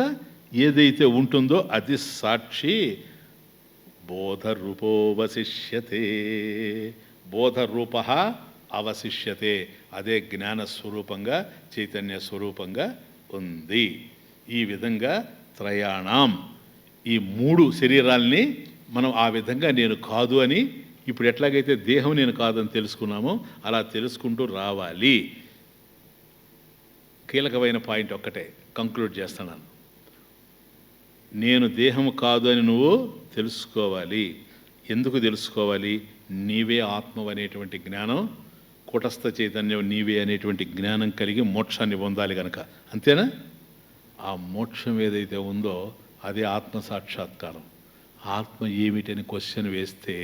ఏదైతే ఉంటుందో అది సాక్షి. బోధరూపోవశిష్యతే. బోధరూప అవశిష్యతే. అదే జ్ఞానస్వరూపంగా, చైతన్య స్వరూపంగా ఉంది. ఈ విధంగా త్రయాణం, ఈ 3 శరీరాల్ని మనం ఆ విధంగా నేను కాదు అని ఇప్పుడు ఎట్లాగైతే దేహం నేను కాదని తెలుసుకున్నామో అలా తెలుసుకుంటూ రావాలి. కీలకమైన పాయింట్ ఒక్కటే కంక్లూడ్ చేస్తున్నాను. నేను దేహం కాదు అని నువ్వు తెలుసుకోవాలి. ఎందుకు తెలుసుకోవాలి? నీవే ఆత్మ అనేటువంటి జ్ఞానం, కూటస్థ చైతన్యం నీవే అనేటువంటి జ్ఞానం కలిగి మోక్షాన్ని పొందాలి కనుక. అంతేనా? ఆ మోక్షం ఏదైతే ఉందో అదే ఆత్మ సాక్షాత్కారం. ఆత్మ ఏమిటని క్వశ్చన్ వేస్తే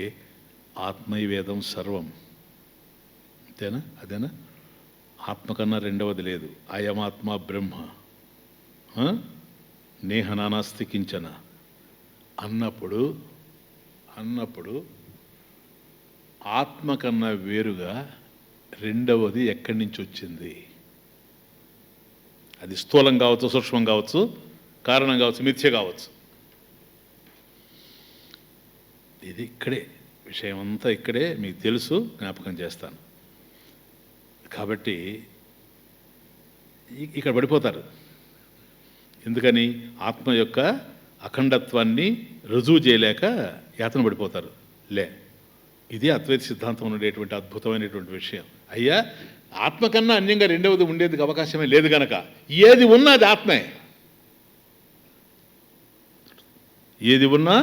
ఆత్మైవేదం సర్వం. అంతేనా? అదేనా? ఆత్మ కన్నా రెండవది లేదు. అయమాత్మ బ్రహ్మ నేహ నానాస్తి కించన అన్నప్పుడు ఆత్మ కన్నా వేరుగా రెండవది ఎక్కడి నుంచి వచ్చింది? అది స్థూలం కావచ్చు, సూక్ష్మం కావచ్చు, కారణం కావచ్చు, మిథ్య కావచ్చు. ఇది ఇక్కడే విషయం అంతా, ఇక్కడే మీకు తెలుసు, జ్ఞాపకం చేస్తాను. కాబట్టి ఇక్కడ పడిపోతారు. ఎందుకని? ఆత్మ యొక్క అఖండత్వాన్ని రుజువు చేయలేక యాతన పడిపోతారు. ఇది అద్వైత సిద్ధాంతం ఉండేటువంటి అద్భుతమైనటువంటి విషయం. అయ్యా, ఆత్మ కన్నా అన్యంగా రెండవది ఉండేందుకు అవకాశమే లేదు కనుక ఏది ఉన్నా అది ఆత్మే. ఏది ఉన్నా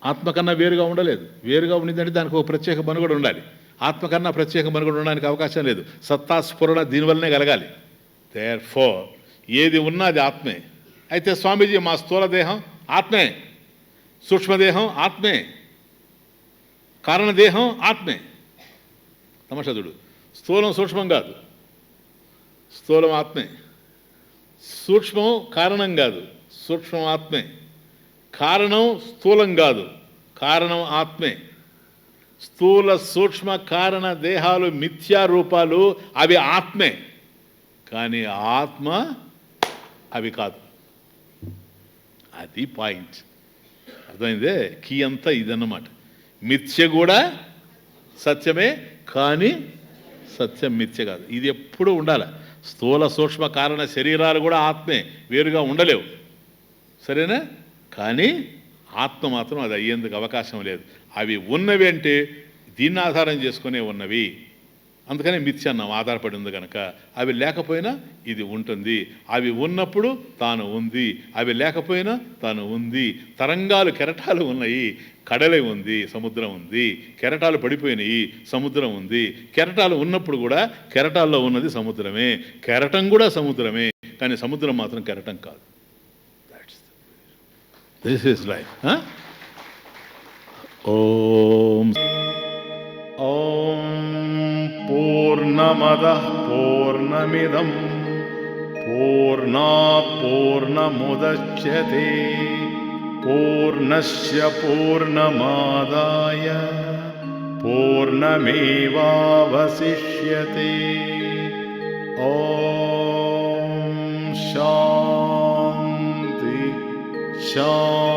ఆత్మ కన్నా వేరుగా ఉండలేదు. వేరుగా ఉండిందంటే దానికి ఒక ప్రత్యేక మనుగడ ఉండాలి. ఆత్మ కన్నా ప్రత్యేక మనుగడ ఉండడానికి అవకాశం లేదు. సత్తా స్ఫురణ దీనివల్లనే కలగాలి. దేర్ఫోర్ ఏది ఉన్నా అది ఆత్మే. అయితే స్వామీజీ, మా స్థూల దేహం ఆత్మే, సూక్ష్మదేహం ఆత్మే, కారణదేహం ఆత్మే. తమషదుడు, స్థూలం సూక్ష్మం కాదు, స్థూలం ఆత్మే. సూక్ష్మం కారణం కాదు, సూక్ష్మం ఆత్మే. కారణం స్థూలం కాదు, కారణం ఆత్మే. స్థూల సూక్ష్మ కారణ దేహాలు మిథ్యారూపాలు, అవి ఆత్మే. కానీ ఆత్మ అవి కాదు. అది పాయింట్. అర్థమైందే? కీ అంతా ఇదన్నమాట. మిథ్య కూడా సత్యమే, కానీ సత్యం మిథ్య కాదు. ఇది ఎప్పుడూ ఉండాలి. స్థూల సూక్ష్మ కారణ శరీరాలు కూడా ఆత్మే, వేరుగా ఉండలేవు. సరేనా? కానీ ఆత్మ మాత్రం అది అయ్యేందుకు అవకాశం లేదు. అవి ఉన్నవి అంటే దీన్ని ఆధారం చేసుకునే ఉన్నవి. అందుకనే మిథ్య అన్నాం, ఆధారపడి ఉంది కనుక. అవి లేకపోయినా ఇది ఉంటుంది. అవి ఉన్నప్పుడు తాను ఉంది, అవి లేకపోయినా తాను ఉంది. తరంగాలు, కెరటాలు ఉన్నాయి, కడలే ఉంది, సముద్రం ఉంది. కెరటాలు పడిపోయినాయి, సముద్రం ఉంది. కెరటాలు ఉన్నప్పుడు కూడా కెరటాల్లో ఉన్నది సముద్రమే, కెరటం కూడా సముద్రమే. కానీ సముద్రం మాత్రం కెరటం కాదు. This is life. ఓం ఓం పూర్ణమదః పూర్ణమిదం పూర్ణాత్ పూర్ణముదచ్యతే పూర్ణస్య పూర్ణమాదాయ పూర్ణమేవావశిష్యతే. ఓం శాంతి శాంతి.